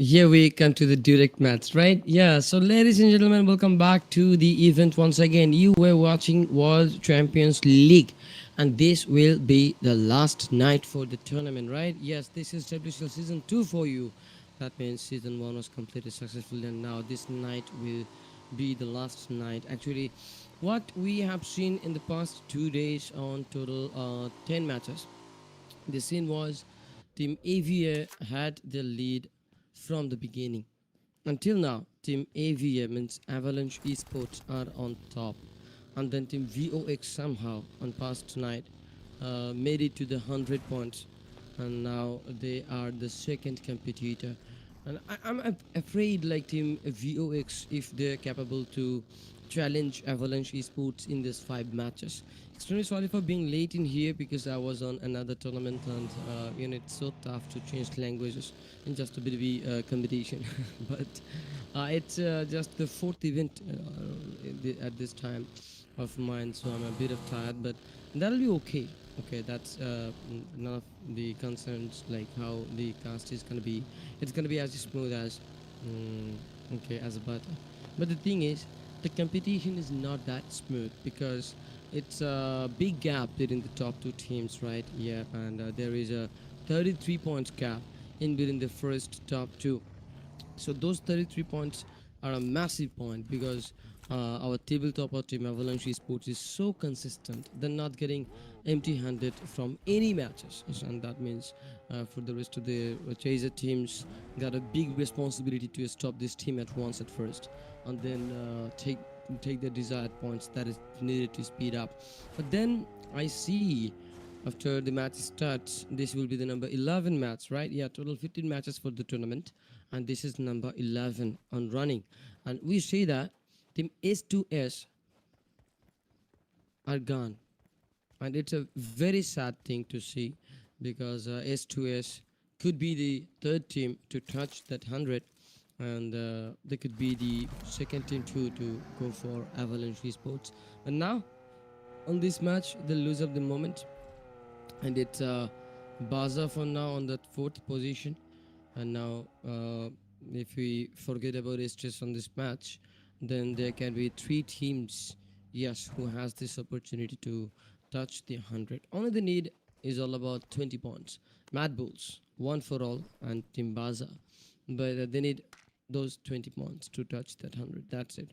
Here we come to the direct match, right? Yeah, so ladies and gentlemen, welcome back to the event once again. You were watching World Champions League, and this will be the last night for the tournament, right? Yes, this is WCL Season 2 for you. That means Season 1 was completed successfully, and now this night will be the last night. Actually, what we have seen in the past 2 days on total 10 matches, the scene was Team AVA had the lead from the beginning. Until now, Team AVA means Avalanche Esports are on top. And then Team VOX somehow on past tonight made it to the 100 points. And now they are the second competitor. And I'm afraid like Team VOX, if they're capable to challenge Avalanche Esports in these 5 matches. Extremely sorry for being late in here because I was on another tournament and it's so tough to change languages in just a bit of a competition. But it's just the fourth event at this time of mine, so I'm a bit of tired, but that'll be okay. Okay, that's none of the concerns like how the cast is gonna be. It's gonna be as smooth as okay as a butter. But the thing is, the competition is not that smooth because it's a big gap between the top two teams, right? Yeah, and there is a 33 points gap in between the first top two. So those 33 points are a massive point because our tabletopper team Avalanche Esports is so consistent. They're not getting empty-handed from any matches, and that means for the rest of the chaser teams got a big responsibility to stop this team at once at first, and then take the desired points that is needed to speed up. But then I see after the match starts, this will be the number 11 match, right? Yeah, total 15 matches for the tournament, and this is number 11 on running. And we say that team S2S are gone, and it's a very sad thing to see because S2S could be the third team to touch that 100, and they could be the second team too to go for Avalanche Esports. And now on this match, they lose up the moment, and it's Baza for now on that fourth position. And now, if we forget about stress on this match, then there can be three teams, yes, who has this opportunity to touch the 100. Only the need is all about 20 points. Mad Bulls, one for all, and Timbaza. But they need those 20 points to touch that 100. That's it.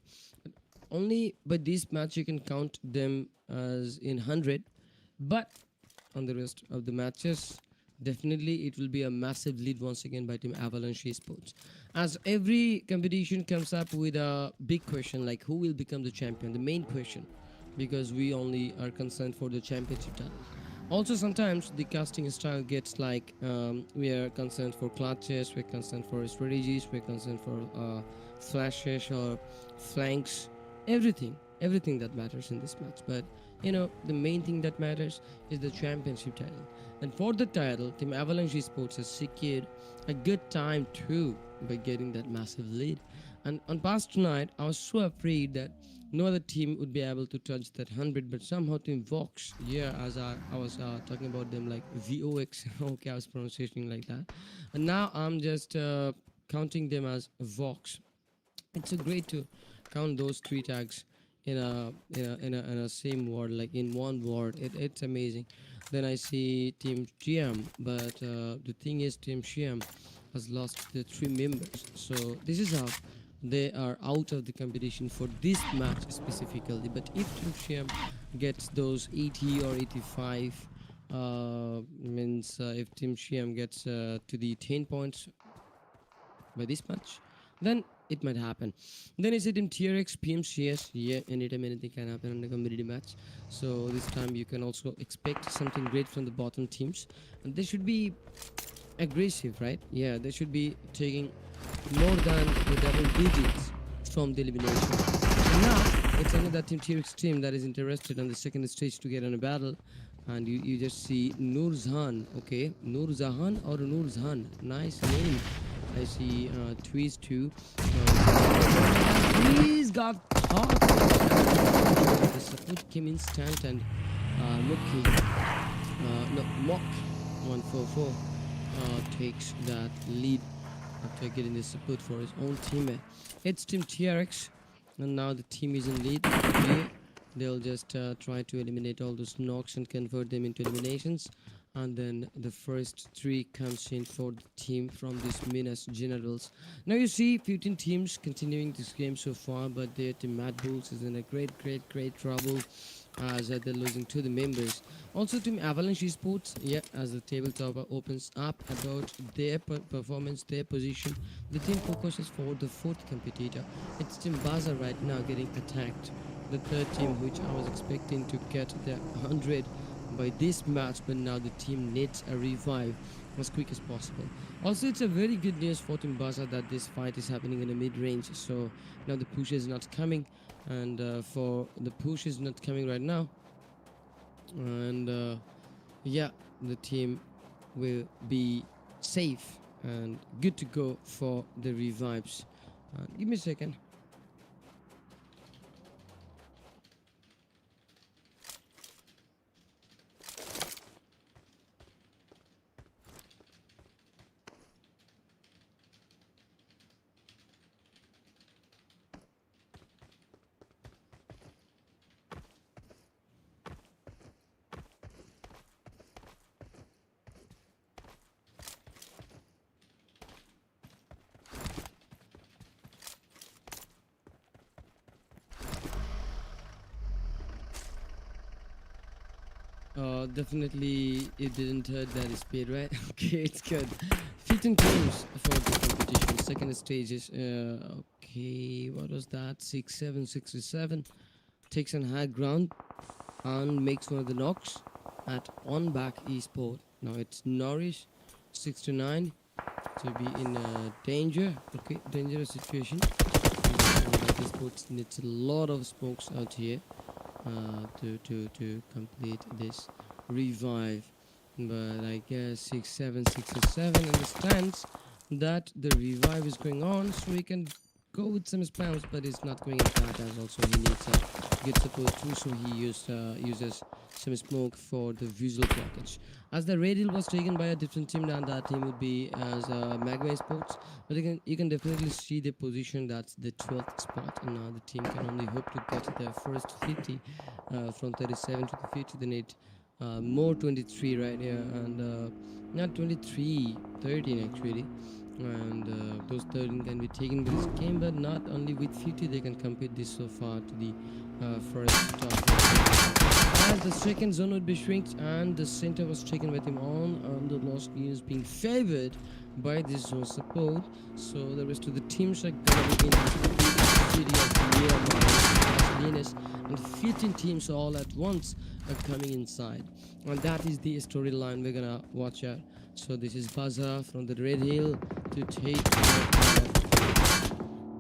Only by this match you can count them as in 100. But on the rest of the matches, definitely it will be a massive lead once again by Team Avalanche Esports. As every competition comes up with a big question like who will become the champion, the main question, because we only are concerned for the championship title. Also, sometimes the casting style gets like we are concerned for clutches, we're concerned for strategies, we're concerned for flashes or flanks, everything that matters in this match. But the main thing that matters is the championship title. And for the title, Team Avalanche Esports has secured a good time too by getting that massive lead. And on past tonight, I was so afraid that no other team would be able to touch that 100, but somehow Team Vox, yeah, as I was talking about them like VOX, okay, I was pronouncing like that. And now I'm just counting them as Vox. It's so great to count those three tags in a same word, like in one word. It's amazing. Then I see Team GM, but the thing is, Team GM has lost the three members. So this is how they are out of the competition for this match specifically. But if Team GM gets those 80 or 85, means if Team GM gets to the 10 points by this match, then it might happen. Then is it in TRX, PMCS? Yeah, anytime anything can happen in a competitive match. So this time you can also expect something great from the bottom teams, and they should be aggressive, right? Yeah, they should be taking more than the double digits from the elimination. And now it's another Team TRX team that is interested on the second stage to get on a battle. And you just see Nurzahan, okay? Nurzahan or Nurzhan, nice name. I see Tweez too. Tweez got caught. The support came instant and Mock 144 takes that lead after getting the support for his own teammate. It's Team TRX, and now the team is in lead. Here, they'll just try to eliminate all those knocks and convert them into eliminations. And then the first three comes in for the team from these Minas Generals. Now you see 15 teams continuing this game so far, but their team Mad Bulls is in a great trouble as they're losing to the members. Also, Team Avalanche Esports, yeah, as the tabletop opens up about their performance, their position, the team focuses for the fourth competitor. It's Team Baza right now getting attacked. The third team, which I was expecting to get their 100 by this match, but now the team needs a revive as quick as possible. Also, it's a very good news for Team Baza that this fight is happening in the mid-range, so now the push is not coming, and for the push is not coming right now, and yeah, the team will be safe and good to go for the revives. Give me a second. Definitely it didn't hurt that speed, right? Okay, it's good. 15 teams for the competition. Second stage is, okay, what was that? 6767 takes on high ground and makes one of the knocks at on back esport. Now it's Norris 6 to 9 to be in danger. Okay, dangerous situation. Esports needs a lot of smokes out here to complete this revive, but I guess 6767 understands that the revive is going on, so he can go with some spams, but it's not going in flat as also he needs good support too, so he uses some smoke for the visual blockage. As the raid hill was taken by a different team, then that team would be as Magma Sports, but you can definitely see the position, that's the 12th spot, and now the team can only hope to get their first 50 from 37 to the 50. They need more 23 right here, and not 23, 13 actually, and those 13 can be taken with this game, but not only with 50 they can compete this so far to the first as the second zone would be shrinked and the center was taken with him on, and the lost units being favored by this zone support, so the rest of the teams are going into the city of Miramar and 15 teams all at once are coming inside, and that is the storyline we're gonna watch out. So this is Baza from the Red Hill to take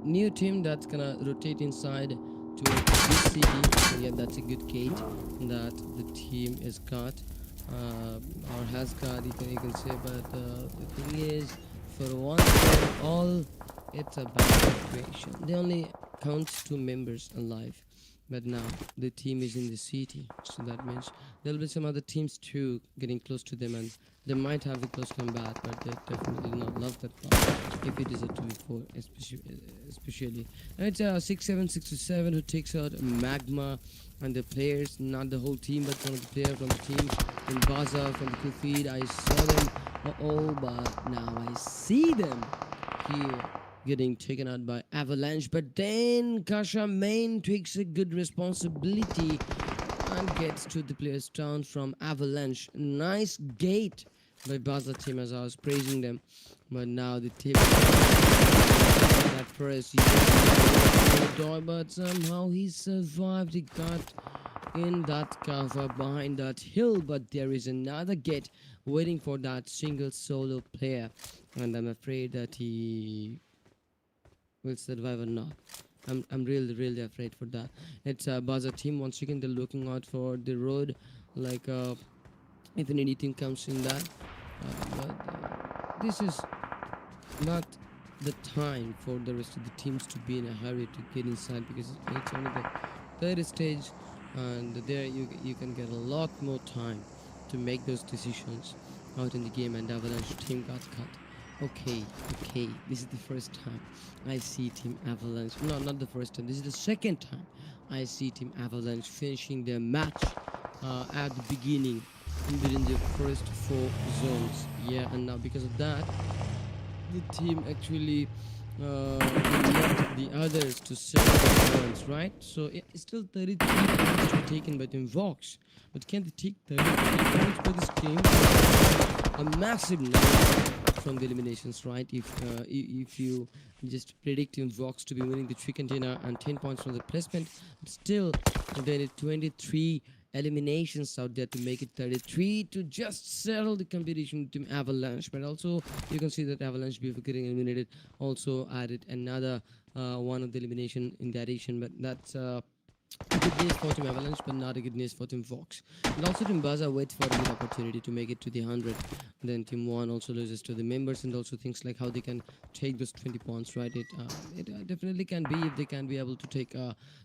new team that's gonna rotate inside to this city. So yeah, that's a good gate that the team has got or has got, you can say, but the thing is, for once and all, it's about creation. They only count 2 members alive, but now the team is in the city, so that means there'll be some other teams too getting close to them, and they might have a close combat, but they definitely not love that part if it is a 2v4 especially. And it's 6767 who takes out Magma, and the players, not the whole team, but one of the players from the team in Baza from the kill feed. I saw them, but now I see them here getting taken out by Avalanche, but then Kasha Main takes a good responsibility and gets to the players down from Avalanche. Nice gate by Baza team, as I was praising them, but now the tip that press the door, but somehow he survived. He got in that cover behind that hill, but there is another gate waiting for that single solo player, and I'm afraid that he will survive or not. I'm really afraid for that. It's a Baza team once again. They're looking out for the road, like if anything comes in that. But this is not the time for the rest of the teams to be in a hurry to get inside, because it's only the third stage, and there you can get a lot more time to make those decisions out in the game, and Avalanche team got cut. Okay, okay. This is the first time I see Team Avalanche. No, not the first time. This is the second time I see Team Avalanche finishing their match at the beginning within the first four zones. Yeah, and now because of that, the team actually they left the others to settle the points, right? So it's still 33 points to be taken by Team Vox. But can they take 33 points by this team? A massive number from the eliminations, right? If you just predict Team Vox to be winning the chicken dinner and 10 points from the placement, but still there are 23 eliminations out there to make it 33 to just settle the competition with Team Avalanche. But also you can see that Avalanche, before getting eliminated, also added another one of the elimination in the addition, but that's good news for Team Avalanche, but not a good news for Team Fox. And also Team Baza waits for a good opportunity to make it to the 100. Then Team 1 also loses to the members, and also things like how they can take those 20 points, right? It definitely can be if they can be able to take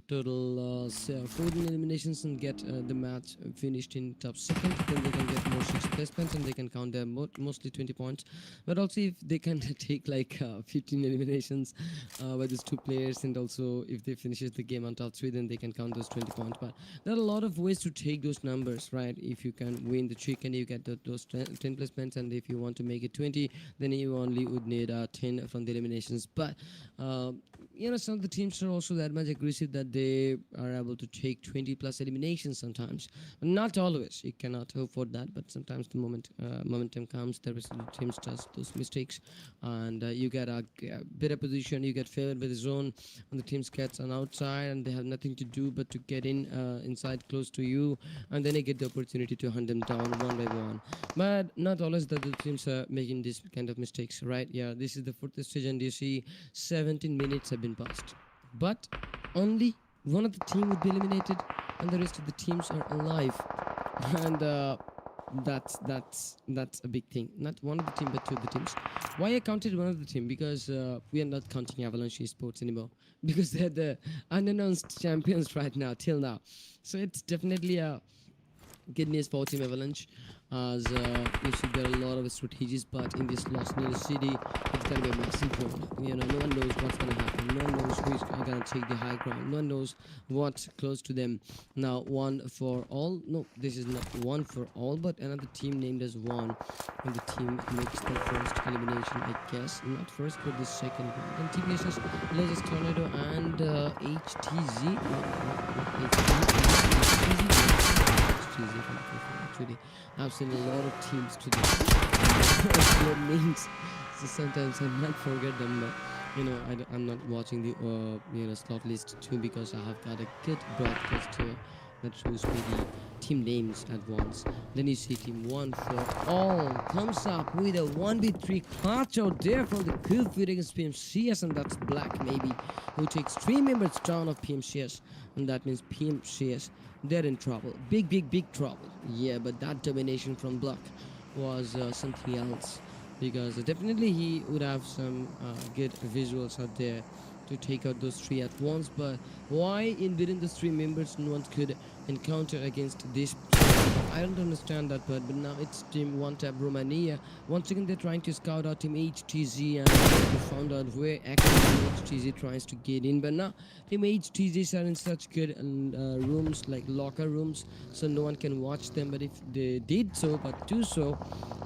total 14 eliminations and get the match finished in top second, then they can get more 6 placements and they can count their mostly 20 points. But also if they can take like 15 eliminations by these two players, and also if they finishes the game on top 3, then they can count those 20 points. But there are a lot of ways to take those numbers, right? If you can win the chicken, you get those 10 placements, and if you want to make it 20, then you only would need 10 from the eliminations. But some of the teams are also that much aggressive that they are able to take 20 plus eliminations sometimes. Not always. You cannot hope for that, but sometimes the momentum comes, the rest of the teams does those mistakes, and you get a better position. You get favored by the zone, and the teams gets on outside, and they have nothing to do but to get inside close to you, and then you get the opportunity to hunt them down one by one. But not always that the teams are making this kind of mistakes, right? Yeah, this is the fourth stage, and you see 17 minutes have been passed, but only one of the team would be eliminated, and the rest of the teams are alive. And that's a big thing. Not one of the team, but two of the teams. Why I counted one of the team? Because we are not counting Avalanche Esports anymore because they're the unannounced champions right now till now. So it's definitely a good news for Team Avalanche, as you see there are a lot of strategies, but in this Los Angeles city it's gonna be a massive one. No one knows what's gonna happen, no one knows who is gonna take the high ground, no one knows what's close to them. Now one for all, no, this is not one for all, but another team named as one, and the team makes the first elimination, I guess. Not first, but the second one. Then TPSS, Legends Tornado, and HTZ, not HTZ, actually. I've seen a lot of teams today. What names? So sometimes I might forget them, but I'm not watching the slot list too, because I have got a good broadcast here that shows me the team names at once. Then you see team one for all comes up with a 1v3 clutch out there for the good feed against PMCS, and that's Black maybe, who takes 3 members down of PMCS, and that means PMCS, they're in trouble. Big trouble. Yeah, but that domination from Black was something else, because definitely he would have some good visuals out there to take out those 3 at once. But why in within those 3 members no one could encounter against this? I don't understand that part. But now it's team 1 tap Romania. Once again they're trying to scout out team HTZ, and we found out where actually HTZ tries to get in. But now team HTZs are in such good rooms, like locker rooms, so no one can watch them. But if they did so, but do so,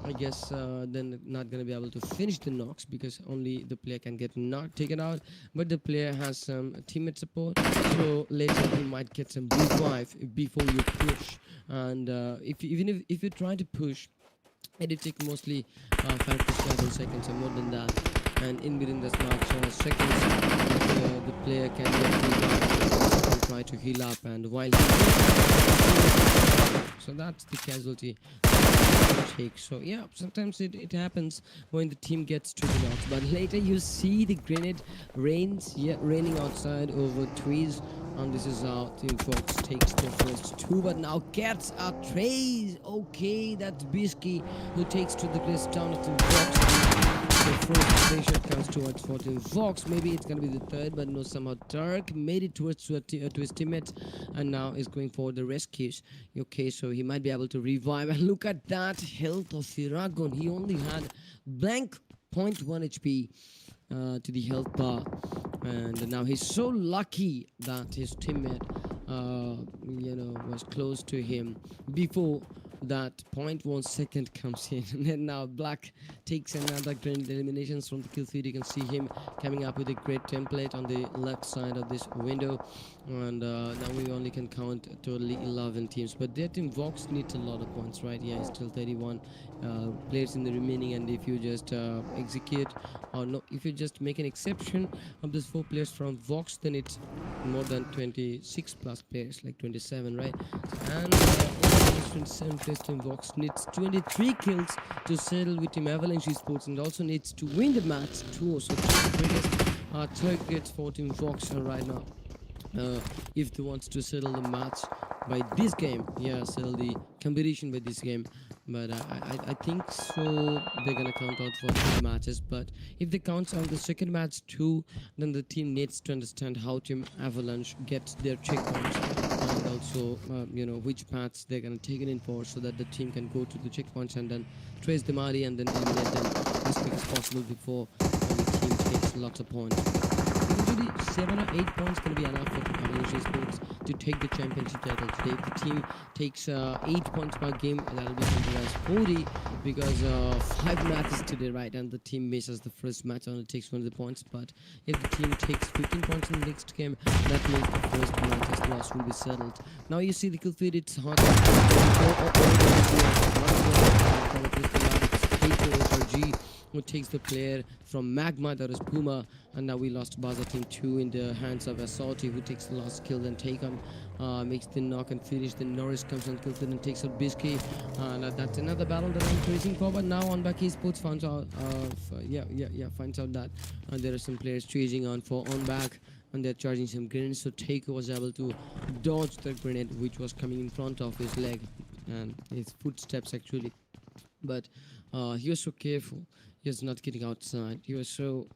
I guess then not gonna be able to finish the knocks, because only the player can get knocked taken out. But the player has some teammate support, so later you might get some revive before you push. And if you try to push, it will take mostly 5 to 7 seconds or more than that. And in within this much seconds, the player can get revived and try to heal up. And while so that's the casualty take. So yeah, sometimes it happens when the team gets to the knocks, but later you see the grenade raining outside over trees, and this is how Team Fox takes the first 2, but now gets a trace. Okay, that's Bisky who takes to the place down of Team Fox. The first pressure comes towards 14 Vox. Maybe it's gonna be the third, but no, somehow Dark made it towards to his teammates, and now is going for the rescues. Okay, so he might be able to revive. And look at that health of Firagon. He only had blank zero point 0.1 HP to the health bar, and now he's so lucky that his teammate, was close to him before that zero point 0.1 second comes in. And then now Black takes another grand eliminations from the kill feed. You can see him coming up with a great template on the left side of this window, and now we only can count totally 11 teams, but their team Vox needs a lot of points, right? Yeah, it's still 31 players in the remaining, and if you just execute, or no, if you just make an exception of these 4 players from Vox, then it's more than 26 plus players, like 27, right? And 27 players team Vox needs 23 kills to settle with Team Avalanche Esports, and also needs to win the match too. So the biggest targets for Team Vox right now, if they want to settle the match by this game, yeah, settle the competition by this game. But I think so they're gonna count out for 2 matches, but if they count out the second match too, then the team needs to understand how Team Avalanche gets their checkpoints, and also which paths they're gonna take it in for, so that the team can go to the checkpoints and then trace them out and then eliminate them as quick as possible before the team takes lots of points. Usually 7 or 8 points can be enough for Avalanche Esports to take the championship title today. If the team takes 8 points per game, that'll be something as 40, because 5 matches today, right? And the team misses the first match, only takes 1 of the points. But if the team takes 15 points in the next game, that means the first match's loss will be settled. Now you see the kill feed, it's hot. Who takes the player from Magma, that is Puma, and now we lost Baza Team 2 in the hands of Assaulty, who takes the last kill, then take on, makes the knock and finish. Then Norris comes and kills it and takes out Bisky, and that's another battle that I'm chasing for. But now on back Esports finds out, finds out that there are some players chasing on for on back, and they're charging some grenades. So Taker was able to dodge the grenade which was coming in front of his leg and his footsteps actually, but he was so careful. He was not getting outside. He was so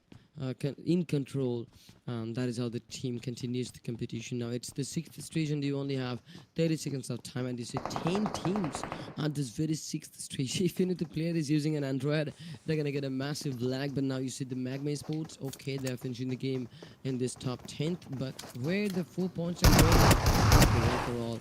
in control. That is how the team continues the competition. Now it's the 6th stage, and you only have 30 seconds of time, and you see 10 teams on this very 6th stage. Even if the player is using an Android, they're gonna get a massive lag. But now you see the Magma Sports. Okay, they're finishing the game in this top 10th, but where the 4 points are going overall.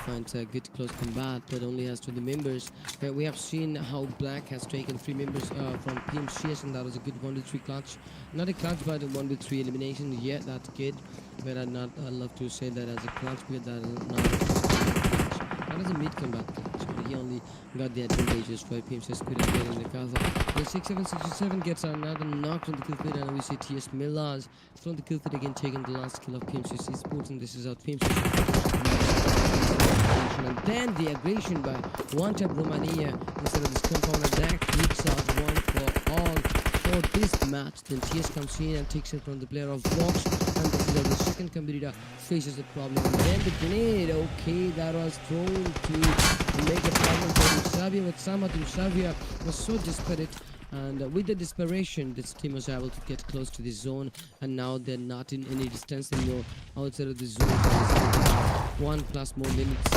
Finds a good close combat, but only has 2 members. We have seen how Black has taken 3 members from PMCS, and that was a good 1v3 clutch. Not a clutch, but a 1v3 elimination. Yeah, that's good. But I love to say that as a clutch, because that is not a clutch. That is a mid combat clutch. But he only got the advantages for PMCS couldn't get in the cover. The 6767 gets another knock from the kill feed, and we see TS Millars from the kill feed again taking the last kill of PMCS Esports, and this is how PMCS. And then the aggression by One Tap Romania instead of this compounder that clicks out one for all for this match. Then TS comes in and takes it from the player of Vox, and this is how the second competitor faces the problem. And then the grenade, okay, that was thrown to make a problem for Xavier, but somehow Xavier was so desperate. And with the desperation, this team was able to get close to the zone, and now they're not in any distance anymore outside of the zone. 1+ more minutes.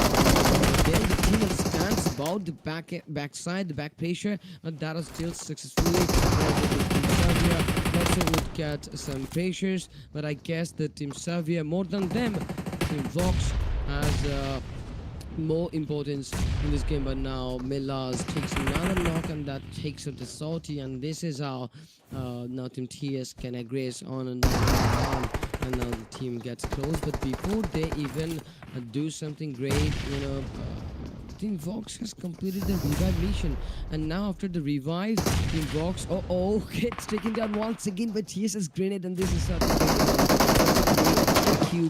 Then the team understands about the backside, the back pressure, and that is still successfully. Also would get some pressures, but I guess the Team Xavier more than them, Team Vox has more importance in this game. But now Millars takes another knock, and that takes out the Salty, and this is how now Team TS can aggress on and on, and now the team gets close. But before they even do something great, Team Vox has completed the revive mission, and now after the revive, Team Vox gets taken down once again by TS's grenade, and this is how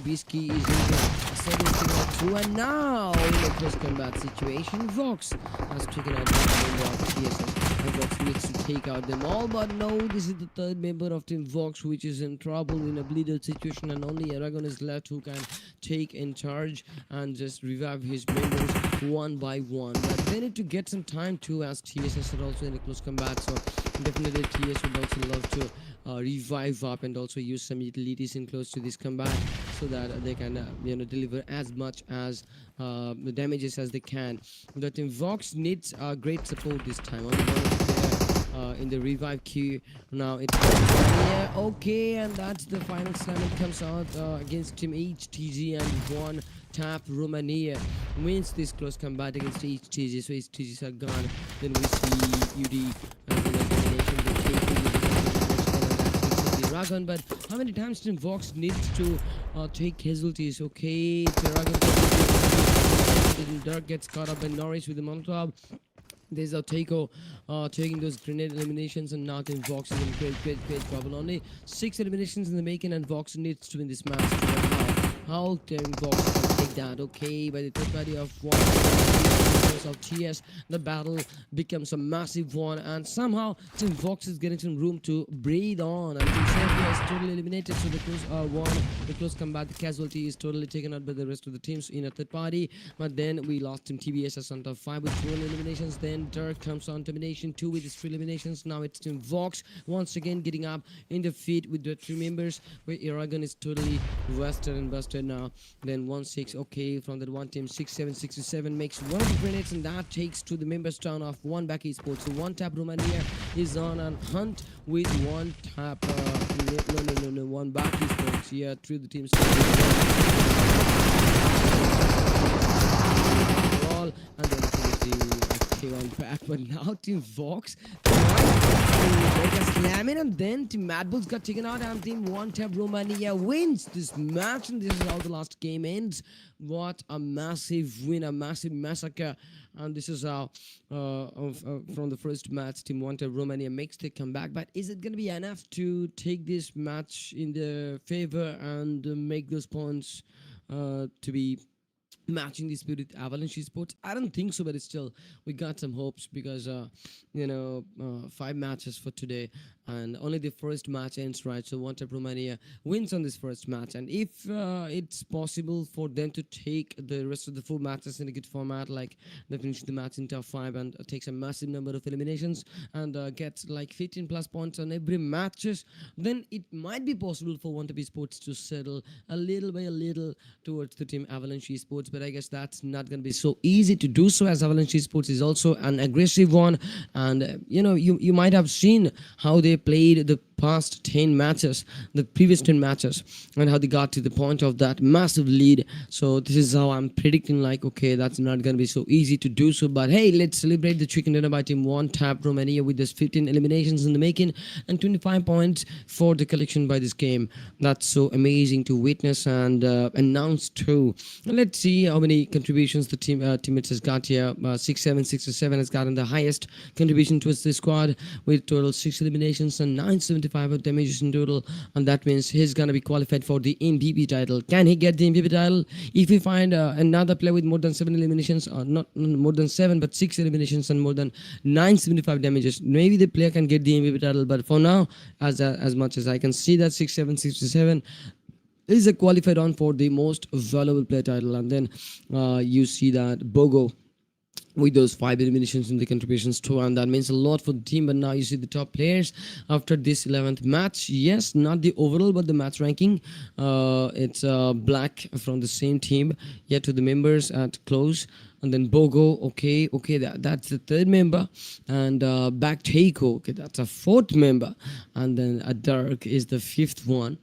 Bisky is in the second through, and now in a close combat situation, Vox has taken out one member of TSS. And Vox needs to take out them all, but no, this is the 3rd member of Team Vox which is in trouble in a bleeder situation, and only Aragon is left who can take in charge and just revive his members one by one. But they need to get some time too, as TSS are also in a close combat, so definitely TS would also love to revive up and also use some utilities in close to this combat, so that they can deliver as much as the damages as they can. The Team Vox needs great support this time. Only one in the revive queue. Now it's yeah, okay, and that's the final slam. It comes out against Team HTG, and one tap Romania wins this close combat against HTG. So HTGs are gone. Then we see UD and the elimination. They take the Dragon, but how many times Team Vox needs to take casualties? Okay, Dragon. Dirk gets caught up by Norris with the Molotov. There's Taiko taking those grenade eliminations, and now Team Vox is in great trouble. Only 6 eliminations in the making, and Vox needs to win this match. How Team Vox can take that? Okay, by the third party of one of TS, the battle becomes a massive one, and somehow Team Vox is getting some room to breathe on. And Team Serbia is totally eliminated, so the close combat, the casualty is totally taken out by the rest of the teams in a third party. But then we lost Team TBS on top 5 with 2 eliminations. Then Dirk comes on termination 2 with his 3 eliminations. Now it's Team Vox once again getting up in defeat with the 3 members, where Aragon is totally wasted and busted now. Then 1-6, okay, from that one team 6-7-6-7 makes one of the grenades, and that takes to the members down of one back esports. So one tap Romania is on a hunt with one tap no one back esports. Yeah, through the teams all, and then on back, but now Team Vox slamming, and then Team Mad Bulls got taken out, and Team One Tap Romania wins this match, and this is how the last game ends. What a massive win, a massive massacre. And this is how from the first match Team One Tap Romania makes the comeback. But is it going to be enough to take this match in the favor and make those points to be matching this with Avalanche Esports? I don't think so, but it's still, we got some hopes, because 5 matches for today, and only the first match ends, right? So One Tap Romania wins on this first match, and if it's possible for them to take the rest of the 4 matches in a good format, like they finish the match in top 5 and takes a massive number of eliminations and gets like 15 plus points on every matches, then it might be possible for One Tap Esports to settle a little by a little towards the Team Avalanche Esports. But I guess that's not going to be so easy to do so, as Avalanche Esports is also an aggressive one, and you might have seen how they played the past 10 matches, the previous 10 matches, and how they got to the point of that massive lead. So this is how I'm predicting, like, okay, that's not going to be so easy to do so. But hey, let's celebrate the chicken dinner by Team One Tap Romania with this 15 eliminations in the making and 25 points for the collection by this game. That's so amazing to witness and announce too. Let's see how many contributions the teammates has got here. 6-7-6-7 has gotten the highest contribution towards the squad with total 6 eliminations and 975 of damages in total, and that means he's gonna be qualified for the MVP title. Can he get the MVP title? If we find another player with more than 7 eliminations, or not more than 7 but 6 eliminations and more than 975 damages, maybe the player can get the MVP title. But for now, as much as I can see, that 6-7-6-7 is a qualified on for the most valuable player title. And then you see that Bogo with those 5 eliminations in the contributions too, and that means a lot for the team. But now you see the top players after this 11th match. Yes, not the overall but the match ranking. It's Black from the same team, yet to the members at close, and then Bogo, okay, that's the 3rd member, and back Taiko, okay, that's a 4th member, and then Dark is the 5th one.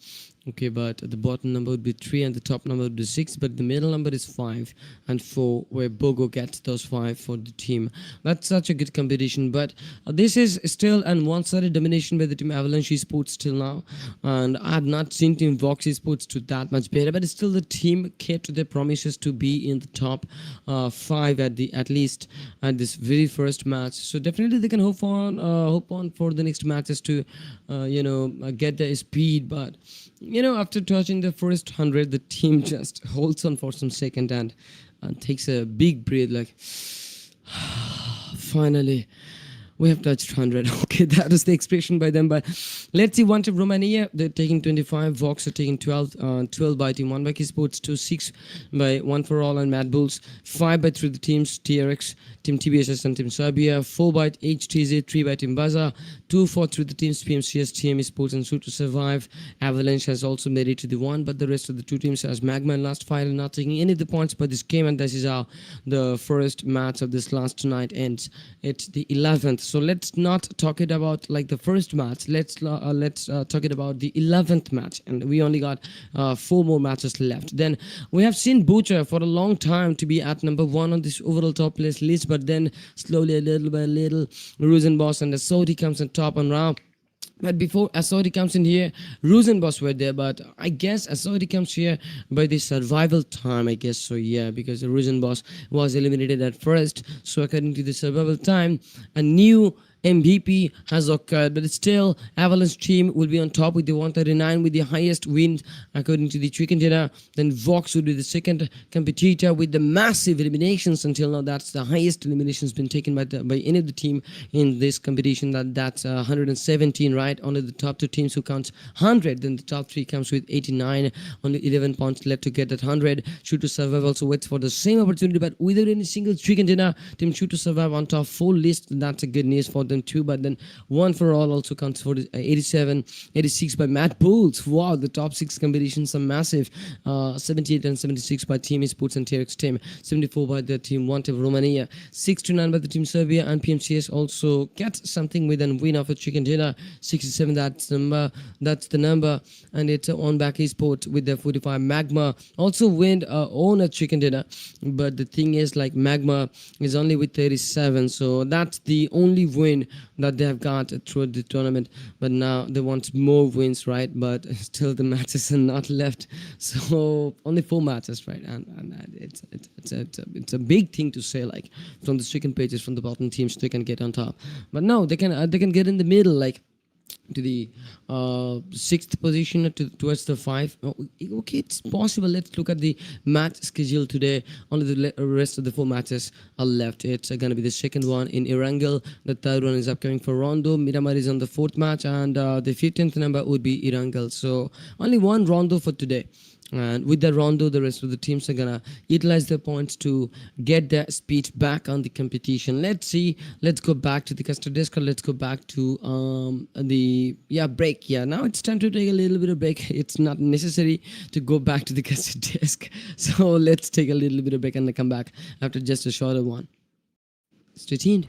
Okay, but the bottom number would be 3 and the top number would be 6, but the middle number is 5 and 4, where Bogo gets those 5 for the team. That's such a good competition, but this is still an one-sided domination by the Team Avalanche Esports till now, and I have not seen Team Vox Esports do that much better, but still the team kept to their promises to be in the top 5 at least at this very first match. So definitely they can hope on for the next matches to get their speed. But after touching the first 100, the team just holds on for some second and takes a big breath, like, finally, we have touched 100. Okay, that was the expression by them. But let's see, One Tap Romania, they're taking 25. Vox are taking 12. 12 by Team One Back Esports, 2-6 by One For All and Mad Bulls, 5 by 3 the teams TRX, Team TBSS and Team Serbia, 4 by HTZ, 3 by Team Baza, 2 for 3 the teams PMCS, TM Esports and Shoot to Survive. Avalanche has also made it to the 1, but the rest of the 2 teams as Magma and Last Fire are not taking any of the points by this game, and this is how the first match of this last tonight ends. It's the 11th So let's not talk it about like the first match. Let's talk it about the 11th match, and we only got 4 more matches left. Then we have seen Butcher for a long time to be at number 1 on this overall top list, but then slowly, a little by little, Rosenboss and the Saudi comes on top and round. But before Assaudi comes in here, Rosenboss were there, but I guess Assaudi comes here by the survival time, I guess so, yeah, because Rosenboss was eliminated at first. So according to the survival time, a new MVP has occurred, but still Avalanche team will be on top with the 139 with the highest win according to the chicken dinner. Then Vox would be the second competitor with the massive eliminations. Until now, that's the highest eliminations been taken by any of the team in this competition. That's 117, right? Only the top 2 teams who counts 100. Then the top 3 comes with 89. Only 11 points left to get that 100. Shoot to Survive also waits for the same opportunity, but without any single chicken dinner, team Shoot to Survive on top full list. That's a good news for them too. But then One for All also counts for 87, 86 by Matt Bowles. Wow, the top 6 competitions are massive. 78 and 76 by Team Esports and TRX team, 74 by the team One Team Romania, 69 by the team Serbia, and PMCS also gets something with a win of a chicken dinner. 67, that's the number, and it's on back Esports with the 45. Magma also win own a chicken dinner, but the thing is, like, Magma is only with 37, so that's the only win that they have got throughout the tournament. But now they want more wins, right? But still the matches are not left, so only 4 matches, right? And it's a big thing to say, like, from the stricken pages, from the bottom teams they can get on top, but no, they can get in the middle, like to the 6th position towards the 5. Okay, it's possible. Let's look at the match schedule today. Only the rest of the 4 matches are left. It's gonna be the second one in Erangel. The third one is upcoming for Rondo. Miramar is on the 4th match, and the 15th number would be Erangel. So only one Rondo for today. And with the Rondo, the rest of the teams are gonna utilize their points to get their speed back on the competition. Let's see. Let's go back to the custard desk. Let's go back to the break. Yeah, now it's time to take a little bit of break. It's not necessary to go back to the custard desk. So let's take a little bit of break and come back after just a shorter one. Stay tuned.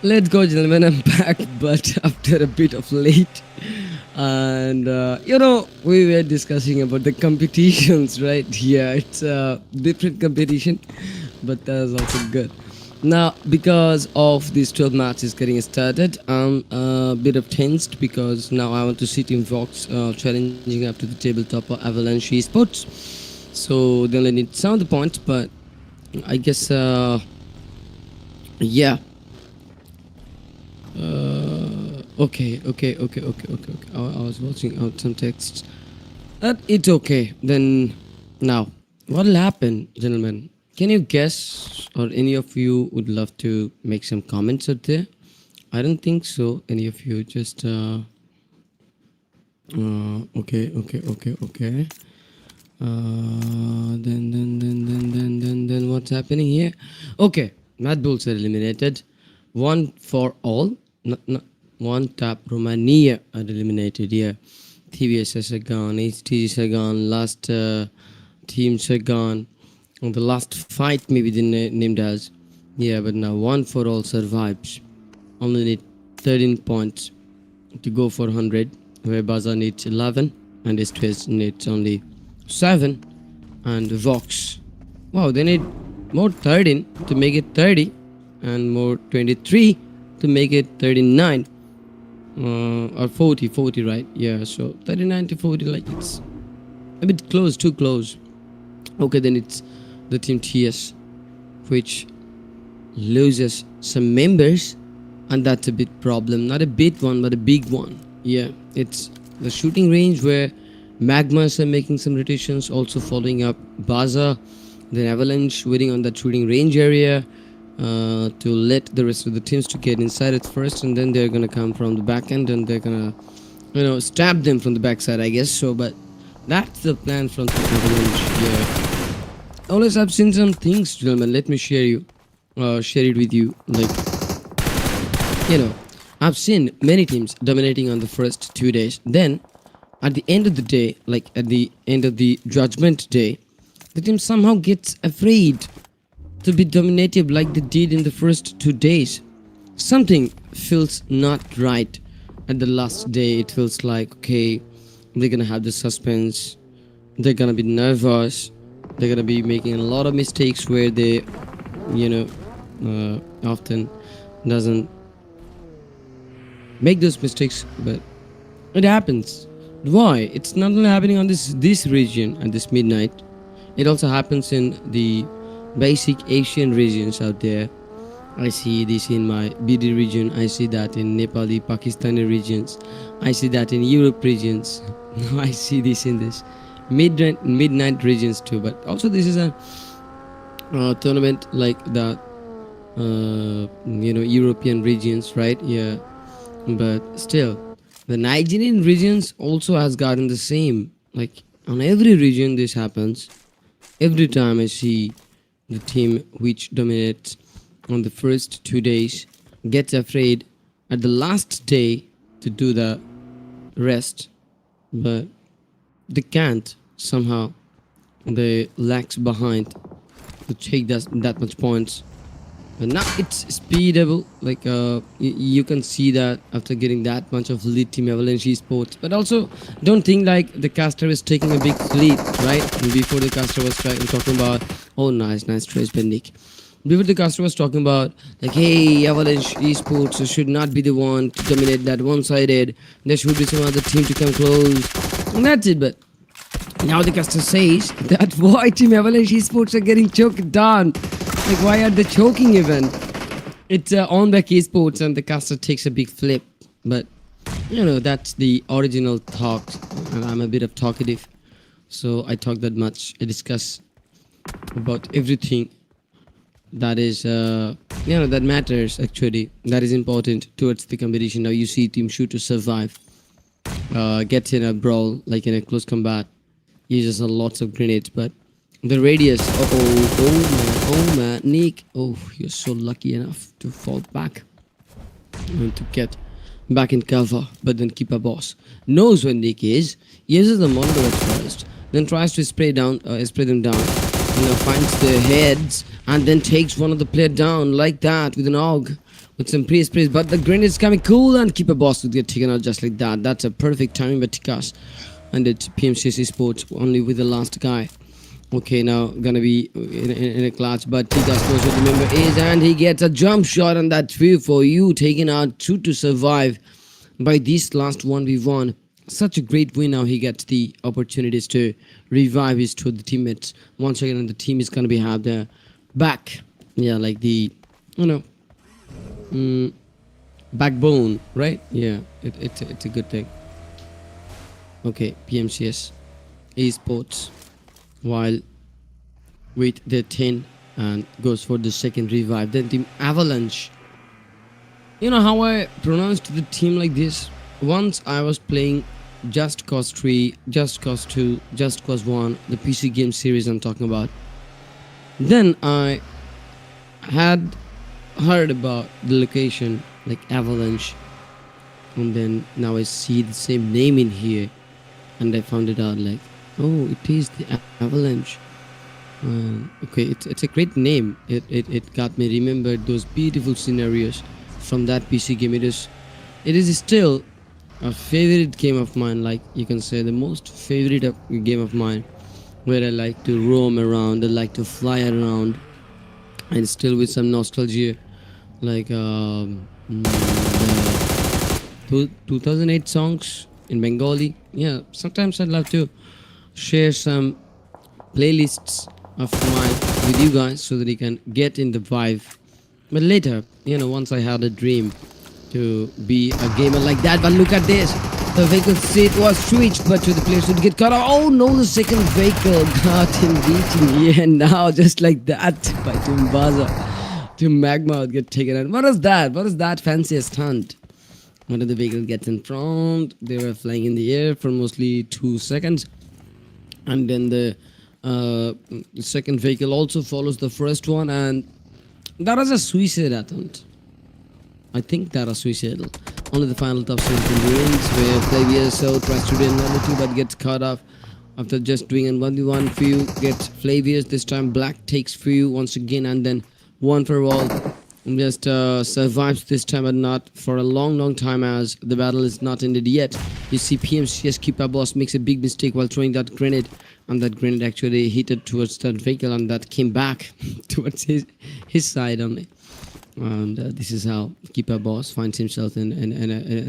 Let's go, gentlemen. I'm back, but after a bit of late. And we were discussing about the competitions, right? Yeah, it's a different competition, but that's also good. Now, because of these 12 matches getting started, I'm a bit of tensed because now I want to see Team Vox challenging up to the tabletop Avalanche Esports. So they only need some of the points, but I guess, yeah, okay. I was watching out some texts. It's okay. Then, now, what'll happen, gentlemen? Can you guess, or any of you would love to make some comments out there? I don't think so. Any of you just, okay. Then, what's happening here? Okay, Mad Bulls are eliminated. One for all. Not one tap. Romania are eliminated. Yeah, TVSS are gone. HTs are gone. Last teams are gone. And the last fight maybe they named as. Yeah, but now one for all survives. Only need 13 points to go for 100, where Baza needs 11 and Estres needs only 7, and Vox, wow, they need more 13 to make it 30, and more 23 to make it 39, or 40, right? Yeah, so 39 to 40, like it's a bit close, too close. Okay, then it's the team TS, which loses some members, and that's a big problem. Not a big one, but a big one. Yeah, it's the shooting range where Magmas are making some rotations, also following up Baza, then Avalanche waiting on that shooting range area to let the rest of the teams to get inside it first, and then they're gonna come from the back end and they're gonna, stab them from the backside, I guess so. But that's the plan from the Avalanche. Yeah. Always, I've seen some things, gentlemen. Let me share it with you. Like, I've seen many teams dominating on the first 2 days. Then, at the end of the day, like at the end of the judgment day, the team somehow gets afraid to be dominative like they did in the first 2 days. Something feels not right at the last day. It feels like, okay, they're gonna have the suspense, they're gonna be nervous, they're gonna be making a lot of mistakes where they, often doesn't make those mistakes, but it happens. Why? It's not only happening on this region at this midnight. It also happens in the basic Asian regions out there. I see this in my BD region. I see that in Nepali, Pakistani regions. I see that in Europe regions. I see this in this midnight regions too. But also this is a tournament like the European regions, right? Yeah, but still the Nigerian regions also has gotten the same. Like on every region this happens. Every time I see the team which dominates on the first 2 days gets afraid at the last day to do the rest, but they can't somehow. They lags behind to take that much points. But now it's speedable. Like you can see that after getting that much of lead, Team Avalanche Esports. But also, don't think like the caster is taking a big lead, right? Before the caster was talking about, oh nice trace by Nick. Before the caster was talking about like, hey, Avalanche Esports should not be the one to dominate that one-sided. There should be some other team to come close, and that's it. But now the caster says that why Team Avalanche Esports are getting choked down. Like, why are they choking even? It's on the esports and the caster takes a big flip. But, that's the original talk. And I'm a bit of talkative. So I talk that much. I discuss about everything that is, that matters actually. That is important towards the competition. Now you see Team Shooter survive. Get in a brawl, like in a close combat. Uses lots of grenades, but the radius, oh man, Nick, oh, you're so lucky enough to fall back and to get back in cover, but then Keeper Boss knows where Nick is, uses the Monitor at first, then tries to spray them down, finds their heads, and then takes one of the player down like that with an AUG. with some praise, but the grenade is coming cool and Keeper Boss would get taken out just like that. That's a perfect timing by Tikas. And it's PMCC Sports only with the last guy. Okay, now gonna be in a clutch, but Tikas knows what the member is, and he gets a jump shot on that view for you, taking out two to survive by this last 1v1. Such a great win. Now he gets the opportunities to revive his two the teammates once again, and the team is gonna be have their back. Yeah, like the backbone, right? Yeah, it's a good thing. Okay, PMCS esports while with the 10 and goes for the second revive. Then team Avalanche. You know how I pronounced the team like this? Once I was playing Just Cause 3, Just Cause 2, Just Cause 1, the PC game series I'm talking about. Then I had heard about the location like Avalanche, and then now I see the same name in here, and I found it out like, oh, it is the Avalanche. Okay, it's a great name. It got me remembered those beautiful scenarios from that PC game. It is still a favorite game of mine, like you can say the most favorite game of mine, where I like to roam around, I like to fly around, and still with some nostalgia, like the 2008 songs in Bengali. Yeah, sometimes I'd love to share some playlists of mine with you guys so that you can get in the vibe. But later, once I had a dream to be a gamer like that. But look at this. The vehicle seat was switched, but to the players would get cut off. Oh no, the second vehicle got him beaten. Yeah, now just like that by Timbaza. Team Magma would get taken out. What is that? What is that fancy stunt? When the vehicle gets in front, they were flying in the air for mostly 2 seconds. And then the second vehicle also follows the first one, and that was a suicide attempt. I think that was suicidal. Only the final top 17 remains, where Flavius so tries to win number 2 but gets cut off after just doing a 1v1. Few gets Flavius. This time Black takes Few once again, and then one for all. Just survives this time, but not for a long time, as the battle is not ended yet. You see PMCS Keeper Boss makes a big mistake while throwing that grenade, and that grenade actually hit it towards that vehicle, and that came back towards his side only. And this is how Keeper Boss finds himself in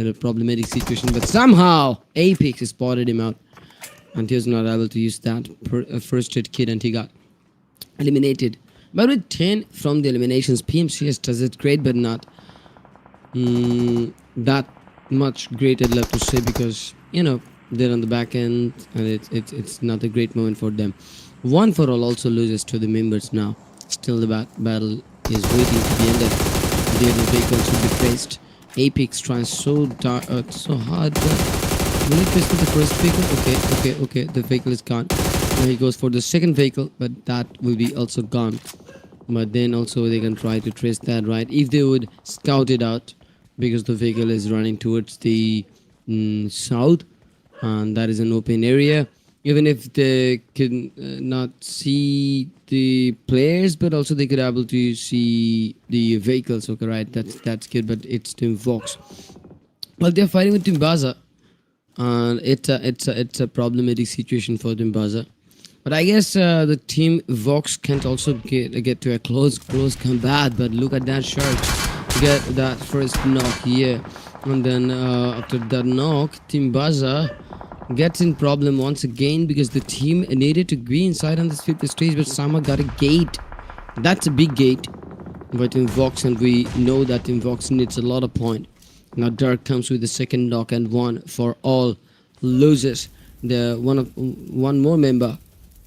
a problematic situation, but somehow Apex spotted him out, and he was not able to use that first aid kit, and he got eliminated. But with 10 from the eliminations, PMCS does it great, but not that much great, I'd love to say, because they're on the back end, and it's not a great moment for them. One for all also loses to the members now. Still the battle is waiting to be ended. The other vehicles will be placed. Apex tries so hard, but will it place the first vehicle? Okay, the vehicle is gone. Now he goes for the second vehicle, but that will be also gone. But then also they can try to trace that, right? If they would scout it out, because the vehicle is running towards the south, and that is an open area. Even if they can not see the players, but also they could able to see the vehicles. Okay, right? That's good. But it's Team Vox. Well, they're fighting with Timbaza, and it's a problematic situation for Timbaza. But I guess the Team Vox can't also get to a close combat. But look at that shot. Get that first knock here, and then after that knock, Timbaza gets in problem once again, because the team needed to be inside on this fifth stage, but Sama got a gate. That's a big gate by Team Vox, and we know that Team Vox needs a lot of point. Now Dark comes with the second knock, and one for all loses the one more member.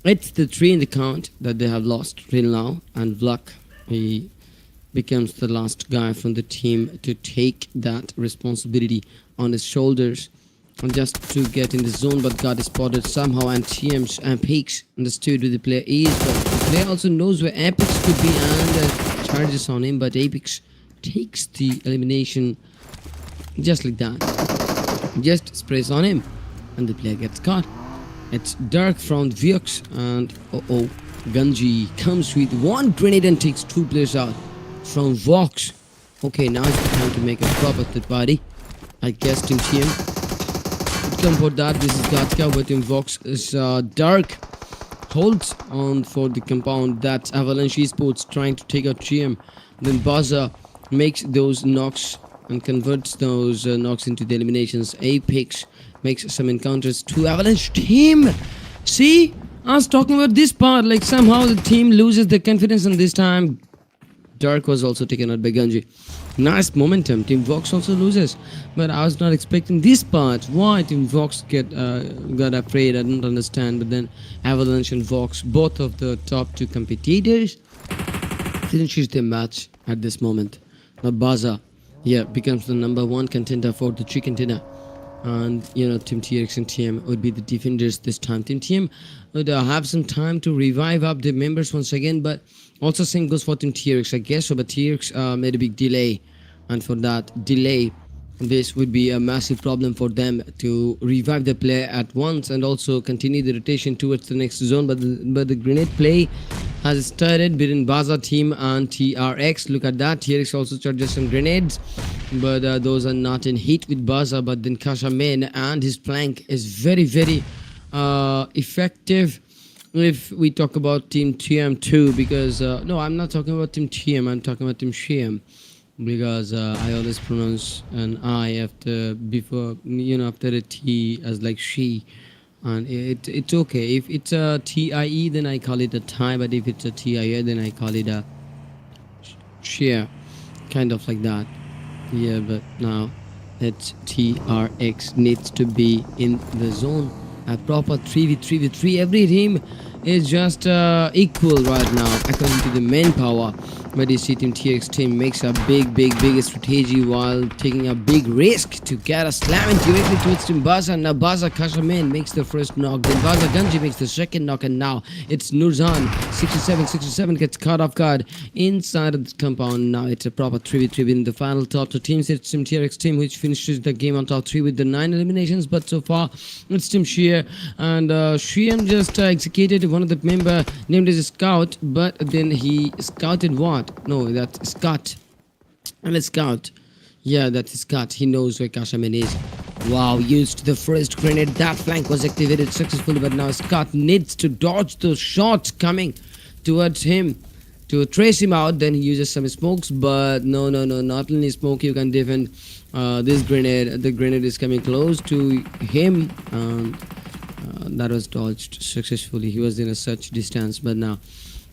It's the 3 in the count that they have lost till now, and Vlak, he becomes the last guy from the team to take that responsibility on his shoulders, and just to get in the zone, but got spotted somehow, and TM's Apex understood where the player is, but the player also knows where Apex could be, and charges on him, but Apex takes the elimination just like that. Just sprays on him, and the player gets caught. It's Dark from Vux, and Ganji comes with one grenade and takes 2 players out from Vox. Okay, now is the time to make a proper third party. I guess Team TM would come for that. This is Gatka with Team Vox is Dark holds on for the compound. That's Avalanche Esports trying to take out GM. Then Baza makes those knocks and converts those knocks into the eliminations. Apex makes some encounters to Avalanche team. See, I was talking about this part. Like somehow the team loses their confidence, and this time Dark was also taken out by Ganji. Nice momentum. Team Vox also loses, but I was not expecting this part. Why Team Vox got afraid? I don't understand. But then Avalanche and Vox, both of the top two competitors, finishes their match at this moment. Now Baza, yeah, becomes the number one contender for the chicken dinner. And you know, Team TX and TM would be the defenders this time. Team TM would have some time to revive up the members once again, but also same goes for Team TRX, I guess so. But TRX made a big delay, and for that delay, this would be a massive problem for them to revive the play at once and also continue the rotation towards the next zone. But the grenade play has started between Baza team and TRX. Look at that. TRX also charges some grenades, but those are not in hit with Baza. But then Kashaman and his flank is very effective. If we talk about Team TM2, because no, I'm not talking about Team TM, I'm talking about Team TM, because I always pronounce an I after before, you know, after a T as like she, and it's okay. If it's a TIE, then I call it a tie, but if it's a TIA, then I call it a share, kind of like that. Yeah, but now it's TRX needs to be in the zone. A proper 3v3 every team is just equal right now according to the manpower. But you see Team TX team makes a big strategy while taking a big risk to get a slam directly towards Team Baza. Now Baza Kashaman makes the first knock, then Baza Ganji makes the second knock, and now it's Nurzan 67 gets caught off guard inside of the compound. Now it's a proper 3v3 in the final top two teams. It's Team TRX team which finishes the game on top 3 with the 9 eliminations, but so far it's Team Sheer, and Shiam just executed one of the member named as a Scout, but then he scouted what? No, that's Scott. And a Scout. Yeah, that's Scott. He knows where Kashaman is. Wow, used the first grenade. That flank was activated successfully, but now Scott needs to dodge those shots coming towards him to trace him out. Then he uses some smokes, but no, not only smoke you can defend this grenade. The grenade is coming close to him, and that was dodged successfully. He was in a such distance, but now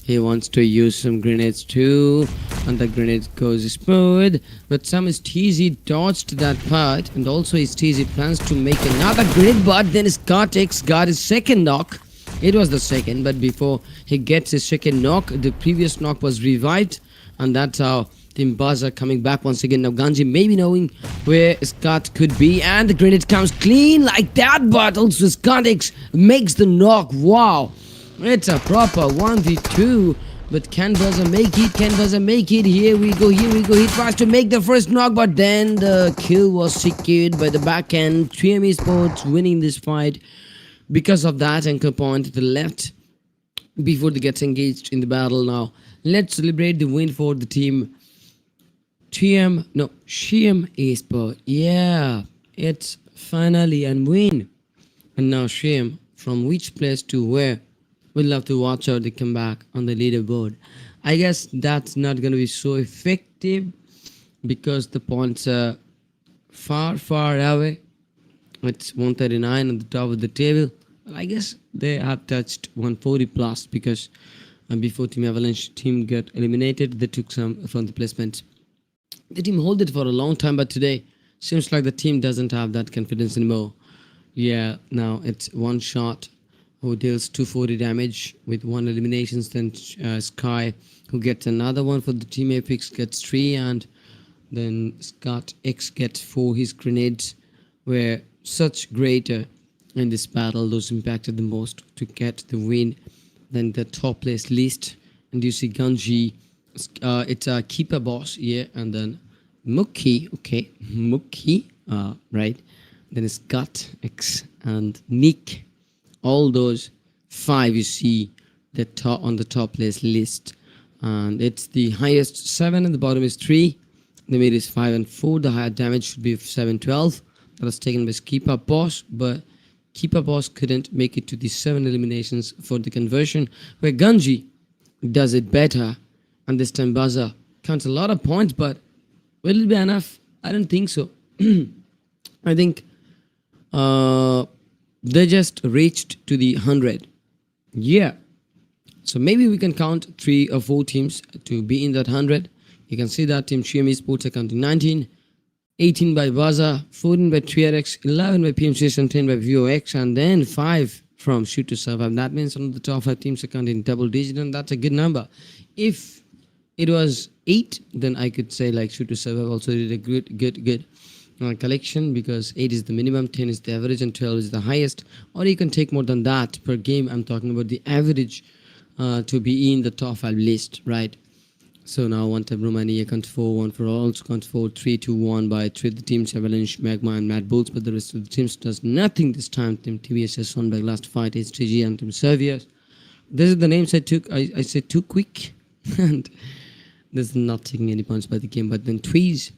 he wants to use some grenades too, and the grenade goes smooth, but some Steezy dodged that part, and also Steezy plans to make another grenade, but then Scott got his second knock. It was the second, but before he gets his second knock, the previous knock was revived, and that's how Team Baza coming back once again. Now Ganji maybe knowing where Scott could be, and the grenade comes clean like that, but also Scott makes the knock. Wow, it's a proper 1v2, but can Baza make it? Can Baza make it? Here we go. He tries to make the first knock, but then the kill was secured by the back end. 3M Esports winning this fight because of that anchor point to the left before they get engaged in the battle. Now let's celebrate the win for the team Shiam Esport. Yeah, it's finally a win. And now Shiam, from which place to where? We'd love to watch out the comeback on the leaderboard. I guess that's not going to be so effective because the points are far away. It's 139 on the top of the table. Well, I guess they have touched 140 plus because before Team Avalanche team got eliminated, they took some from the placements. The team held it for a long time, but today seems like the team doesn't have that confidence anymore. Yeah, now it's one shot who deals 240 damage with 1 eliminations, then Sky who gets another one for the team. Apex gets 3, and then Scott X gets 4. His grenades were such greater in this battle, those impacted the most to get the win. Then the top place list, and you see Ganji, it's a keeper boss, yeah, and then Mookie, okay, Mookie, right, then Scott X and Nick. All those 5 you see the top on the top place list, and it's the highest 7 and the bottom is 3. The mid is 5 and 4. The higher damage should be 7-12. That was taken by Keeper Boss, but Keeper Boss couldn't make it to the 7 eliminations for the conversion, where Ganji does it better. And this time Buzzer counts a lot of points, but will it be enough? I don't think so. I think they just reached to the 100. Yeah. So maybe we can count 3 or 4 teams to be in that 100. You can see that Team Xiaomi Sports are counting 19, 18 by Baza, 14 by TRX, 11 by PMCS, and 10 by VOX, and then 5 from Shoot to Survive. That means some of the top 5 teams are counting double digit, and that's a good number. If it was 8, then I could say like Shoot to Survive also did a good collection, because 8 is the minimum, 10 is the average, and 12 is the highest. Or you can take more than that per game. I'm talking about the average to be in the top 5 list, right? So now one time Romania count 4, 1 for all, also count 4, 3, 2, 1 by 3 the teams Avalanche, Magma and Mad Bulls, but the rest of the teams does nothing this time. Team TVSS won by last fight, HTG and Team Servius. This is the names I took. I said too quick and this is not taking any points by the game. But then Tweez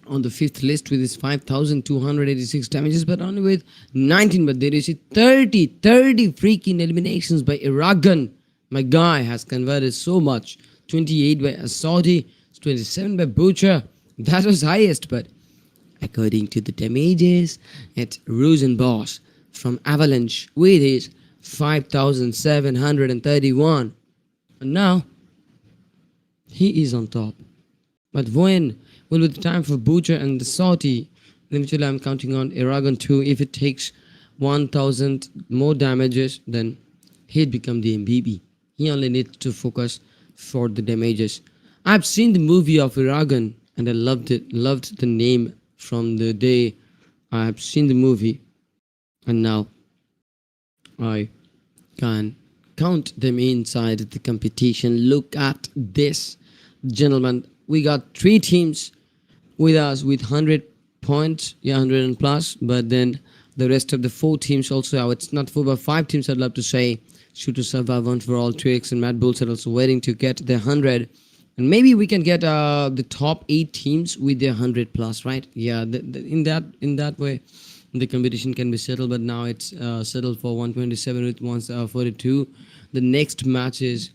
on the 5th list with his 5,286 damages, but only with 19, but there is 30 freaking eliminations by Eragon. My guy has converted so much. 28 by Assaulty, 27 by Butcher. That was highest, but according to the damages, it's Rosenboss from Avalanche with his 5,731. And now, he is on top. But when will be the time for Butcher and the Salty? Eventually, I'm counting on Eragon too. If it takes 1,000 more damages, then he'd become the MVP. He only needs to focus for the damages. I've seen the movie of Eragon and I loved it, loved the name from the day I've seen the movie, and now I can count them inside the competition. Look at this, gentlemen. We got 3 teams with us with 100 points, 100 and plus, but then the rest of the 4 teams also, it's not 4 but 5 teams I'd love to say. Shoot to Survive, 1 for all, 2x and Mad Bulls are also waiting to get the 100, and maybe we can get the top 8 teams with their 100 plus, right? Yeah, in that way the competition can be settled. But now it's settled for 127 with 142. The next match is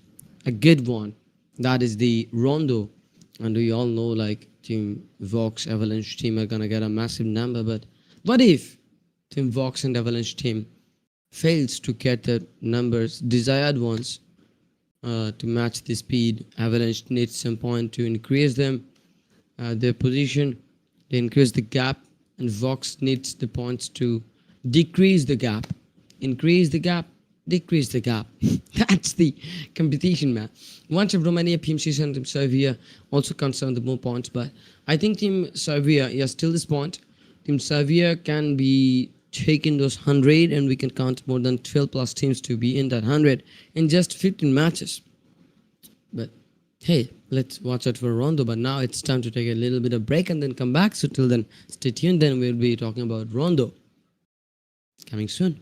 a good one, that is the Rondo, and we all know like Team Vox Avalanche team are gonna get a massive number. But what if Team Vox and Avalanche team fails to get the numbers, desired ones, to match the speed? Avalanche needs some point to increase them, their position, they increase the gap, and Vox needs the points to decrease the gap, increase the gap, decrease the gap. That's the competition, man. Once of Romania, PMC and Team Serbia also concern the more points, but I think Team Serbia, yeah, still this point. Team Serbia can be taking those 100, and we can count more than 12 plus teams to be in that 100 in just 15 matches. But hey, let's watch out for Rondo. But now it's time to take a little bit of break and then come back. So till then, stay tuned. Then we'll be talking about Rondo coming soon.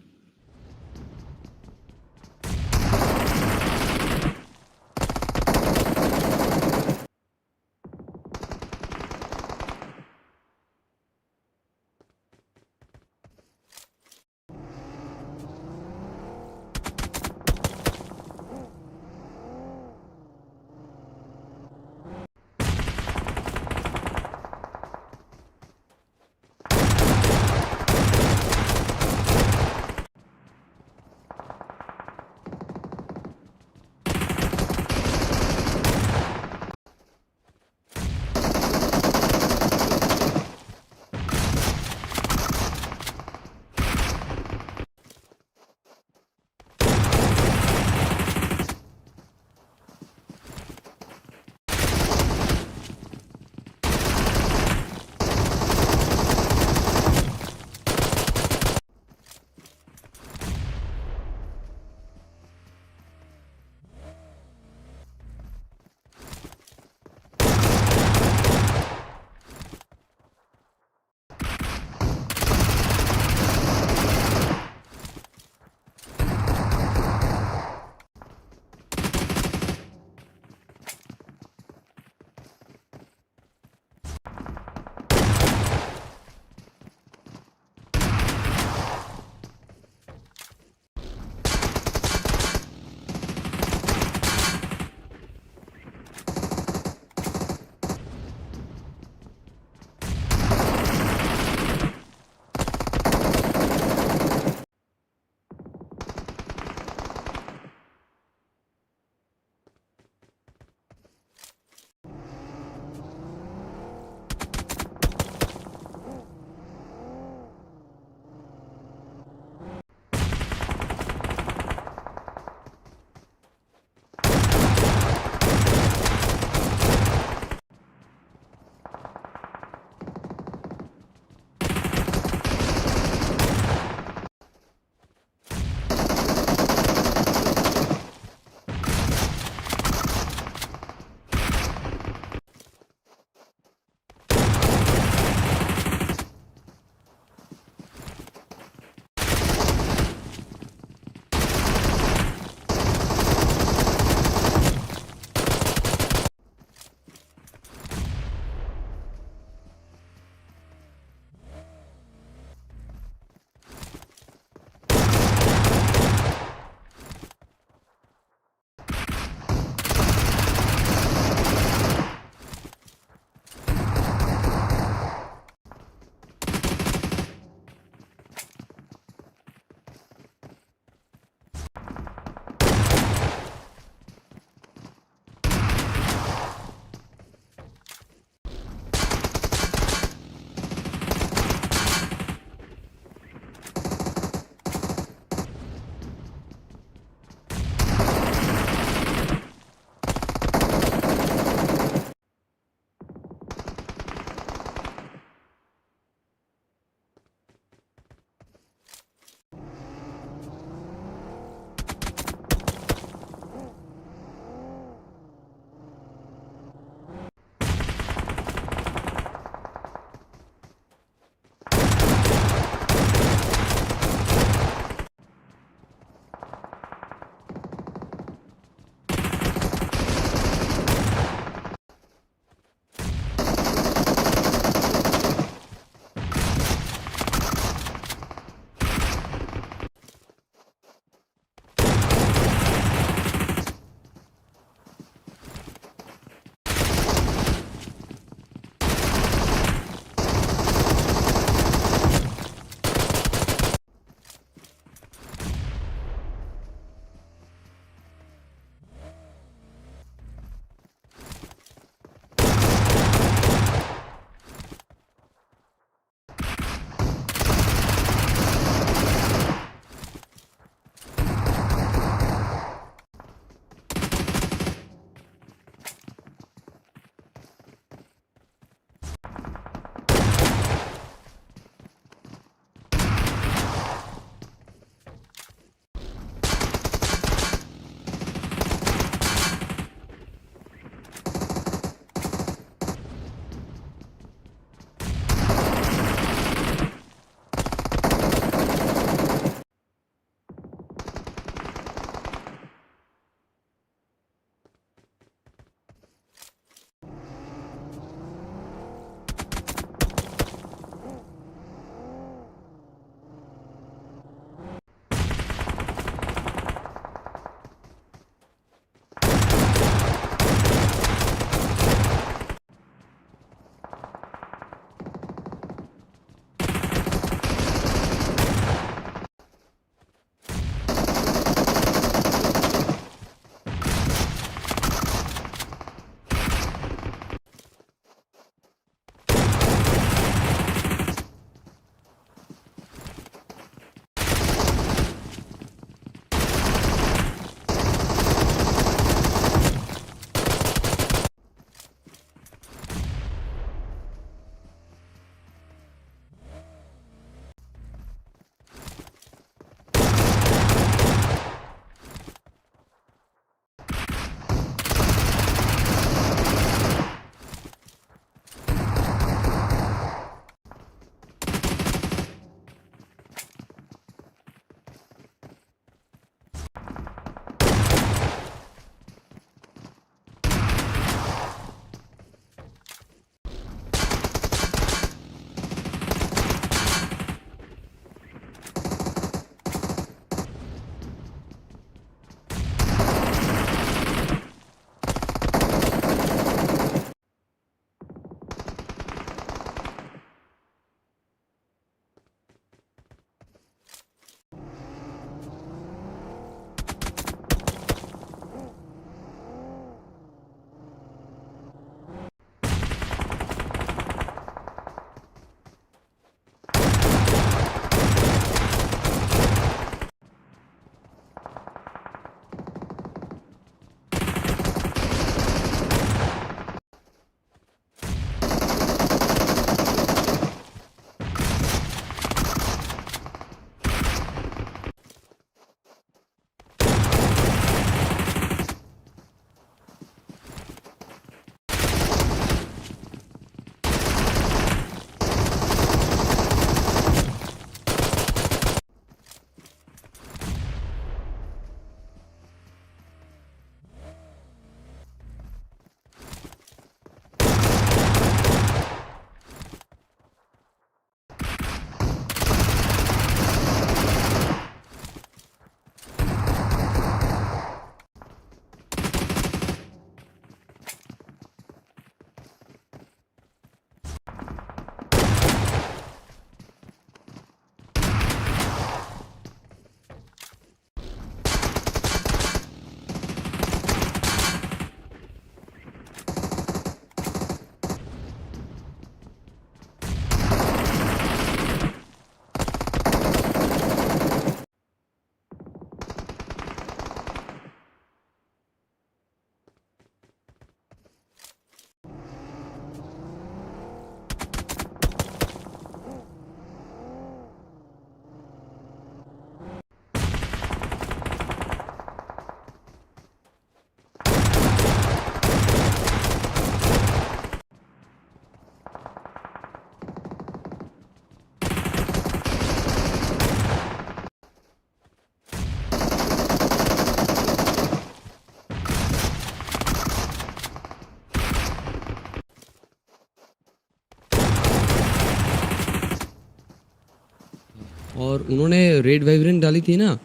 और उन्होंने red vibrant डाली थी ना.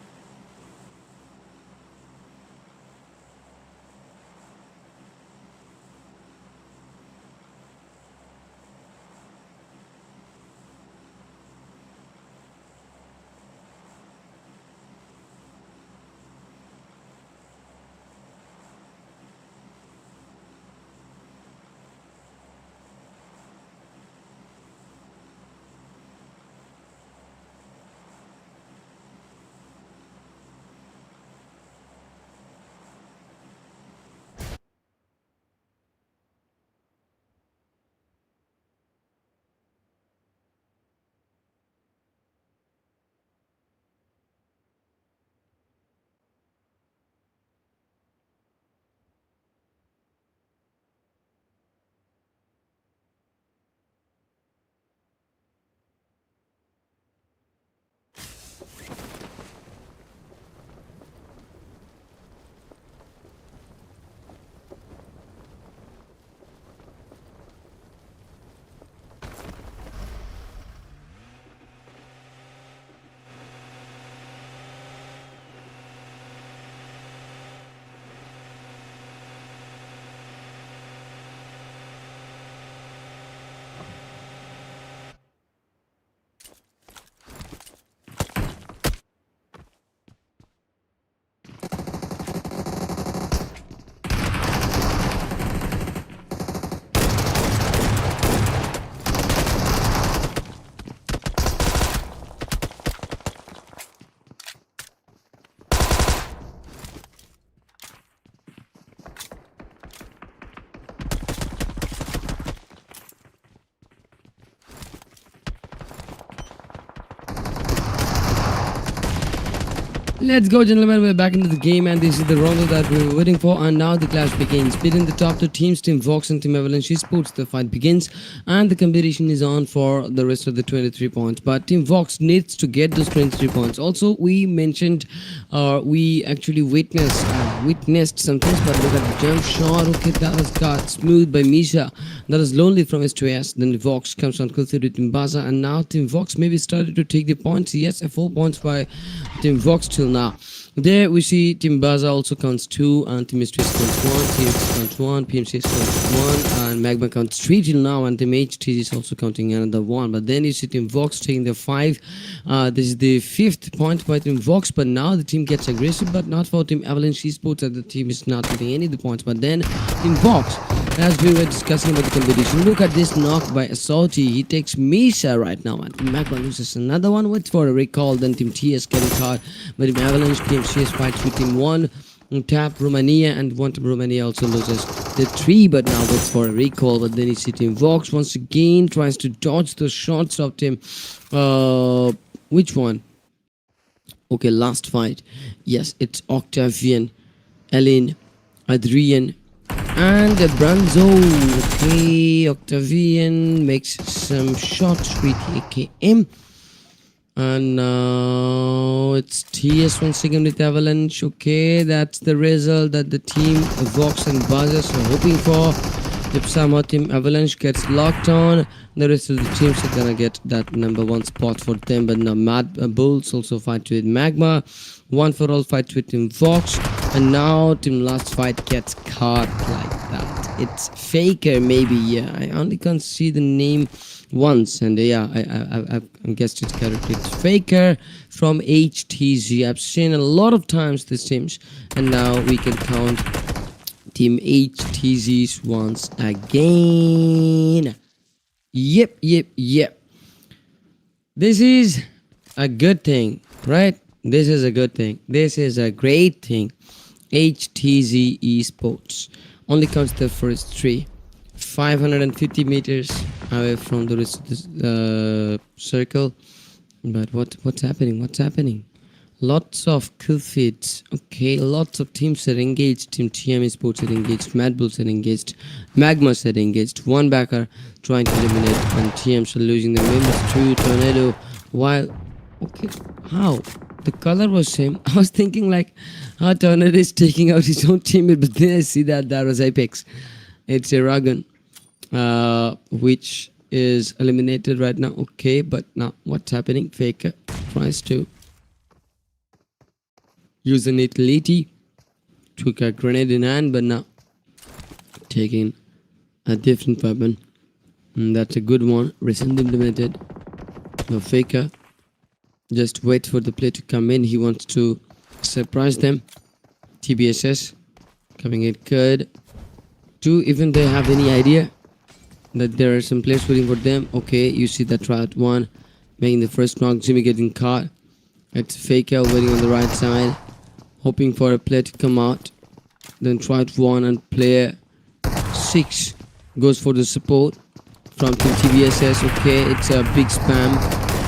Let's go, gentlemen. We're back into the game, and this is the round that we were waiting for. And now the clash begins. Between the top two teams, Team Vox and Team Avalanche Esports, the fight begins, and the competition is on for the rest of the 23 points. But Team Vox needs to get those 23 points. Also, we mentioned, we actually witnessed some things. But look at the jump shot. Okay, that was got smooth by Misha. That is lonely from S2S. Then the Vox comes on closer to Timbaza, and now Team Vox maybe started to take the points. Yes, 4 points by Team Vox till now. There we see Team Baza also counts 2, and Team S2S counts 1, TX counts 1, PMCS counts 1, and Magma counts 3 till now, and Team HTZ is also counting another 1. But then you see Team Vox taking the 5. This is the 5th point by Team Vox, but now the team gets aggressive, but not for Team Avalanche Esports, as the team is not getting any of the points. But then Team Vox, as we were discussing about the competition, look at this knock by Assaulty. He takes Misha right now, and Team Magma loses another one. Waits for a recall. Then Team TS getting caught, but Team Avalanche, Team CS fights with Team 1. Tap Romania, and one Team Romania also loses the 3, but now waits for a recall. But then you see Team Vox once again tries to dodge the shots of Team. Which one? Okay, last fight. Yes, it's Octavian, Ellen, Adrian, and Branzo. Okay, Octavian makes some shots with AKM. And now it's TS once again with Avalanche. Okay, that's the result that the team Vox and Bazas are hoping for. If somehow Team Avalanche gets locked on, the rest of the teams are gonna get that number 1 spot for them. But now Mad Bulls also fight with Magma. One for all fight with Team Vox. And now Team Last Fight gets caught like that. It's Faker maybe, yeah. I only can see the name once, and yeah, I guessed it correctly. It's Faker from HTZ. I've seen a lot of times these teams, and now we can count Team HTZ's once again. Yep. This is a good thing, right? This is a good thing. This is a great thing. HTZ Esports only counts the first 3. 550 meters away from the rest of the circle. But what's happening? Lots of kill feeds. Okay, lots of teams are engaged. Team TM Esports are engaged. Mad Bulls are engaged. Magmas are engaged. One backer trying to eliminate, and TMs are losing the members to Tornado. While okay, how? The color was same. I was thinking like how Tornado is taking out his own teammate, but then I see that was Apex. It's Aragon, which is eliminated right now. Okay, but now what's happening? Faker. tries to use an utility, took a grenade in hand, but now taking a different weapon. And that's a good one, recently implemented. No faker. Just wait for the play to come in. He wants to surprise them. TBSS coming in good. Do even they have any idea that there are some players waiting for them? Okay, you see that Riot 1 making the first knock. Jimmy getting caught. It's Faker waiting on the right side, hoping for a play to come out. Then Riot 1 and player 6 goes for the support from Team TBSS. Okay, it's a big spam.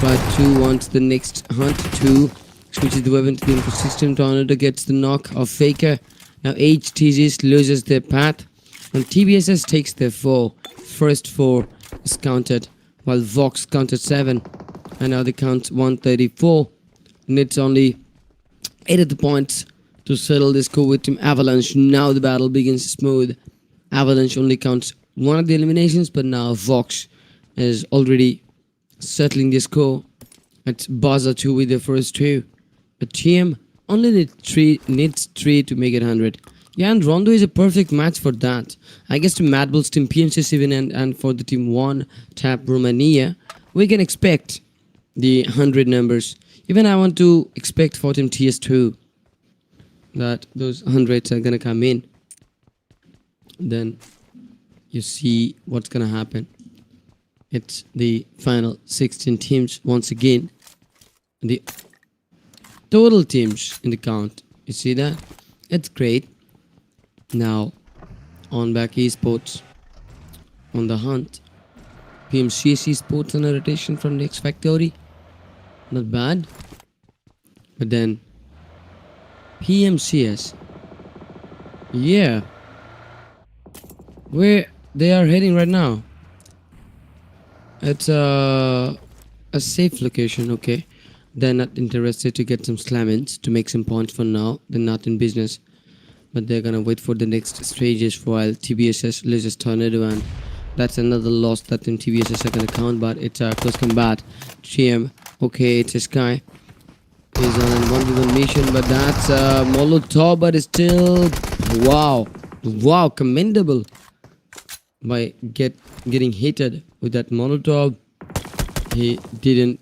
Riot 2 wants the next hunt. 2 switches the weapon to the info system. Tornado gets the knock of Faker. Now HTGs loses their path, and TBSS takes their 4. First 4 is counted, while Vox counted 7, and now they count 134. And it's only 8 of the points to settle this score with Team Avalanche. Now the battle begins smooth. Avalanche only counts 1 of the eliminations, but now Vox is already settling the score. It's Baza 2 with the first 2. The team only needs 3 to make it 100. Yeah, and Rondo is a perfect match for that. I guess to Mad Bulls Team PMC7 and for the Team 1 Tap Romania, we can expect the 100 numbers. Even I want to expect for Team TS2 that those 100s are gonna come in. Then you see what's gonna happen. It's the final 16 teams once again. The total teams in the count. You see that? It's great. Now, on back esports on the hunt. PMCC Sports on a rotation from the X Factory. Not bad. But then PMCS. Yeah. Where they are heading right now? It's a safe location, okay. They're not interested to get some slammings to make some points for now. They're not in business. But they're gonna wait for the next stages while TBSS loses Tornado, and that's another loss that in TBSS are gonna count, but it's a close combat. GM, okay, it's a Sky. He's on a 1v1 mission, but that's a Molotov, but it's still wow, commendable by getting hitted with that Molotov. He didn't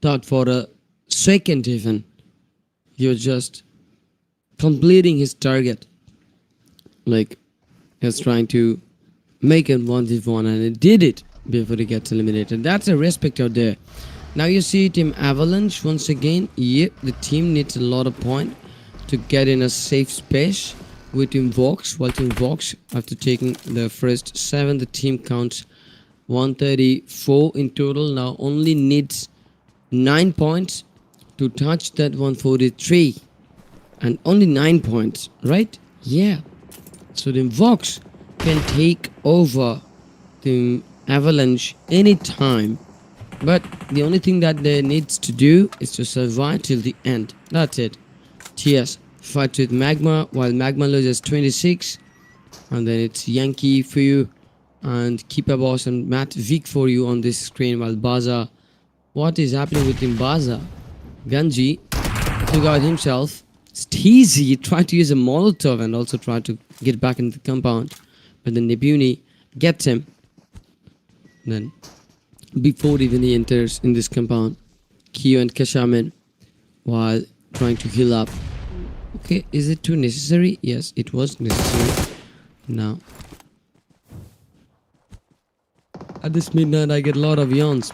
thought for a second even. He was just completing his target, like he was trying to make it 1v1, and it did it before he gets eliminated. That's a respect out there. Now you see Team Avalanche once again. Yep, the team needs a lot of points to get in a safe space with Team Vox. While Team Vox, after taking the first 7, the team counts 134 in total. Now only needs 9 points to touch that 143. And only 9 points, right? Yeah. So then Vox can take over the Avalanche anytime. But the only thing that they needs to do is to survive till the end. That's it. TS fights with Magma while Magma loses 26. And then it's Yankee for you and Keeper Boss and Matt Vic for you on this screen, while Baza. What is happening with him? Baza? Ganji took out himself. Steezy tried to use a Molotov and also tried to get back into the compound, but then Nebuni gets him. Then, before even he enters in this compound, Kyo and Kashaman, while trying to heal up. Okay, is it too necessary? Yes, it was necessary. Now, at this midnight, I get a lot of yawns.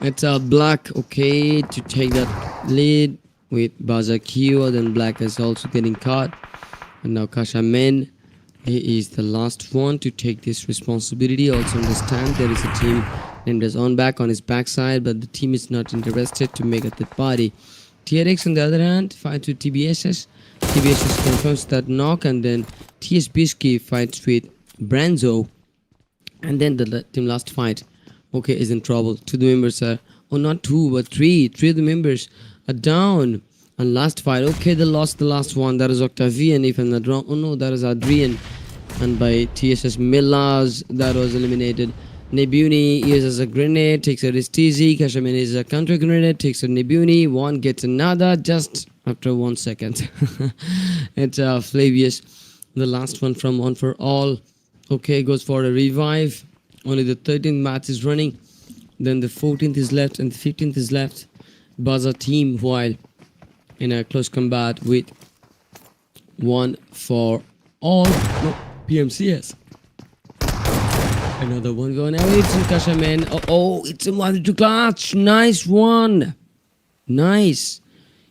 It's Black, okay, to take that lead with Baza Kyo. Then Black is also getting caught, and now Kashaman, he is the last one to take this responsibility. Also understand there is a team named as On Back on his backside, but the team is not interested to make a third party. TRX on the other hand fights with TBSS. TBSS confirms that knock, and then TS Bisky fights with Branzo, and then the team last fight, okay, is in trouble. 2 of the members are, oh, not 2 but 3 of the members are down. And last fight, okay, they lost the last one. That is Octavian, if I'm not wrong. Oh no, that is Adrian. And by TSS Millaz, that was eliminated. Nebuni uses a grenade, takes a Ristizi. Kashaman is a counter grenade, takes a Nebuni. One gets another just after 1 second. It's Flavius, the last one from One for All. Okay, goes for a revive. Only the 13th match is running. Then the 14th is left and the 15th is left. Baza team while in a close combat with One for All. No, PMCS. Another one going out. It's in Kashaman. Oh, it's a 1-2 clutch. Nice one. Nice.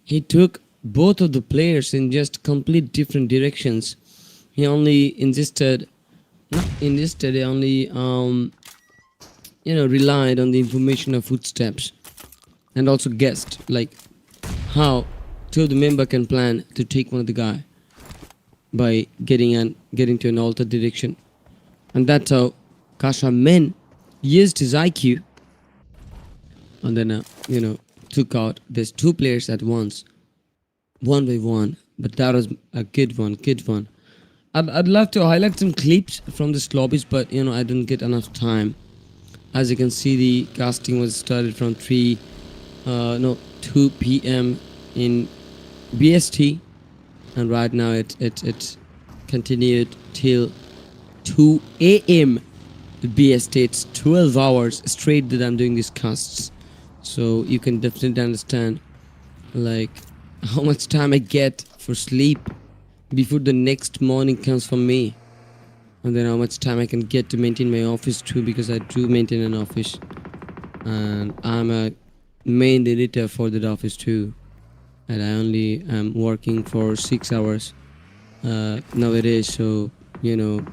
He took both of the players in just complete different directions. He only he only relied on the information of footsteps and also guessed like how two of the member can plan to take one of the guy by getting to an altered direction. And that's how Kashaman used his IQ and then took out these two players at once, one by one. But that was a good one. I'd love to highlight some clips from this lobbies, but I didn't get enough time. As you can see, the casting was started from 2 p.m. in BST, and right now it continued till 2 a.m. BST. It's 12 hours straight that I'm doing these casts, so you can definitely understand like how much time I get for sleep before the next morning comes for me, and then how much time I can get to maintain my office too, because I do maintain an office and I'm a main editor for that office too, and I only am working for 6 hours nowadays, so to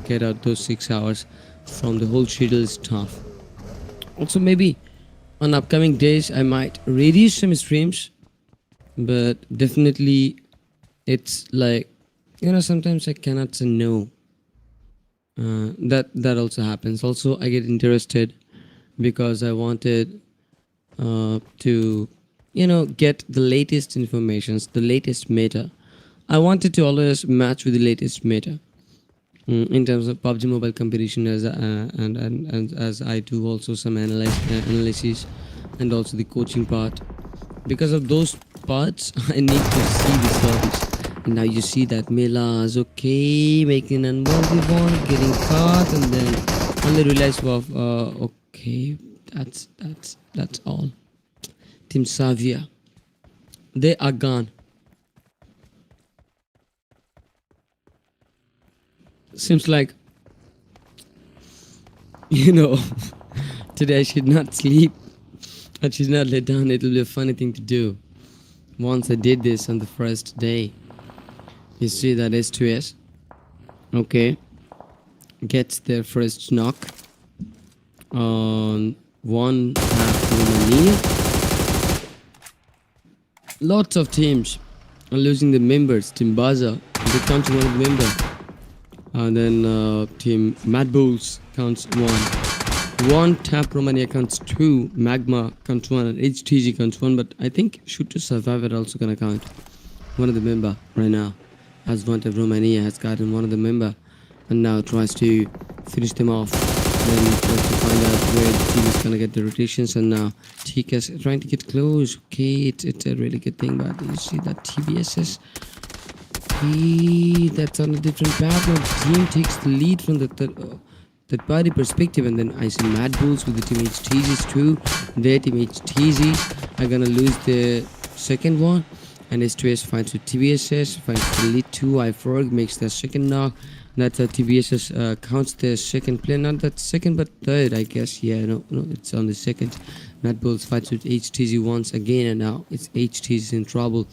get out those 6 hours from the whole schedule is tough. Also, maybe on upcoming days I might reduce some streams, but definitely it's like sometimes I cannot say no. That also happens. Also, I get interested because I wanted to get the latest informations, the latest meta. I wanted to always match with the latest meta in terms of PUBG Mobile competition, and as I do also some analysis and also the coaching part. Because of those parts, I need to see the service. And now you see that Mela is okay, making an unworthy one, getting caught, and then only realize, okay, that's all. Team Savia, they are gone. Seems like today I should not sleep. I should not lay down. It will be a funny thing to do. Once I did this on the first day, you see that S2S, okay, gets their first knock on one half Romania. Lots of teams are losing the members. Team Baza, they count one of the members. And then Team Mad Bulls counts 1 Tap Romania counts 2, Magma counts 1, and HTG counts 1. But I think Shoot to Survive are also gonna count one of the member right now, as One Tap Romania has gotten one of the member and now tries to finish them off. Then tries to find out where the team is gonna get the rotations, and now TK's trying to get close. Okay, it's a really good thing, but you see that TBSS. That's on a different path. Now the team takes the lead from the third party perspective, and then I see Mad Bulls with the team HTZs too. Their team HTZs are gonna lose the second one, and S2S fights with TBSS, fights the lead 2. iFrog makes their second knock. That's how TBSS counts their second play, not that second but third, I guess. Yeah, no, it's on the second. Mad Bulls fights with HTZ once again, and now it's HTZ in trouble.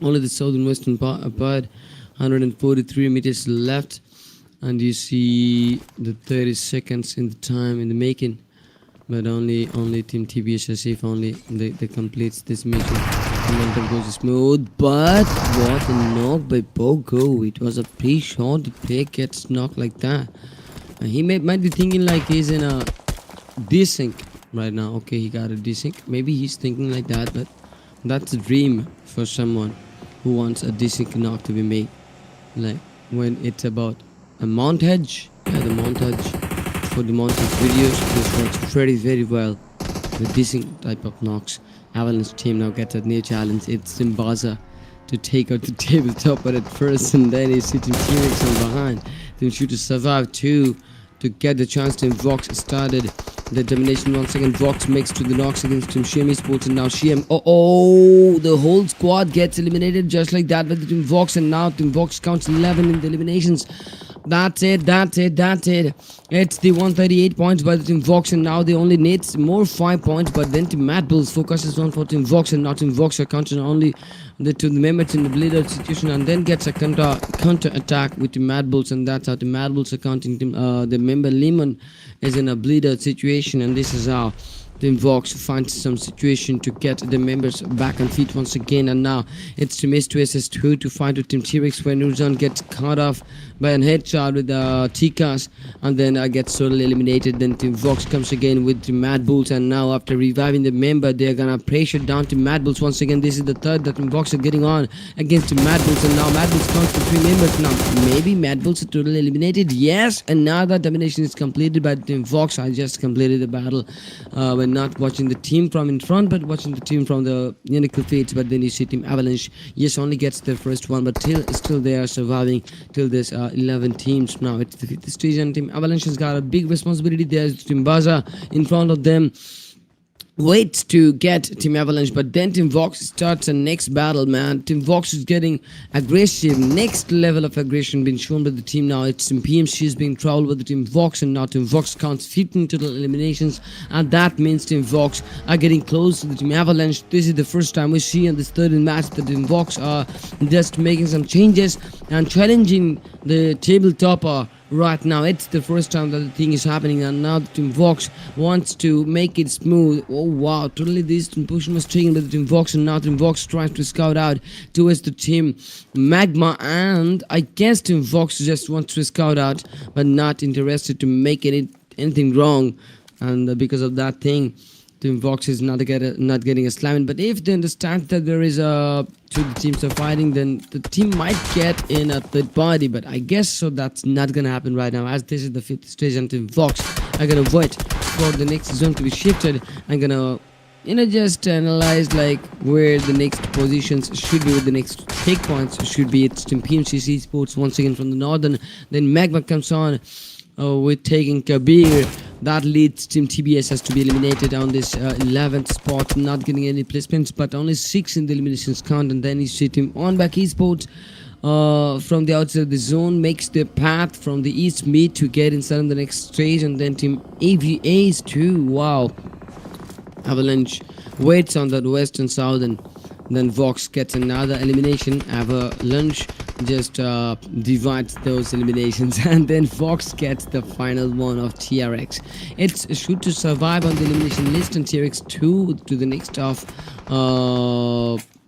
Only the southern western part, 143 meters left, and you see the 30 seconds in the time in the making, but only Team TBSS, if only they completes this mission, momentum goes smooth. But what a knock by Bogo. It was a pre-shot. The player gets knocked like that, and he might be thinking like he's in a desync right now. Okay, he got a desync. Maybe he's thinking like that, but that's a dream for someone who wants a desync knock to be made. Like when it's about a montage, the montage for the Monty's videos. This works very well with this type of knocks. Avalanche team now gets a new challenge. It's Timbaza to take out the tabletopper at first, and then he's sitting T-Rex on behind. Team Shoot to survive too, to get the chance. Team Vox started the domination once again. Vox makes to the knocks against Team Shiem Esports, and now Shiem. Oh, the whole squad gets eliminated just like that with Team Vox, and now Team Vox counts 11 in the eliminations. That's it. It's the 138 points by the Team Vox, and now they only need more 5 points. But then Team Mad Bulls focuses on for Team Vox, and now Team Vox are counting only to the members in the bleeder situation, and then gets a counter attack with the Mad Bulls, and that's how the Mad Bulls are counting. The member Lemon is in a bleeder situation, and this is how Team Vox finds some situation to get the members back on feet once again. And now it's Team S2SS2 to fight with Team T-Rex, when Nuzan gets cut off by a headshot with Tikas, and then gets totally eliminated. Then Team Vox comes again with the Mad Bulls, and now after reviving the member, they're gonna pressure down to Mad Bulls once again. This is the third that Team Vox are getting on against the Mad Bulls, and now Mad Bulls counts for 3 members. Now maybe Mad Bulls are totally eliminated. Yes, and now that domination is completed by Team Vox. I just completed the battle when not watching the team from in front, but watching the team from the Unical Fates. But then you see Team Avalanche, yes, only gets their first one, but still they are surviving till this 11 teams. Now it's the 5th stage, and Team Avalanche has got a big responsibility. There's Team Baza in front of them, waits to get Team Avalanche, but then Team Vox starts a next battle, man. Team Vox is getting aggressive, next level of aggression being shown by the team. Now it's Team PMC is being troubled with the Team Vox, and now Team Vox counts 15 total eliminations, and that means Team Vox are getting close to the Team Avalanche. This is the first time we see in this third match that Team Vox are just making some changes and challenging the tabletopper. Right now, it's the first time that the thing is happening, and now the Team Vox wants to make it smooth. Oh wow, totally this push was taken by the Team Vox, and now Team Vox tries to scout out towards the Team Magma, and I guess Team Vox just wants to scout out, but not interested to make anything wrong, and because of that thing, Team Vox is not getting a slam in. But if they understand that there is two teams are fighting, then the team might get in a third party. But I guess so that's not gonna happen right now, as this is the 5th stage, and Team Vox are gonna wait for the next zone to be shifted. I'm gonna just analyze like where the next positions should be, with the next take points should be. It's Team PMCC Sports once again from the northern. Then Magma comes on with taking Kabir. That leads Team TBS has to be eliminated on this 11th spot, not getting any placements, but only 6 in the eliminations count. And then you see Team On Back Esports from the outside of the zone makes the path from the east mid to get inside on the next stage. And then Team AVAs too. Wow, Avalanche waits on that west and southern. Then Vox gets another elimination. Avalanche just divides those eliminations, and then Vox gets the final one of TRX. It's Shoot to survive on the elimination list, and TRX 2 to the next of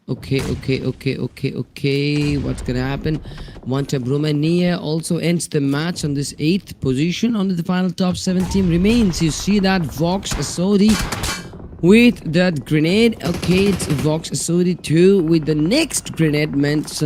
okay, what's gonna happen? Wanta Romania also ends the match on this 8th position. Only the final top 7 team remains. You see that Vox Asodi with that grenade. Okay, it's Vox Asodi 2 with the next grenade. Means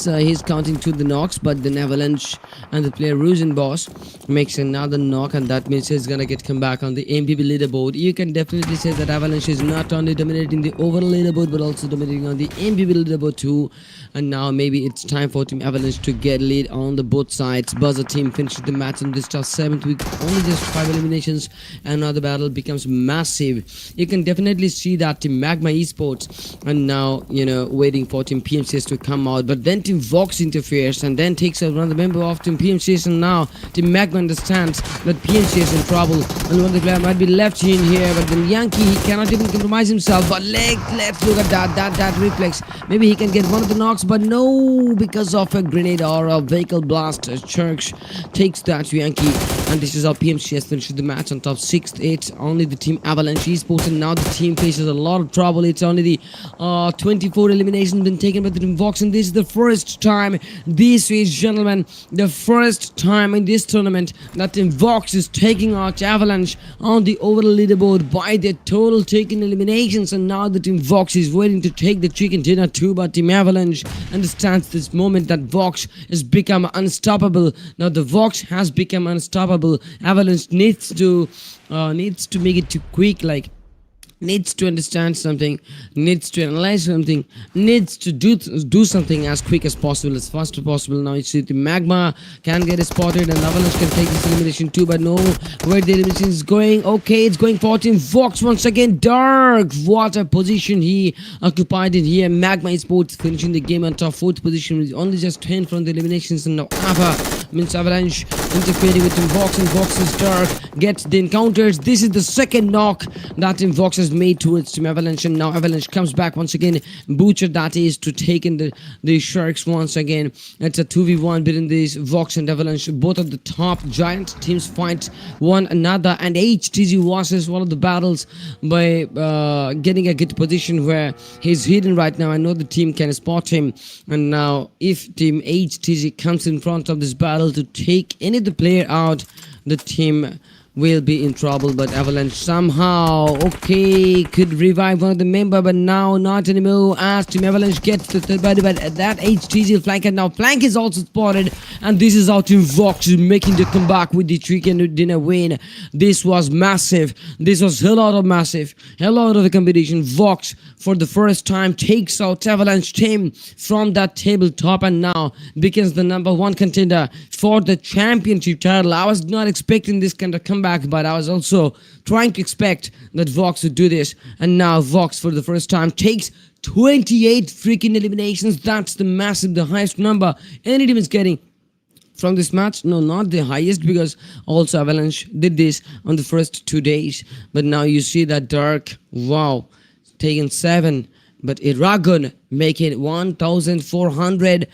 he's counting to the knocks, but then Avalanche and the player Ruzen Boss makes another knock, and that means he's gonna get come back on the MPB leaderboard. You can definitely say that Avalanche is not only dominating the overall leaderboard, but also dominating on the MPB leaderboard too. And now maybe it's time for Team Avalanche to get lead on the both sides. Buzzer team finishes the match on this 7th with only just 5 eliminations, and now the battle becomes massive. You can definitely see that Team Magma Esports and now waiting for Team PMCS to come out, but then Team Vox interferes and then takes out one of the member of Team PMCS, and now Team Magma understands that PMCS is in trouble and one of the player might be left in here, but then Yankee, he cannot even compromise himself. But let's look at that reflex. Maybe he can get one of the knocks, but no, because of a grenade or a vehicle blast. Church takes that Yankee, and this is how PMCS finishes the match on top 6th. It's only the Team Avalanche Esports Vox, and now the team faces a lot of trouble. It's only the 24 eliminations been taken by the team Vox, and this is the first time, this is, gentlemen, the first time in this tournament that team Vox is taking out Avalanche on the overall leaderboard by their total taken eliminations, and now the team Vox is waiting to take the chicken dinner too, but team Avalanche understands this moment that Vox has become unstoppable. Now the Vox has become unstoppable. Avalanche needs to make it too quick, like needs to understand something, needs to analyze something, needs to do something as quick as possible, as fast as possible. Now you see the Magma can get spotted and Avalanche can take this elimination too, but no, where the elimination is going. Okay, it's going for Team Vox once again. Dark, what a position he occupied in here. Magma Esports finishing the game on top 4th position with only just 10 from the eliminations, and now Ava means Avalanche interfering with Team Vox, and Vox is Dark gets the encounters. This is the second knock that Team Vox has made towards Team Avalanche, and now Avalanche comes back once again. Butcher, that is, to take in the Sharks once again. It's a 2v1 between these Vox and Avalanche. Both of the top giant teams fight one another, and HTZ loses one of the battles by getting a good position where he's hidden right now. I know the team can spot him, and now if Team HTZ comes in front of this battle to take any of the player out, the team will be in trouble. But Avalanche somehow, okay, could revive one of the member, but now not anymore as Team Avalanche gets the third body, but that HTZ flank, and now flank is also spotted, and this is how Team Vox is making the comeback with the chicken dinner win. This was massive. This was hell out of massive, hell out of the competition. Vox for the first time takes out Avalanche team from that tabletop, and now becomes the #1 contender for the championship title. I was not expecting this kind of comeback, but I was also trying to expect that Vox would do this, and now Vox for the first time takes 28 freaking eliminations. That's the massive, the highest number any team is getting from this match. No, not the highest, because also Avalanche did this on the first 2 days, but now you see that Dark, wow, taking 7, but Eragon making 1400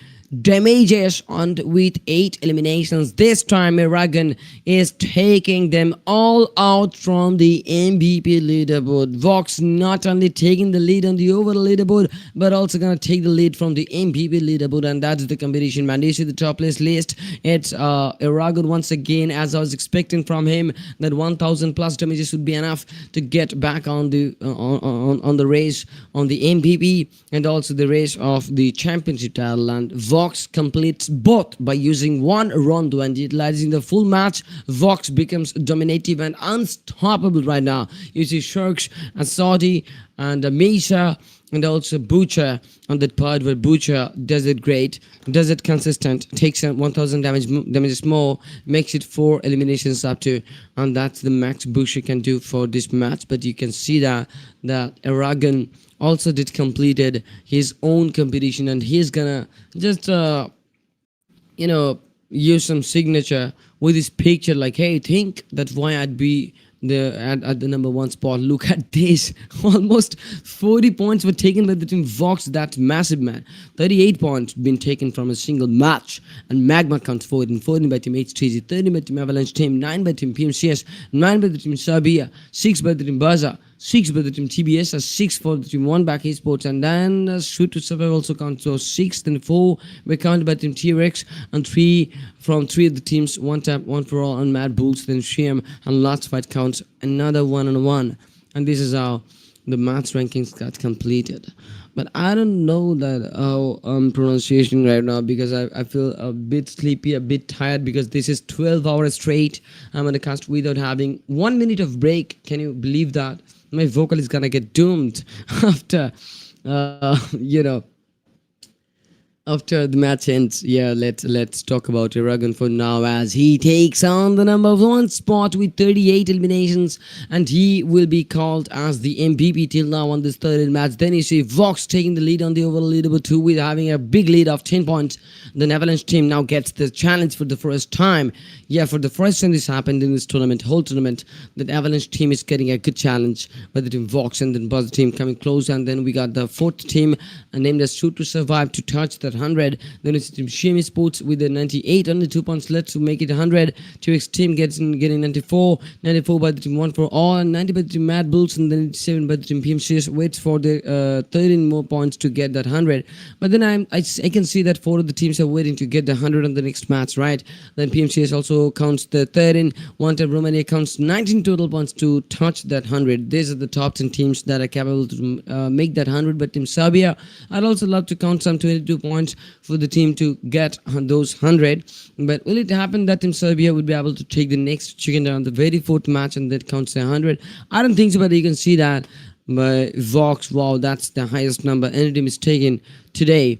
damages, and with 8 eliminations. This time Eragon is taking them all out from the MVP leaderboard. Vox not only taking the lead on the overall leaderboard, but also gonna take the lead from the MVP leaderboard, and that's the competition, man. You see the top place list. It's Eragon once again, as I was expecting from him, that 1000 plus damages would be enough to get back on the on the race on the MVP and also the race of the championship title. And Vox completes both by using one rondo and utilizing the full match. Vox becomes dominative and unstoppable right now. You see Sharks and Saudi and Mesa and also Butcher on that part, where Butcher does it great, does it consistent, takes 1000 damages more, makes it 4 eliminations up to, and that's the max Butcher can do for this match. But you can see that Eragon also did completed his own competition, and he's gonna just use some signature with his picture, like, hey, think that's why I'd be at the #1 spot. Look at this. Almost 40 points were taken by the team Vox. That's massive, man. 38 points been taken from a single match, and Magma counts 14 by team HTZ, 30 by team Avalanche team, 9 by team PMCS, 9 by the team Serbia, 6 by the team Baza, 6 by the team TBS, 6 for the team One Back Esports, and then Shoot to Survive also counts. So 6 and 4 were counted by team T-Rex, and 3 from 3 of the teams, One Tap, One For All, and Mad Bulls, then Shim, and Last Fight counts another 1-on-1. And this is how the match rankings got completed. But I don't know that pronunciation right now, because I feel a bit sleepy, a bit tired, because this is 12 hours straight. I'm on the cast without having 1 minute of break. Can you believe that? My vocal is gonna get doomed after after the match ends. Yeah, let's talk about Eragon for now, as he takes on the #1 spot with 38 eliminations, and he will be called as the MVP till now on this third match. Then you see Vox taking the lead on the overall leaderboard too, with having a big lead of 10 points. The Avalanche team now gets the challenge for the first time. Yeah, for the first time this happened in this whole tournament, that Avalanche team is getting a good challenge by the team Vox, and then Buzz team coming close, and then we got the 4th team named as Shoot to Survive to touch that 100. Then it's Team Shemi Sports with the 98, only 2 points left to make it 100. 2x Team getting 94, 94 by the Team One for All, and 90 by the Team Mad Bulls, and then 87 by the Team PMCS. Waits for the 13 more points to get that 100. But then I can see that 4 of the teams are waiting to get the 100 on the next match, right? Then PMCS also counts the 13. One time Romania counts 19 total points to touch that 100. These are the top 10 teams that are capable to make that 100. But Team Serbia, I'd also love to count some 22 points for the team to get those 100. But will it happen that Team Serbia would be able to take the next chicken down the very fourth match and that counts the 100? I don't think so, but you can see that. But Vox, wow, that's the highest number any team is taken today.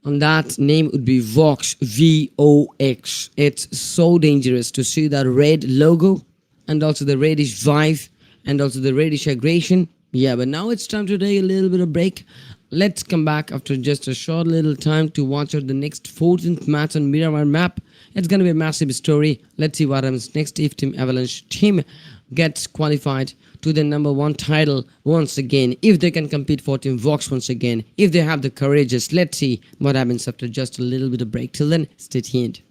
And that name would be Vox, VOX. It's so dangerous to see that red logo and also the reddish vibe and also the reddish aggression. Yeah, but now it's time to take a little bit of break. Let's come back after just a short little time to watch out the next 14th match on Miramar map. It's going to be a massive story. Let's see what happens next if Team Avalanche team gets qualified to the number 1 title once again, if they can compete for Team Vox once again, if they have the courageous. Let's see what happens after just a little bit of break. Till then, stay tuned.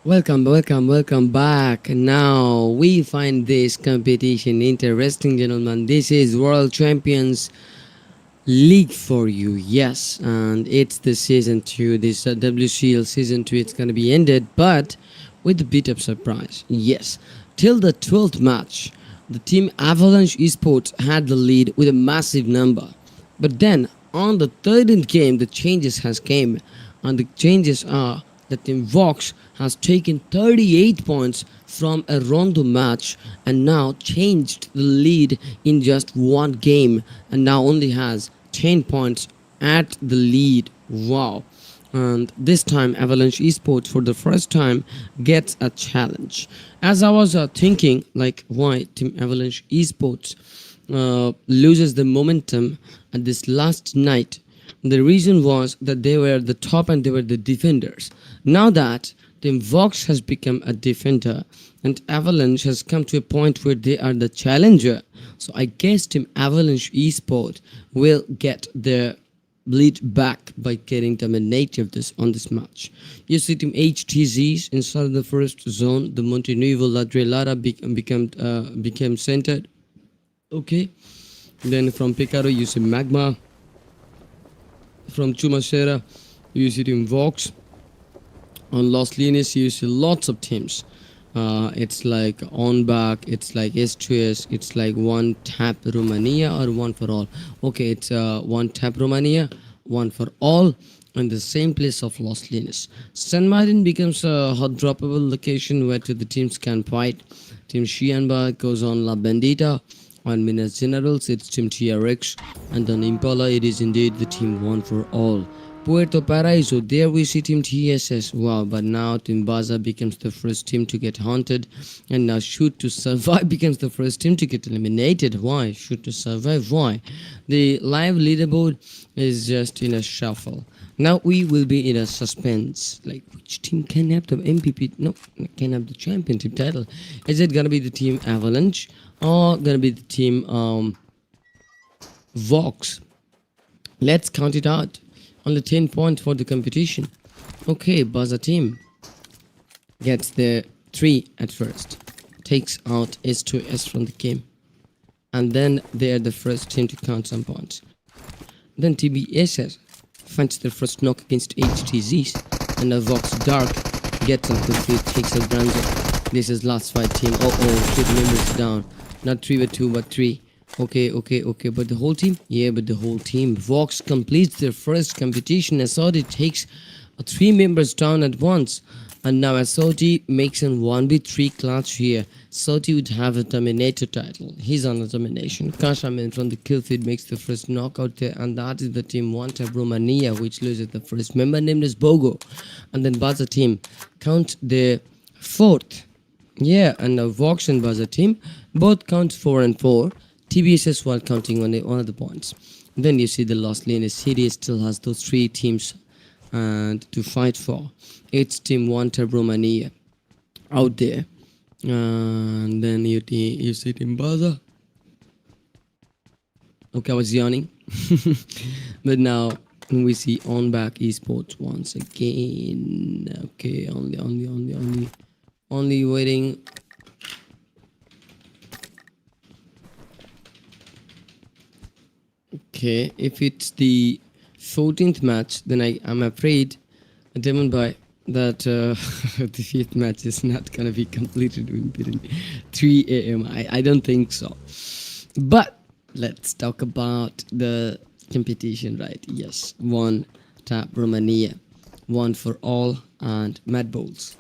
Welcome back. Now we find this competition interesting, gentlemen. This is World Champions League for you, yes, and it's the season two. This WCL season two. It's gonna be ended, but with a bit of surprise. Yes, till the 12th match, the team Avalanche Esports had the lead with a massive number, but then on the 13th game, the changes has came, and the changes are that Team Vox has taken 38 points from a rondo match and now changed the lead in just one game and now only has 10 points at the lead. Wow. And this time Avalanche Esports for the first time gets a challenge. As I was thinking like why Team Avalanche Esports loses the momentum at this last night, the reason was that they were the top and they were the defenders. Now that Team Vox has become a defender and Avalanche has come to a point where they are the challenger. So I guess Team Avalanche Esport will get their lead back by getting dominated this on this match. You see Team HTZs inside the first zone, the Montenuevo Ladre became centered. Okay. Then from Picaro you see Magma. From Chumacera you see Team Vox. On Los Linus you see lots of teams. It's like on back, it's like S2S, it's like one tap Romania or one for all. Okay, it's one tap Romania, one for all, and the same place of Los Linus. San Martin becomes a hot droppable location where the teams can fight. Team Shianba goes on La Bandita. On Minas Generals, it's Team TRX, and on Impala, it is indeed the team one for all. Puerto Paraíso, there we see Team TSS. Wow, but now Team Baza becomes the first team to get haunted, and now Shoot to Survive becomes the first team to get eliminated. Why? Shoot to Survive, why? The live leaderboard is just in a shuffle. Now we will be in a suspense. Like, which team can have the MVP? No, can have the championship title. Is it gonna be the team Avalanche or gonna be the team Vox? Let's count it out. Only 10 points for the competition. Okay, Baza team gets the 3 at first. Takes out S2S from the game. And then they are the first team to count some points. Then TBSS finds their first knock against HTZs. And a Vox Dark gets on the field, takes a Branzo. This is last fight team. Oh, 2 members down. Not 3 but 2 but 3. Okay. But the whole team? Yeah, but the whole team. Vox completes their first competition. SOD takes 3 members down at once. And now SOD makes an 1v3 clutch here. SOD would have a Dominator title. He's on a domination. Kashaman from the kill feed makes the first knockout there. And that is the team One Tap Romania, which loses the first member named as Bogo. And then Baza team count the 4th. Yeah, and now Vox and Baza team both count 4 and 4. TBSS while counting on one of the points. Then you see the Los Linus City still has those 3 teams and to fight for. It's Team One Tap Romania out there. And then you see Team Baza. Okay, I was yawning. But now we see On Back Esports once again. Okay, only waiting. Okay, if it's the 14th match, then I'm afraid, Demon Boy, that the 5th match is not gonna be completed within 3 a.m. I don't think so. But let's talk about the competition, right? Yes, One Tap Romania, One for All, and Mad Bowls.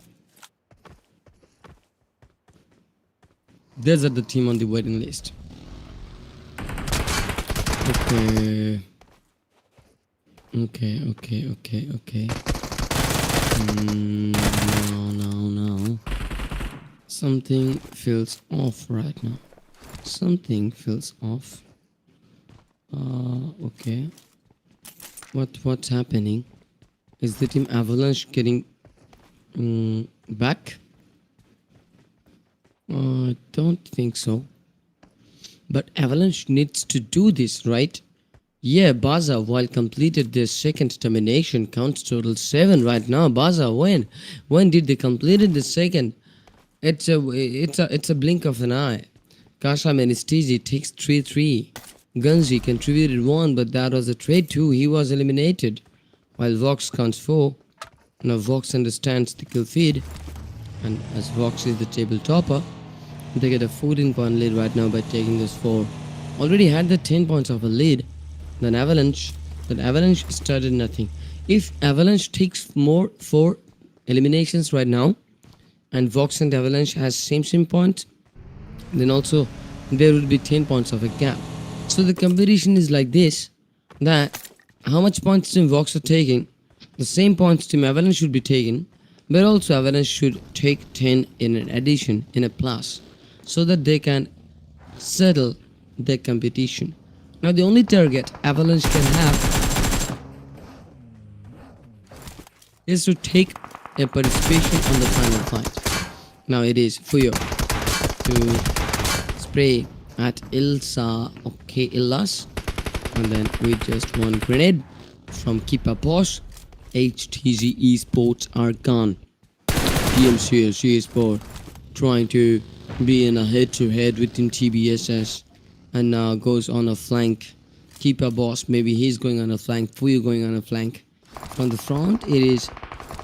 These are the team on the waiting list. Okay. No. Something feels off right now. Something feels off. Okay. What's happening? Is the team Avalanche getting back? I don't think so. But Avalanche needs to do this, right? Yeah, Baza, while completed their second termination, counts total 7 right now. Baza, when? When did they completed the second? It's a blink of an eye. Kasham Anestesi takes 3-3. Gunzi contributed 1, but that was a trade too. He was eliminated. While Vox counts 4. Now Vox understands the kill feed, and as Vox is the table topper, they get a 14-point lead right now by taking this 4. Already had the 10 points of a lead. Then Avalanche started nothing. If Avalanche takes more 4 eliminations right now, and Vox and Avalanche has same points, then also there will be 10 points of a gap. So the competition is like this, that how much points Team Vox are taking, the same points Team Avalanche should be taking, but also Avalanche should take 10 in an addition, in a plus, so that they can settle their competition. Now the only target Avalanche can have is to take a participation on the final fight. Now it is Fuyo to spray at Ilsa, okay, Illas, and then with just one grenade from Keeper Boss. HTZ Esports are gone. PMCS Esport trying to be in a head-to-head with Team TBSS, and now goes on a flank. Keeper Boss, maybe he's going on a flank. Fuyu going on a flank. From the front, it is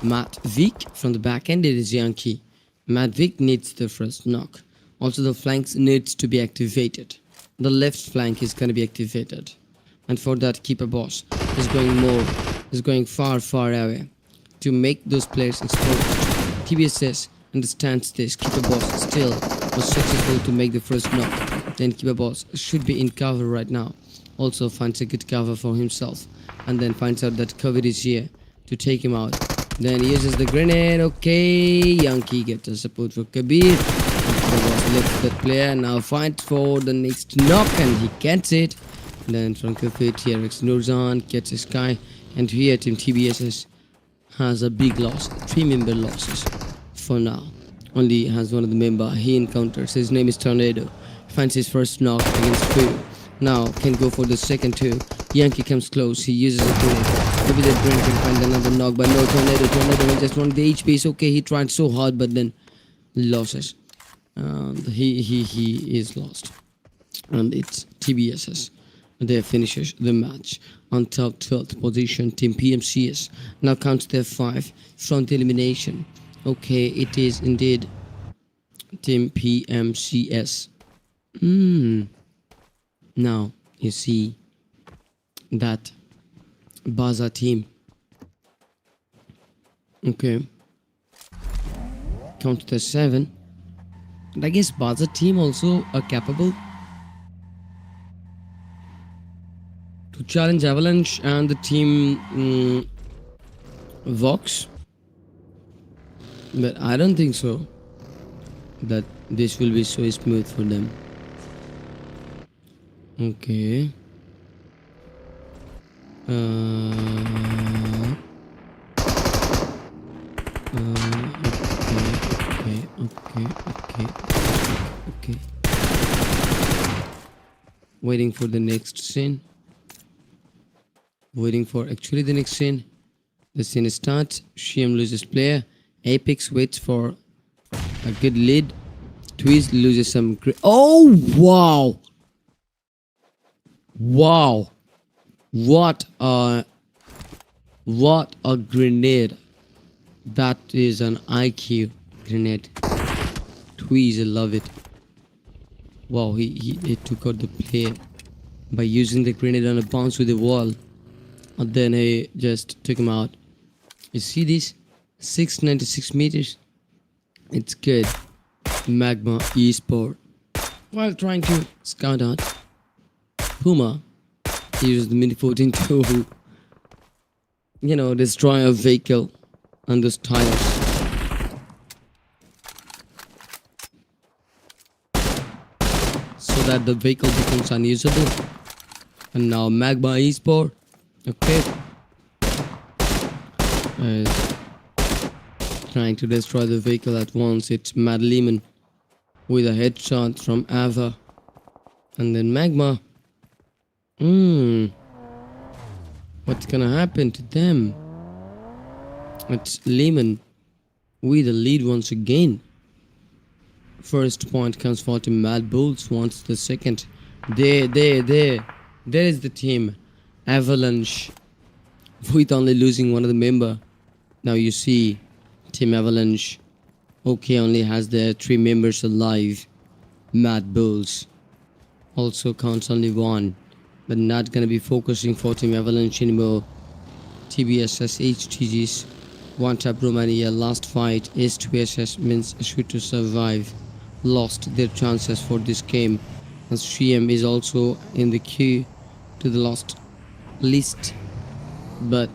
Matt Vick. From the back end, it is Yankee. Matt Vick needs the first knock. Also, the flanks needs to be activated. The left flank is going to be activated, and for that, Keeper Boss is going far away to make those players exposed. TBSS understands this. Keeper Boss still was successful to make the first knock. Then Keeper Boss should be in cover right now. Also finds a good cover for himself, and then finds out that Kabir is here to take him out. Then he uses the grenade. Okay, Yankee gets a support for Kabir. Keeper Boss lifts that player. Now fights for the next knock, and he gets it. Then from Kabir, TRX Nurzan gets his guy, and here Team TBSS has a big loss. 3 member losses for now. Only has one of the member he encounters. His name is Tornado. Finds his first knock against Fuyu. Now can go for the second too. Yankee comes close. He uses a grenade. Maybe that grenade can find another knock, but no, Tornado just won the HP. It's okay. He tried so hard, but then losses. And he is lost. And it's TBSS. They finishes the match on top 12th position. Team PMCS now counts their 5 front elimination. Okay, it is indeed Team PMCS. Now you see that Baza team. Okay, count their 7. And I guess Baza team also are capable to challenge Avalanche and the team Vox, but I don't think so that this will be so smooth for them. Okay. Okay. Waiting for the next scene. Waiting for actually the next scene. The scene starts. Shiem loses player. Apex waits for a good lead. Twiz loses some. Oh wow! Wow! What a grenade! That is an IQ grenade. Twiz, I love it. Wow, he took out the player by using the grenade on a bounce with the wall. And then he just took him out. You see this? 696 meters. It's good. Magma Esport. While trying to scout out Puma, he used the Mini 14 to, destroy a vehicle on those tires. So that the vehicle becomes unusable. And now Magma Esport. Okay. Trying to destroy the vehicle at once. It's Mad Lehman with a headshot from Ava. And then Magma. What's gonna happen to them? It's Lehman with the lead once again. First point comes for Team Mad Bulls. Wants the second. There. There is the team Avalanche with only losing one of the member. Now you see Team Avalanche. Okay, only has their 3 members alive. Mad Bulls also counts only 1, but not gonna be focusing for Team Avalanche anymore. TBSS HTGs, One Tap Romania last fight. S2SS means shoot to survive. Lost their chances for this game, as CM is also in the queue to the lost list. But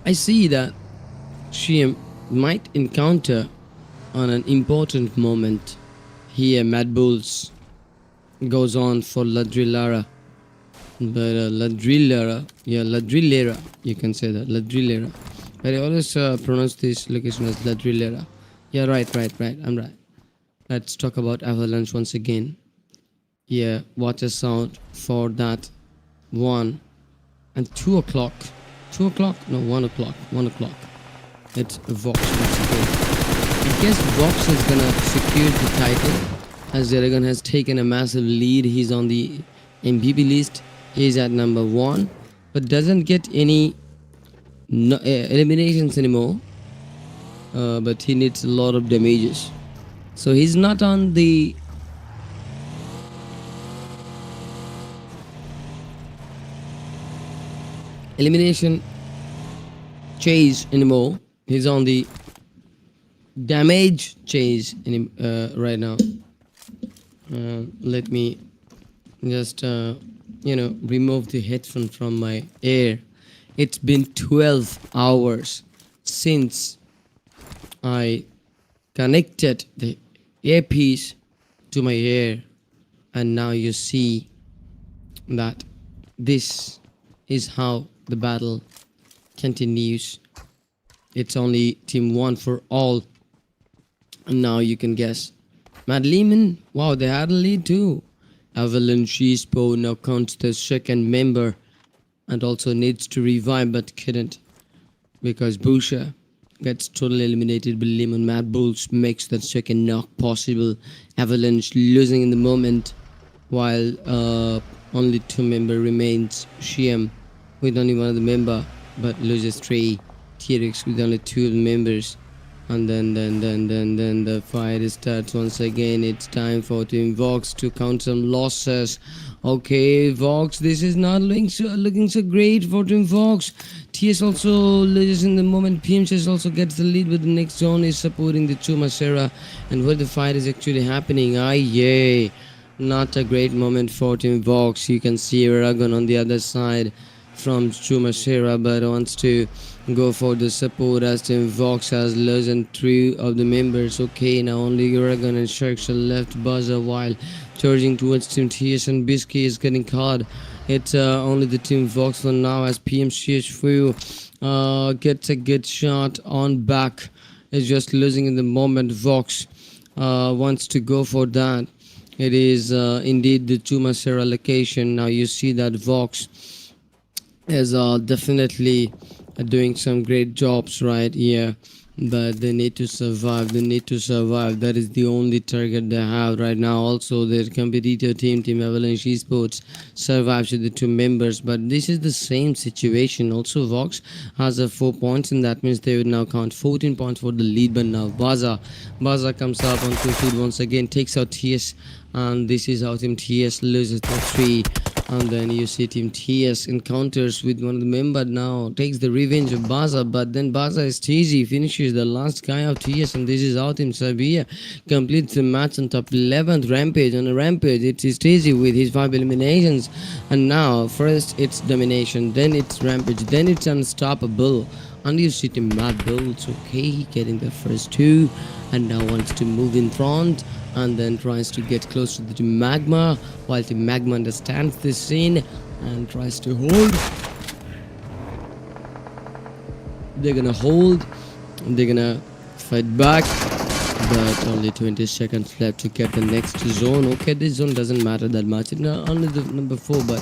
I see that CM might encounter on an important moment. Here Mad Bulls goes on for Ladrillara, but Ladrillara, you can say that, Ladrillara, but I always pronounce this location as Ladrillara. Yeah, right, I'm right. Let's talk about Avalanche once again. Yeah, watch us out for that 1 and 2 o'clock. 2 o'clock? No, 1 o'clock. 1 o'clock. It's Vox once again. I guess Vox is gonna secure the title, as Aragon has taken a massive lead. He's on the MVP list. He's at number 1, but doesn't get any eliminations anymore. But he needs a lot of damages. So he's not on the elimination chase anymore. He's on the damage chase right now. Let me just remove the headphone from my ear. It's been 12 hours since I connected the earpiece to my ear, and now you see that this is how the battle continues. It's only team 1 for all, and now you can guess. Mad Lehman, wow, they had a lead too. Avalanche Espo now counts the second member and also needs to revive but couldn't, because Busha gets totally eliminated. But Lehman Mad Bulls makes that second knock possible. Avalanche losing in the moment, while only 2 member remains. Shiam with only 1 of the member but loses 3. T-Rex with only 2 of the members. And then the fight starts once again. It's time for Team Vox to count some losses. Okay, Vox, this is not looking so great for Team Vox. TS also loses in the moment. PMCS also gets the lead, but the next zone is supporting the Chumacera, and where the fight is actually happening. Yay! Not a great moment for Team Vox. You can see Aragon on the other side from Chumacera, but wants to go for the support as Team Vox has loosened 3 of the members. Okay, now only Aragon and Sharks are left. Buzzer while charging towards Team TS, and Bisky is getting caught. It's only the Team Vox for now, as PMCH gets a good shot on back. Is just losing in the moment. Vox wants to go for that. It is indeed the Chumacera location. Now you see that Vox is definitely doing some great jobs right here, but they need to survive. That is the only target they have right now. Also their competitor team Avalanche Esports survives with the 2 members, but this is the same situation. Also Vox has 4 points, and that means they would now count 14 points for the lead. But now Baza comes up on 2 feet once again, takes out TS, and this is how Team TS loses the 3. And then you see Team TS encounters with 1 of the members, now takes the revenge of Baza, but then Baza is cheesy, finishes the last guy of TS, and this is how Team Serbia completes the match on top 11th. Rampage on a rampage. It is Teasy with his 5 eliminations, and now first it's domination, then it's rampage, then it's unstoppable. And you see Team Mad Bulls, okay, getting the first 2, and now wants to move in front, and then tries to get close to the Team Magma, while Team Magma understands this scene and tries to hold. They're gonna hold, they're gonna fight back, but only 20 seconds left to get the next zone. Okay, this zone doesn't matter that much. It's not only the number 4, but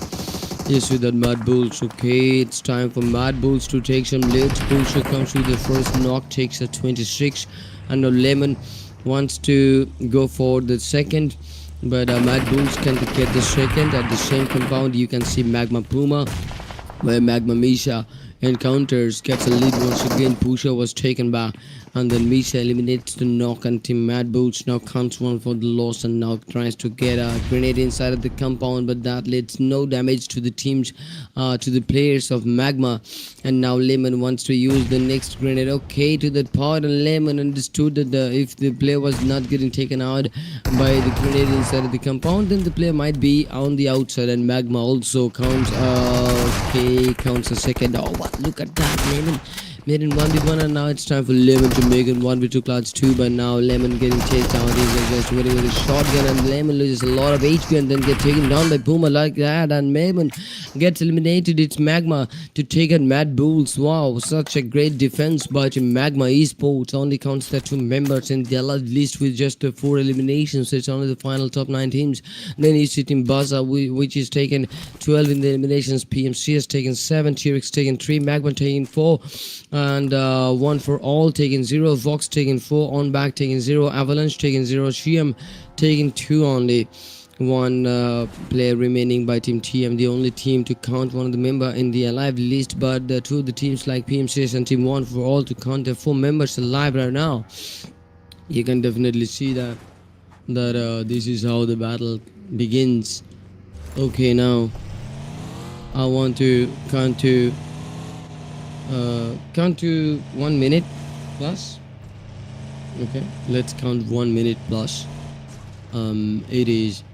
Yes, with that Mad Bulls. Okay, it's time for Mad Bulls to take some leads. Pulsar comes with the first knock, takes a 26. And now Lemon wants to go for the second. But Mad Bulls can get the second. At the same compound, you can see Magma Puma, where Magma Misha encounters, gets a lead once again. Pusha was taken back, and then Misha eliminates the knock, and Team Mad Bulls now counts one for the loss and now tries to get a grenade inside of the compound, but that leads no damage to the teams, to the players of Magma. And now Lemon wants to use the next grenade. Okay, to that part, and Lemon understood that if the player was not getting taken out by the grenade inside of the compound, then the player might be on the outside, and Magma also counts. Okay, counts a second. Oh, what? Look at that, Lemon made in 1v1, and now it's time for Lemon to make it 1v2 clutch 2. But now Lemon getting chased down. He's just waiting with a shotgun, and Lemon loses a lot of HP and then get taken down by Puma like that, and Lemon gets eliminated. It's Magma to take out Mad Bulls. Wow, such a great defense by Magma Esports. Only counts the 2 members in the list with just 4 eliminations. It's only the final top 9 teams. Then you see Team Baza, which is taken 12 in the eliminations. PMC has taken 7, T-Rex taken 3, Magma taken 4, and 1 for all taken 0, Vox taken 4, On Back taken 0, Avalanche taken 0, Shiam taken 2 only. 1 player remaining by Team TM, the only team to count one of the member in the alive list, but 2 of the teams like PMCS and Team 1 for all to count their 4 members alive right now. You can definitely see that this is how the battle begins. Okay, now I want to count to 1 minute plus. Okay, let's count 1 minute plus. It is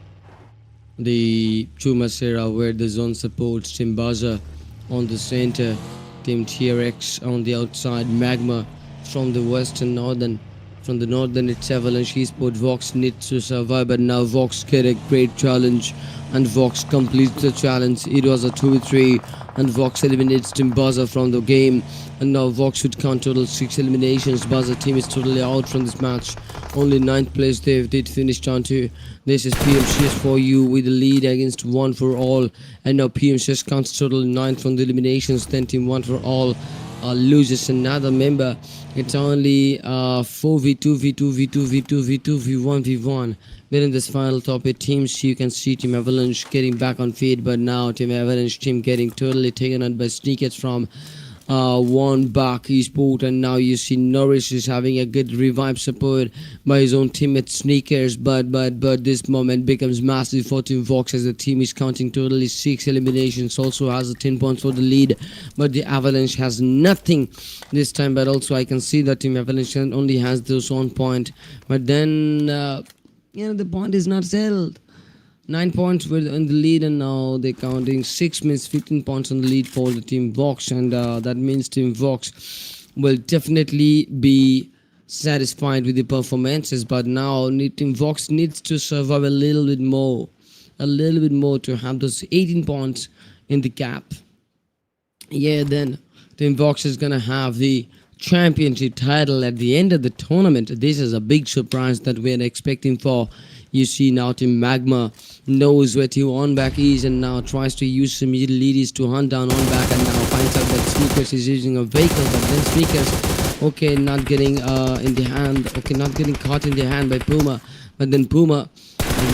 the Chumacera where the zone supports Team Baza on the center, Team TRX on the outside, Magma from the west and northern. From the northern, it's Avalanche Esports. Vox needs to survive, but now Vox get a great challenge, and Vox completes the challenge. It was a 2v3, and Vox eliminates Team Baza from the game, and now Vox should count total 6 eliminations. Baza team is totally out from this match. Only 9th place they did finish down to. This is PMCS for you with the lead against 1 for all, and now PMCS counts total 9 from the eliminations. Then Team 1 for all loses another member. It's only 4v2, v2, v2, v2, v2, v1, v1. But in this final top 8 teams, you can see Team Avalanche getting back on feet, but now Team Avalanche team getting totally taken out by Sneakers from 1 back Esport. And now you see Norris is having a good revive support by his own teammate Sneakers, but this moment becomes massive for Team Vox as the team is counting totally 6 eliminations, also has a 10 points for the lead, but the Avalanche has nothing this time. But also I can see that Team Avalanche only has those 1 point, but then the point is not settled. 9 points were in the lead, and now they're counting 6 means 15 points on the lead for the Team Vox, and that means Team Vox will definitely be satisfied with the performances. But now Team Vox needs to survive a little bit more to have those 18 points in the cap. Yeah, then Team Vox is gonna have the championship title at the end of the tournament. This is a big surprise that we're expecting for. You see now Team Magma knows where Team On Back is, and now tries to use some middle leaders to hunt down On Back, and now finds out that Sneakers is using a vehicle, but then Sneakers, okay, not getting in the hand, okay, not getting caught in the hand by Puma, but then Puma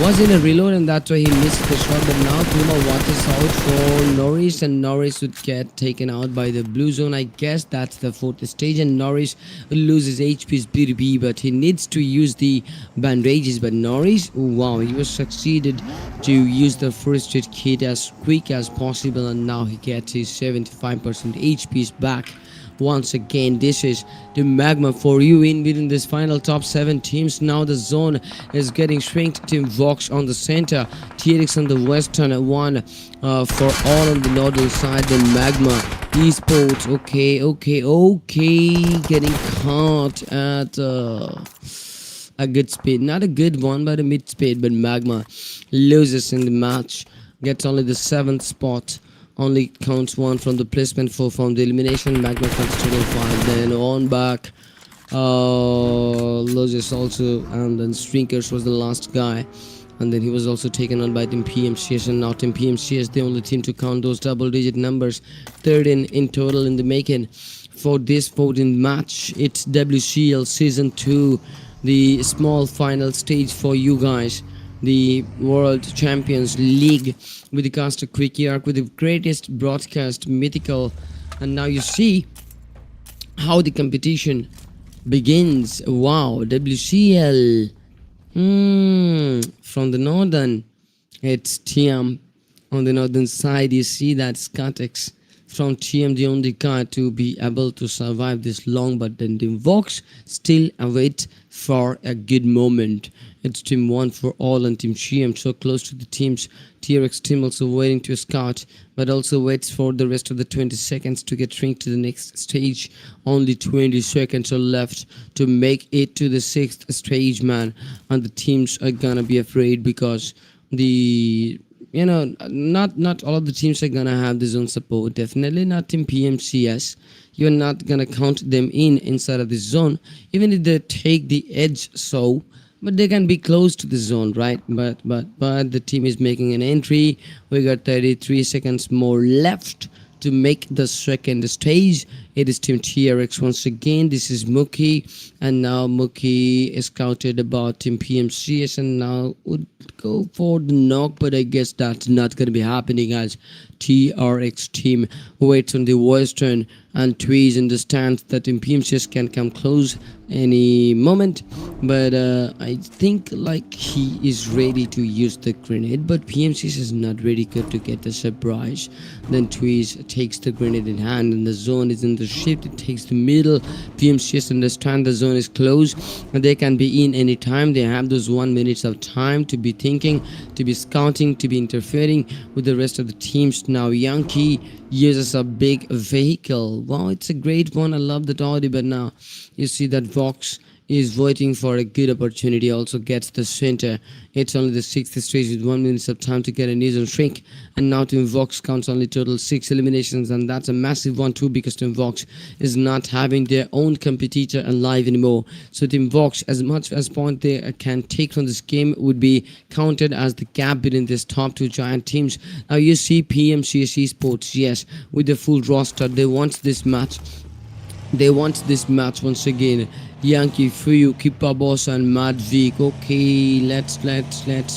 was in a reload, and that's why he missed the shot. But now Puma watches out for Norris, and Norris would get taken out by the blue zone. I guess that's the 4th stage, and Norris loses HP's BTB, but he needs to use the bandages. But Norris, wow, he was succeeded to use the first aid kit as quick as possible, and now he gets his 75% HP's back. Once again, this is the Magma for you in within this final top 7 teams. Now the zone is getting shrinked. Team Vox on the center, TRX on the western, 1 for all on the northern side. Then Magma Esports, okay, getting caught at a good speed, not a good one, but a mid speed. But Magma loses in the match, gets only the 7th spot. Only counts 1 from the placement, 4 from the elimination. Magma counts total 5. Then On Back loses also, and then Strinkers was the last guy and then he was also taken on by Team PMCS, and now Team PMCS, the only team to count those double-digit numbers, third in total in the making for this 14th match. It's WCL Season 2, the small final stage for you guys, the World Champions League, with the Caster Quickie arc, with the greatest broadcast, mythical, and now you see how the competition begins. Wow, WCL. From the northern, it's TM. On the northern side, you see that Skatex from TM, the only car to be able to survive this long, but then the Vox still await for a good moment. It's Team 1 for all and Team TM so close to the teams. TRX team also waiting to scout, but also waits for the rest of the 20 seconds to get ranked to the next stage. Only 20 seconds are left to make it to the 6th stage, man. And the teams are gonna be afraid because not all of the teams are gonna have the zone support. Definitely not Team PMCS. You're not gonna count them inside of the zone, even if they take the edge. So but they can be close to the zone, right? But the team is making an entry. We got 33 seconds more left to make the second stage. It is Team TRX once again. This is Mookie, and now Mookie is scouted about Team PMCS, and now would go for the knock, but I guess that's not going to be happening as TRX team waits on the western, and Tweez understands that Team PMCS can come close any moment, but I think like he is ready to use the grenade, but PMCS is not ready good to get the surprise. Then Tweez takes the grenade in hand, and the zone is in the shift. It takes the middle. PMCS understand the zone is closed and they can be in any time. They have those 1 minute of time to be thinking, to be scouting, to be interfering with the rest of the teams. Now Yankee uses a big vehicle. Wow, it's a great one. I love that audio, but now you see that Vox is waiting for a good opportunity, also gets the center. It's only the 6th stage with 1 minute of time to get a needle shrink, and now Team Vox counts only total 6 eliminations, and that's a massive one too, because Team Vox is not having their own competitor alive anymore. So Team Vox, as much as point they can take from this game, would be counted as the gap between these top two giant teams. Now you see PMCS Sports, yes, with the full roster, they want this match. They want this match once again. Yankee, Fuyu, Kippa Boss, and Mad Vic. Okay, let's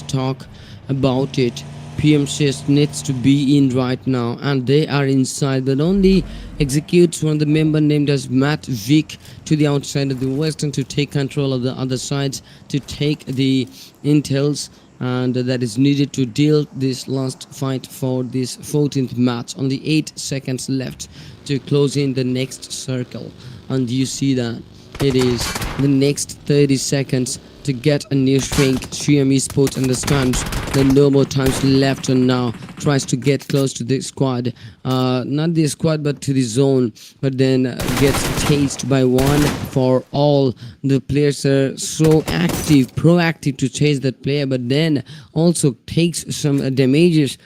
talk about it. PMCS needs to be in right now, and they are inside, but only executes one of the member named as Matt Vic to the outside of the western to take control of the other sides, to take the intels, and that is needed to deal this last fight for this 14th match. Only 8 seconds left to close in the next circle, and you see that it is the next 30 seconds to get a new shrink. CM Esports understands that no more times left, and now tries to get close to the squad, not the squad but to the zone, but then gets chased by one for all. The players are so active, proactive to chase that player, but then also takes some damages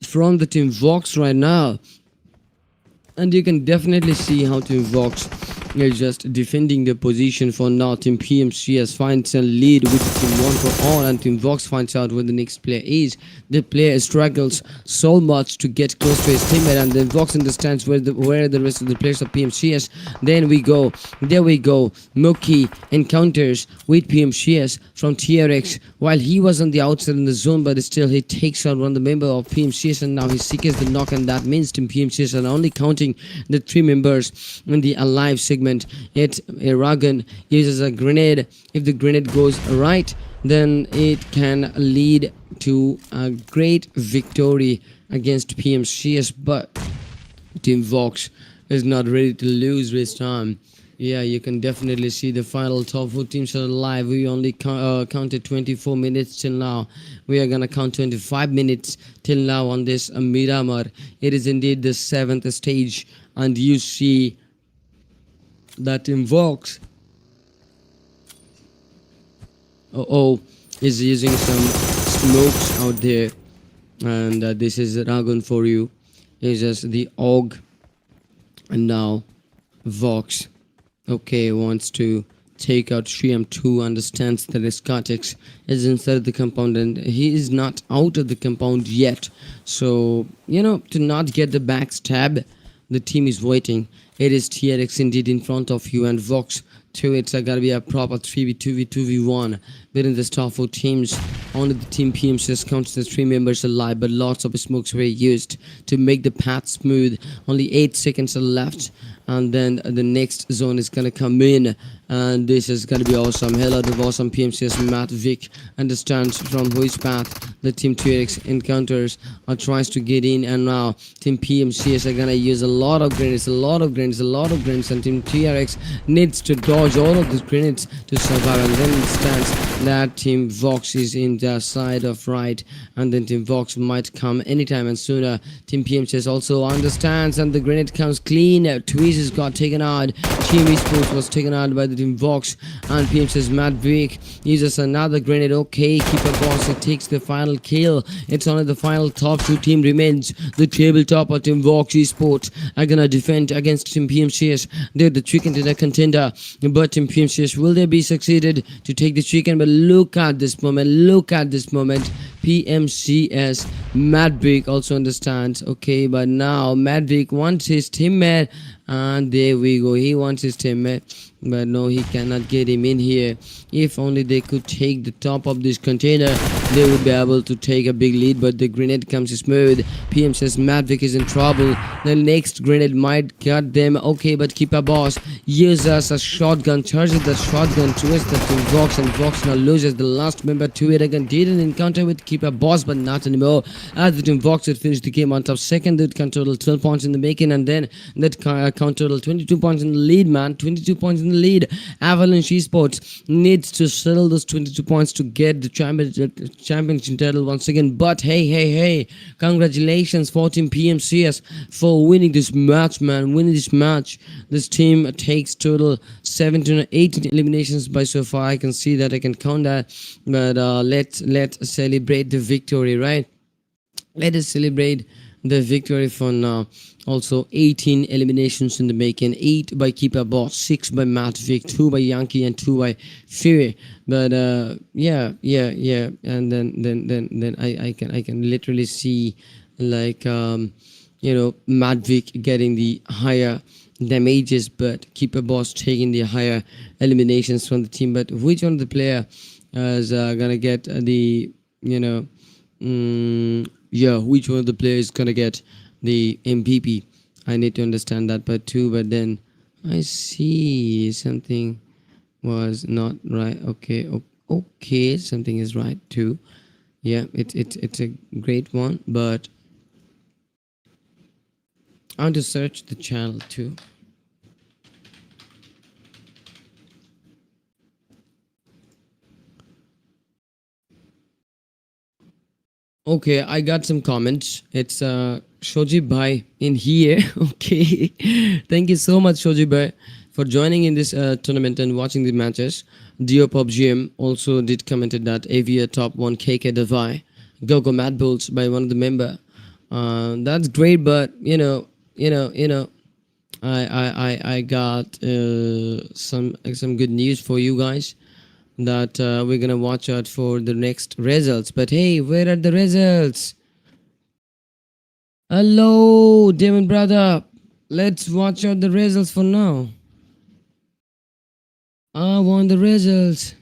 from the Team Vox right now. And you can definitely see how Team Vox is just defending the position for now. Team PMCS finds a lead with Team 1 for all, and Team Vox finds out where the next player is. The player struggles so much to get close to his teammate, and then Vox understands where the rest of the players of PMCS. There we go. Mookie encounters with PMCS from TRX while he was on the outside in the zone, but still he takes out one of the member of PMCS, and now he seeks the knock, and that means Team PMCS are only counting the 3 members in the alive segment. It's Aragon uses a grenade. If the grenade goes right, then it can lead to a great victory against PMCS, but Team Vox is not ready to lose this time. Yeah, you can definitely see the final top 4 teams are alive. We only counted 24 minutes till now. We are gonna count 25 minutes till now on this Miramar. It is indeed the 7th stage, and you see that Team Vox is using some smokes out there, and this is Dragon for you. It's just the AUG, and now Vox wants to take out Shyam2 understands that Escatix is inside the compound and he is not out of the compound yet. So, to not get the backstab, the team is waiting. It is TRX indeed in front of you, and Vox 2. It's gonna be a proper 3v2v2v1 between the top 4 teams. Only the team PMCS counts the 3 members alive, but lots of smokes were used to make the path smooth. Only 8 seconds are left, and then the next zone is gonna come in, and this is gonna be awesome. Hell out of awesome. PMCS Matt Vic understands from which path the team TRX encounters or tries to get in, and now team PMCS are gonna use a lot of grenades, and team TRX needs to dodge all of these grenades to survive, and then it stands that team Vox is in the side of right, and then team Vox might come anytime and sooner. Team PMCS also understands, and the grenade comes clean. Tweezers got taken out. Team Esports was taken out by the team Vox, and PMCS Matt Vic uses another grenade. Okay, Keeper Boss, it takes the final kill. It's only the final top 2 team remains. The tabletop of team Vox Esports are gonna defend against team PMCS. They're the chicken dinner contender, but team PMCS, will they be succeeded to take the chicken? But look at this moment. PMCS Matt Vic also understands. Okay, but now Matt Vic wants his teammate, and there we go, he wants his teammate, but no, he cannot get him in here. If only they could take the top of this container, they would be able to take a big lead, but the grenade comes smooth. PMCS Matt Vic is in trouble. The next grenade might cut them. Okay, but Keeper Boss uses a shotgun, charges the shotgun towards the team Vox, and Vox now loses the last member to it again. Did an encounter with Keeper Boss, but not anymore, as the team Vox had finished the game on top. Second, that can total 12 points in the making, and then that count total 22 points in the lead, man. 22 points in the lead. Avalanche Esports needs to settle those 22 points to get the championship title once again. But hey, congratulations for team PMCS for winning this match, man. This team takes total 17 or 18 eliminations by so far. I can see that, I can count that, but let's celebrate the victory, right? Let us celebrate the victory for now. Also 18 eliminations in the making, 8 by Keeper Boss, 6 by Matt Vic, 2 by Yankee, and 2 by Fury. But yeah, and then I can literally see, like, Matt Vic getting the higher damages, but Keeper Boss taking the higher eliminations from the team. But which one of the player is gonna get the which one of the players gonna get the MVP? I need to understand that part too. But then I see something was not right. Okay, something is right too. Yeah, it's a great one, but I want to search the channel too. Okay, I got some comments. It's Shoji Bhai in here. Okay, thank you so much, Shoji Bhai, for joining in this tournament and watching the matches. DioPubGM also did commented that Avia top 1 KK Davai, Gogo Mad Bulls by one of the member. That's great, but I got some good news for you guys, that we're gonna watch out for the next results. But hey, where are the results? Hello, Demon brother. Let's watch out the results for now. I want the results.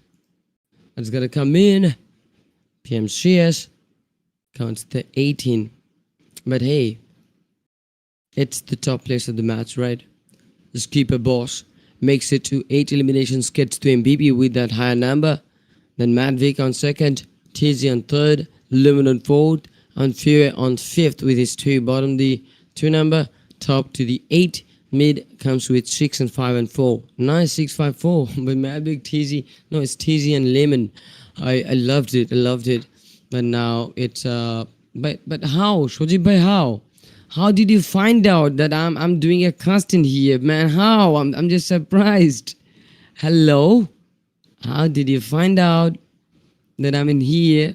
It's gonna come in. PMCS counts the 18. But hey, it's the top place of the match, right? The Keeper Boss makes it to 8 eliminations, gets to MVP with that higher number. Then Matt Vic on second, TZ on third, Lumen on fourth, and Fury on fifth with his 2. Bottom the 2 number, top to the 8. Mid comes with 6 and 5 and 4. Nice 6, 5, 4. But Matt Vic, TZ, no, it's TZ and Lemon. I loved it. But now it's but how? Shoji Bhai, how? How did you find out that I'm doing a casting here, man? How? I'm just surprised. Hello? How did you find out that I'm in here?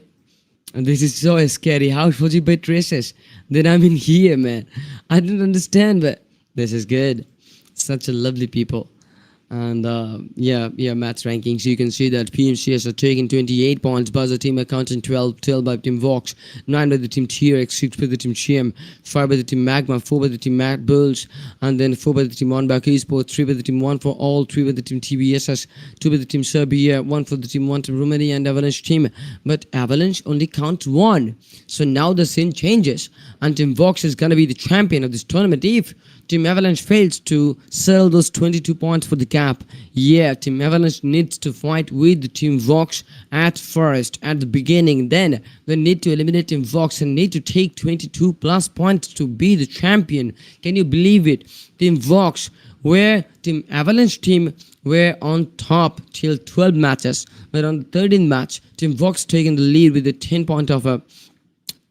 And this is so scary. How Shoji Bhai traces that I'm in here, man? I don't understand, but this is good. Such a lovely people. And yeah, match rankings. You can see that PMCS are taking 28 points, Buzzer team accounting 12 by Team Vox, 9 by the Team TRX, 6 by the Team CM, 5 by the Team Magma, 4 by the Team Mad Bulls, and then 4 by the Team One Back Esports, 3 by the Team One for All, 3 by the Team TBSS, 2 by the Team Serbia, 1 for the Team One to Romania and Avalanche team. But Avalanche only counts 1. So now the scene changes, and Team Vox is gonna be the champion of this tournament if Team Avalanche fails to sell those 22 points for the cap. Yeah, Team Avalanche needs to fight with the Team Vox at first, at the beginning. Then they need to eliminate Team Vox and need to take 22 plus points to be the champion. Can you believe it? Team Vox, where Team Avalanche team were on top till 12 matches, but on the 13th match, Team Vox taking the lead with a 10-point of a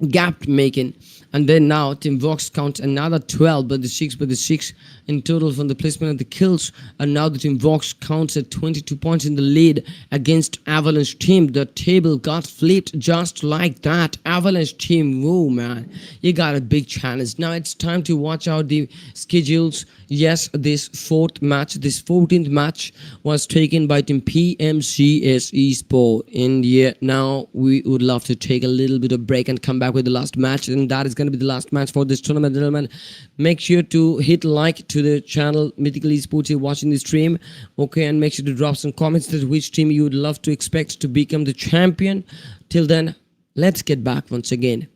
gap making, and then now Team Vox counts another 12 by the 6 in total from the placement of the kills, and now the Team Vox counts at 22 points in the lead against Avalanche team. The table got flipped just like that. Avalanche team, whoa man, you got a big challenge. Now it's time to watch out the schedules. Yes, this 14th match was taken by Team PMCS Esport. And yeah, now we would love to take a little bit of break and come back with the last match, and that is going to be the last match for this tournament, gentlemen. Make sure to hit like to the channel Mythical Esports. You're watching the stream, okay, and make sure to drop some comments that which team you would love to expect to become the champion. Till then, let's get back once again.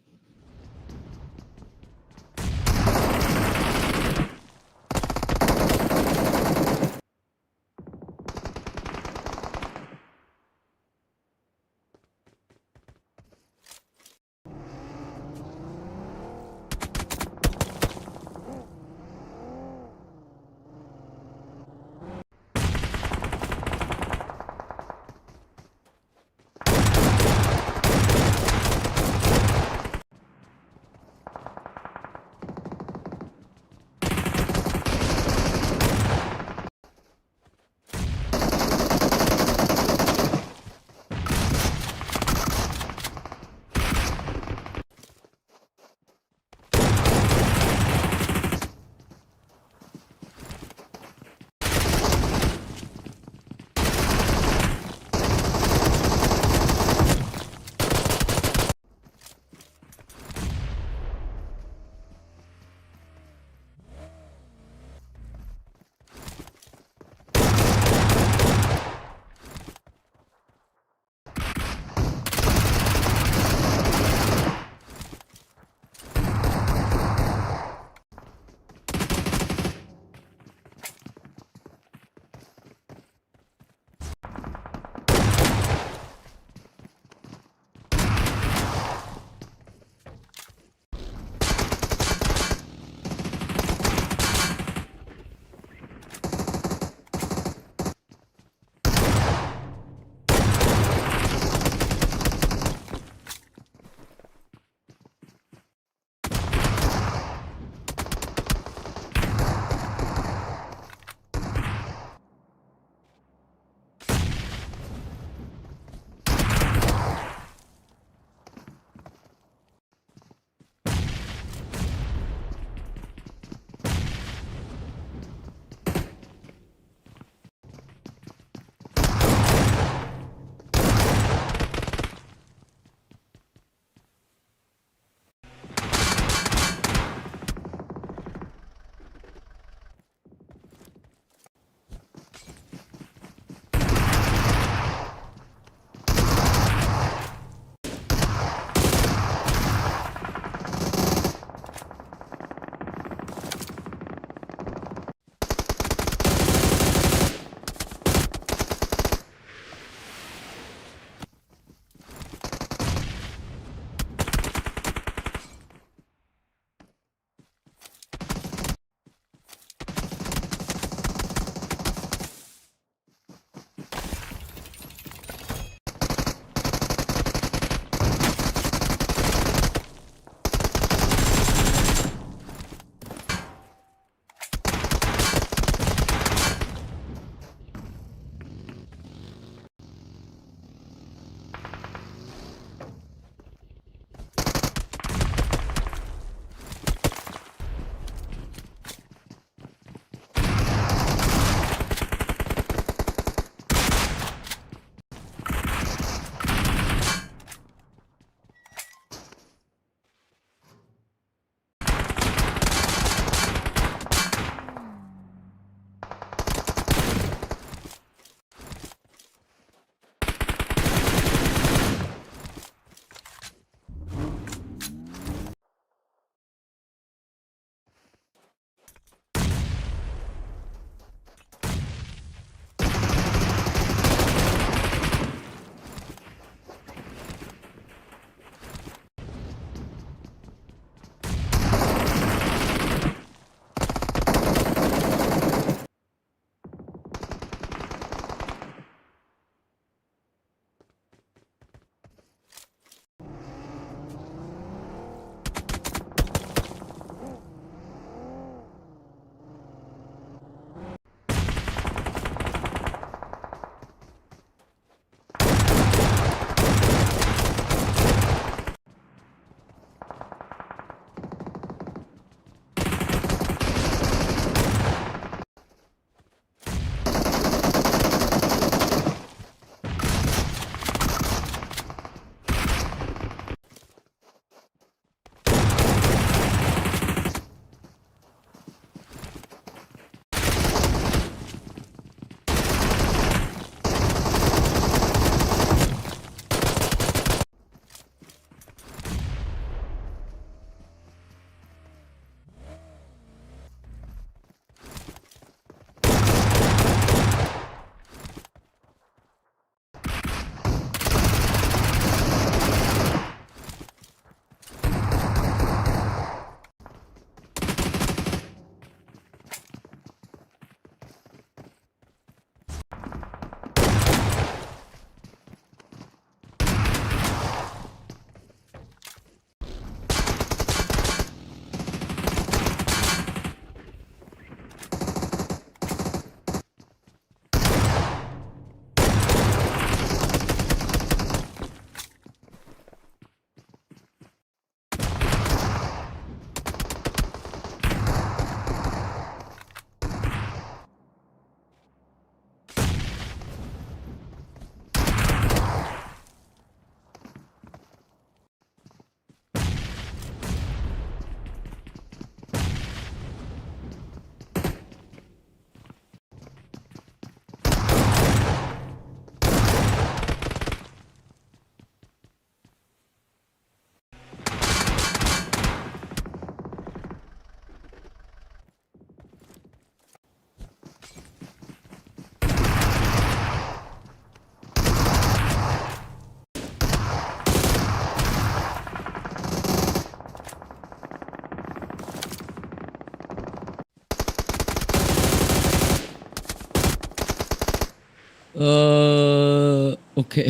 Okay.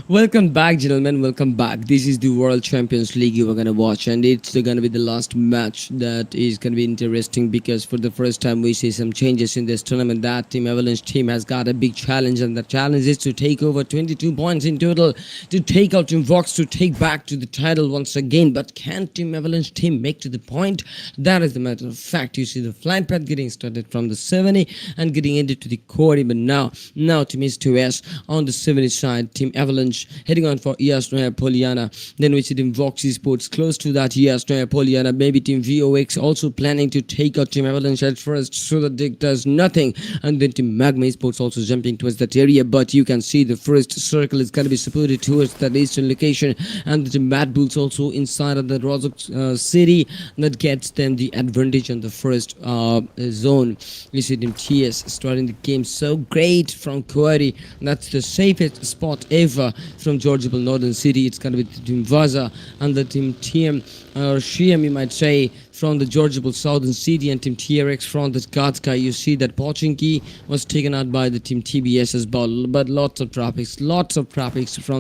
Welcome back, gentlemen. Welcome back. This is the World Champions League you are gonna watch, and it's gonna be the last match that is gonna be interesting because for the first time we see some changes in this tournament. That Team Avalanche team has got a big challenge, and the challenge is to take over 22 points in total to take out Team Vox to take back to the title once again. But can Team Avalanche team make to the point? That is the matter of fact. You see the flight path getting started from the 70 and getting ended to the quarter, but now Team S2S on the 70 side, Team Avalanche heading on for Yasnoya Poliana. Then we see Team Vox Esports close to that Yasnoya Poliana. Maybe Team VOX also planning to take out Team Avalanche at first so that Dick does nothing. And then Team Magma Esports also jumping towards that area. But you can see the first circle is going to be supported towards that eastern location. And the Team Mad Bulls also inside of the Rozhok city that gets them the advantage on the first zone. We see Team TS starting the game so great from Kuwari. That's the safest spot ever from Georgiable Northern City. It's going to be the Team Vaza and the Team TM or Shiam, you might say, from the Georgiable Southern City, and Team TRX from the Gatska. You see that Pochinki was taken out by the Team TBS as well. But lots of traffic from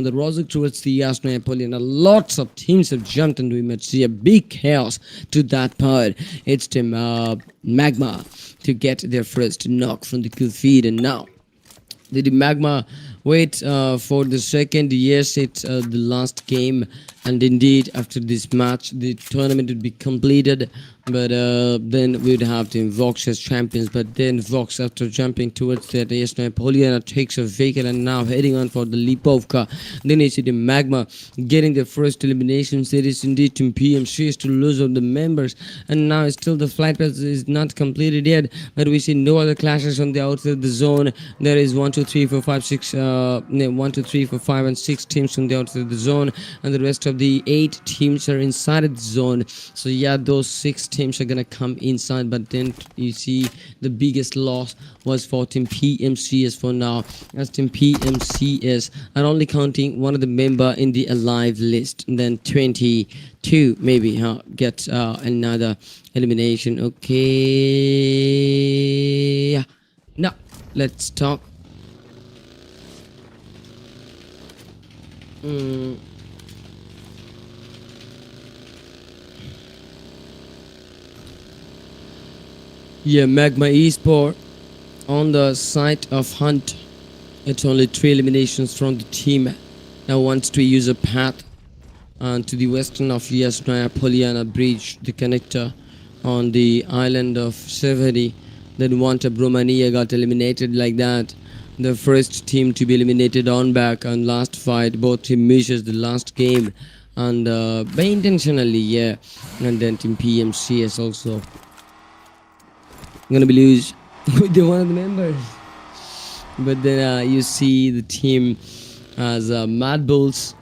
the Rozhok towards the Yasno Apollina. Lots of teams have jumped, and we might see a big chaos to that part. It's Team Magma to get their first knock from the kill feed, and now the Magma wait for the second. Yes, it's the last game, and indeed after this match the tournament would be completed, but then we would have Team Vox as champions. But then Vox, after jumping towards that Yasno Poliana, takes a vehicle and now heading on for the Lipovka. Then you see the Magma getting the first elimination series. Indeed Team PMC is to lose of the members, and now still the flight path is not completed yet, but we see no other clashes on the outside of the zone. There is 1 2 3 4 5 6 1 2 3 4 5 and 6 teams on the outside of the zone, and the rest of the 8 teams are inside of the zone. So yeah, those 6 teams are gonna come inside, but then you see the biggest loss was for Team PMCS for now, as Team PMCS are only counting one of the member in the alive list, and then 22 maybe get another elimination. Okay, now let's talk. Yeah, Magma Esport on the site of Hunt. It's only 3 eliminations from the team. Now wants to use a path to the western of Yasnoya Poliana Bridge, the connector on the island of Severi. Then Wanta Romania got eliminated like that. The first team to be eliminated on back on last fight. Both team misses the last game, and by intentionally, yeah. And then Team PMCS also gonna be lose with the one of the members. But then you see the team as Mad Bulls.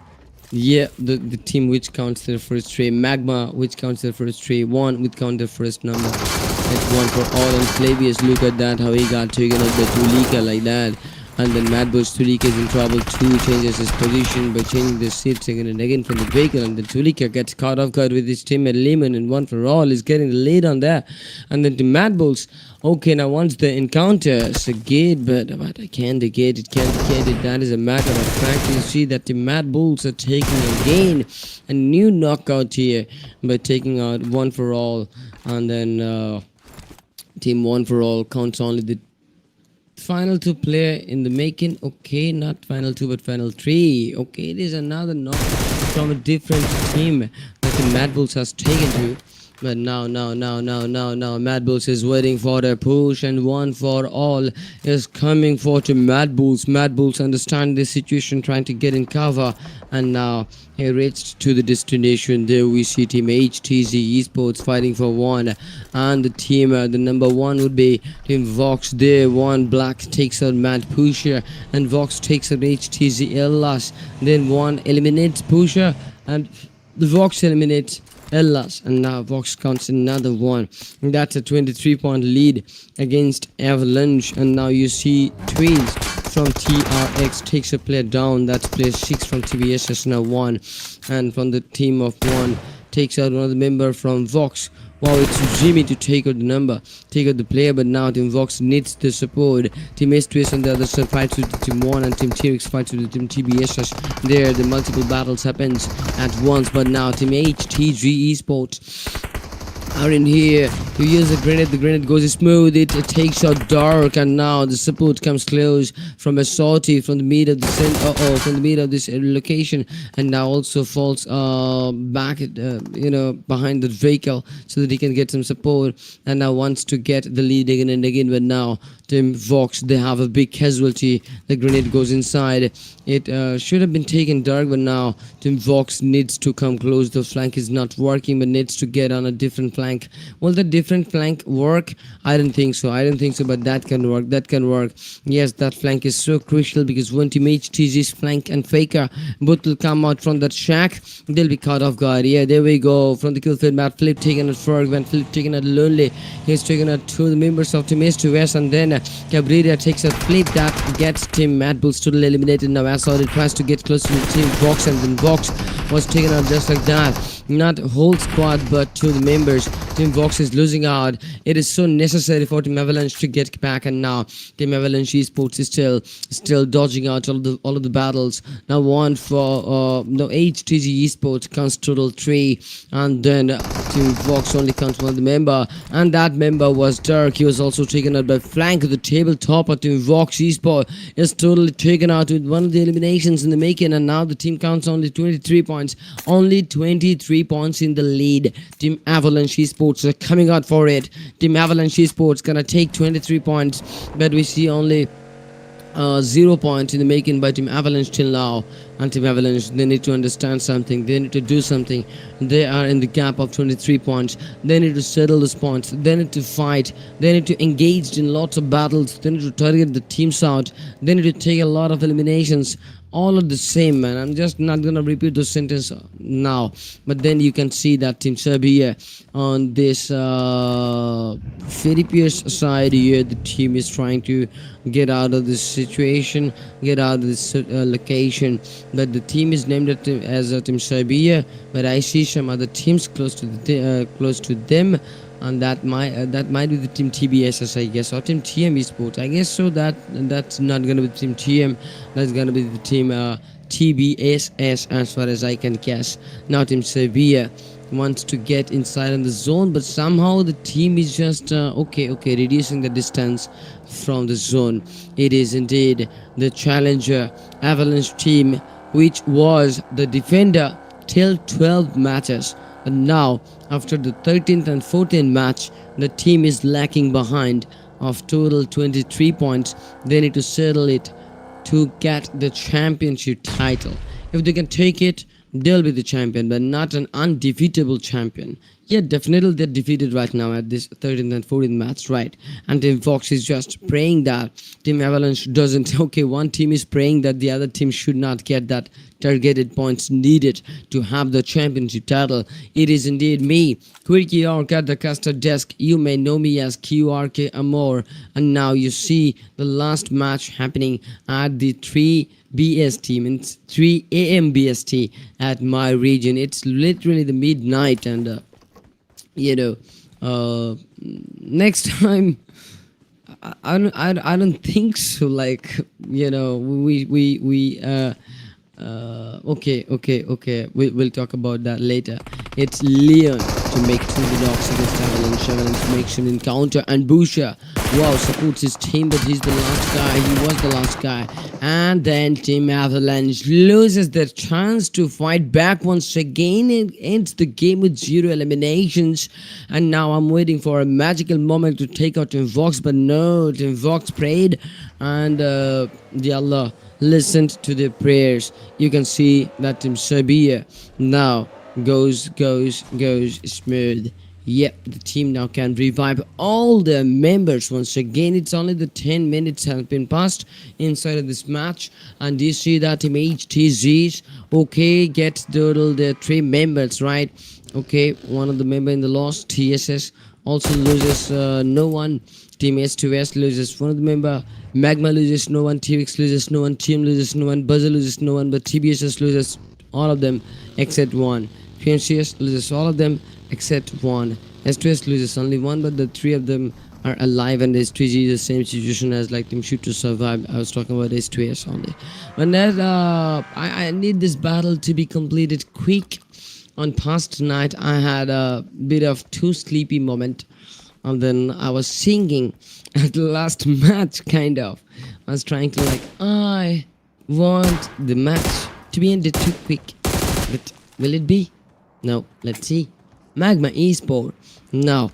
Yeah, the team which counts their first tray. Magma, which counts their first tray. One, which count their first number. It's one for all. And Flavius, look at that, how he got taken out by Tulika like that. And then Mad Bulls, Tulika is in trouble too. Changes his position by changing the seat again and again from the vehicle. And then Tulika gets caught off guard with his teammate Lehman, and one for all is getting the lead on that. And then the Mad Bulls. Okay, now once the encounter is a gate, but I can't negate it, can't negate it. That is a matter of fact. You see that the Mad Bulls are taking again a new knockout here by taking out one for all, and then team one for all counts only the final 2 player in the making. Okay, not final 2 but final 3. Okay, it is another knock from a different team that the Mad Bulls has taken to. But now, Mad Bulls is waiting for their push, and one for all is coming for to Mad Bulls. Mad Bulls understand the situation, trying to get in cover, and now he reached to the destination. There we see Team HTZ Esports fighting for one, and the team, the number 1 would be Team Vox. There, one black takes out Mad Pusher, and Vox takes out HTZ Ellas. Then one eliminates Pusher, and the Vox eliminates Ellas, and now Vox counts another one. And that's a 23-point lead against Avalanche. And now you see Twins from TRX takes a player down. That's player 6 from TBS has now 1, and from the team of 1 takes out one of the member from Vox, Wow, it's Jimmy to take out the number, take out the player, but now Team Vox needs the support. Team S2S on the other side fights with the Team 1 and Team TX fights with the Team TBS. There, the multiple battles happens at once, but now Team HTG Esports are in here to use the grenade goes smooth, it takes out Dark, and now the support comes close from a sortie from the mid of the from the mid of this location, and now also falls back behind the vehicle so that he can get some support, and now wants to get the lead again and again, but now Team Vox, they have a big casualty. The grenade goes inside. It should have been taken Dark, but now Team Vox needs to come close. The flank is not working, but needs to get on a different flank. Will the different flank work? I don't think so. I don't think so, but that can work. That can work. Yes, that flank is so crucial because when Team HTG's flank and Faker both will come out from that shack, they'll be caught off guard. Yeah, there we go. From the kill field map, Flip taken at Ferg, when Flip taken at Lonely, he's taken at two members of Team S2S, and then Cabrera takes a Flip that gets Team Mad Bulls totally eliminated. Now Assault tries to get close to the Team Vox, and then Vox was taken out just like that. Not whole squad, but two the members. Team Vox is losing out. It is so necessary for Team Avalanche to get back, and now Team Avalanche Esports is still dodging out all of the battles. Now one for no HTG Esports counts total 3, and then Team Vox only counts one the member, and that member was Dark. He was also taken out by Flank. The tabletop of Team Vox Esports is totally taken out with one of the eliminations in the making, and now the team counts only 23 points. Only 23 points in the lead. Team Avalanche Esports are coming out for it. Team Avalanche Esports gonna take 23 points, but we see only 0 points in the making by Team Avalanche till now. And Team Avalanche, they need to understand something. They need to do something. They are in the gap of 23 points. They need to settle those points. They need to fight. They need to engage in lots of battles. They need to target the teams out. They need to take a lot of eliminations. All are the same, man. I'm just not gonna repeat those sentences now, but then you can see that Team Serbia on this Philippines side here, the team is trying to get out of this situation, get out of this location, but the team is named as Team Serbia, but I see some other teams close to them, and that might be the Team TBSS, I guess, or Team TM Esports, I guess. So that's not gonna be Team TM. That's gonna be the Team TBSS, as far as I can guess. Now Team Serbia wants to get inside in the zone, but somehow the team is just reducing the distance from the zone. It is indeed the challenger Avalanche team, which was the defender till 12 matches, and now after the 13th and 14th match, the team is lacking behind of total 23 points. They need to settle it to get the championship title. If they can take it, they'll be the champion, but not an undefeatable champion. Yeah, definitely they're defeated right now at this 13th and 14th match, right? And Team Fox is just praying that Team Avalanche doesn't. Okay, one team is praying that the other team should not get that targeted points needed to have the championship title. It is indeed me, Quirky Orc, at the caster desk. You may know me as QRK Amor. And now you see the last match happening at the 3 BST, means 3 AM BST at my region. It's literally the midnight, and next time I don't think so, like, we'll talk about that later. It's Leon to make 2 knocks against Avalanche. Avalanche makes an encounter, and Busha, wow, supports his team, but he's the last guy. He was the last guy. And then Team Avalanche loses their chance to fight back once again. It ends the game with 0 eliminations. And now I'm waiting for a magical moment to take out Team Vox, but no, Team Vox prayed, and Allah listened to their prayers. You can see that Team Serbia now goes smooth. Yep, the team now can revive all their members once again. It's only the 10 minutes have been passed inside of this match, and you see that Team HTGs gets total their 3 members, right? Okay, one of the member in the loss, TSS, also loses no one. Team S2S loses one of the member. Magma loses no one. TX loses no one. Team loses no one. Buzzer loses no one. But TBSS loses all of them except one. PNCS loses all of them. except one. S2S loses only one, but the three of them are alive, and S3G is the same situation as like Team Shoot to survive. I was talking about S2S only. But that I need this battle to be completed quick. On past night, I had a bit of too sleepy moment, and then I was singing at the last match. Kind of, I was trying to like I want the match to be ended too quick, but will it be? No, let's see. Magma Esport now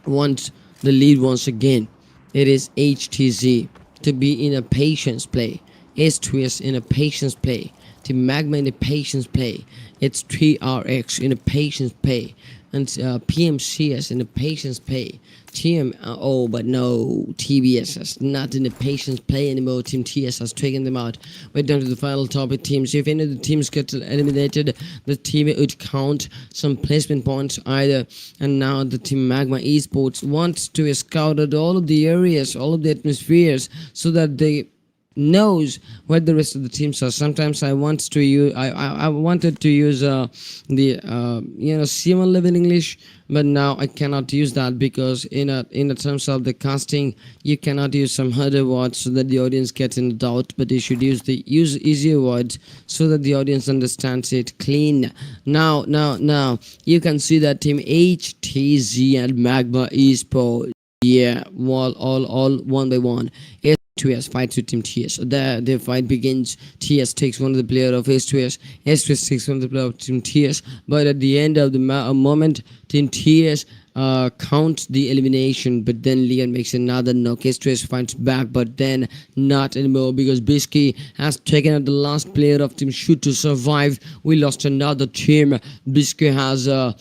wants the lead once again. It is HTZ to be in a patience play. S2S in a patience play. Team Magma in a patience play. It's 3RX in a patience play. And PMCS in a patience play. Team, oh, but no, TBS is not in the patience play anymore. Team TS has taken them out. We're down to the final topic teams. If any of the teams get eliminated, the team would count some placement points either. And now the Team Magma Esports wants to scout out all of the areas, all of the atmospheres, so that they knows where the rest of the teams are. Sometimes I want to use I wanted to use the C1 level English, but now I cannot use that because in a terms of the casting you cannot use some other words so that the audience gets in doubt, but you should use easier words so that the audience understands it clean. Now you can see that Team HTZ and Magma Esport, yeah, all one by one. S2S fights with Team TS. So there, the fight begins. TS takes one of the player of S2S. S2S takes one of the player of Team TS. But at the end of the moment, Team TS counts the elimination. But then Leon makes another knock. S2S fights back, but then not anymore because Bisky has taken out the last player of Team Shoot to survive. We lost another team. Bisky has a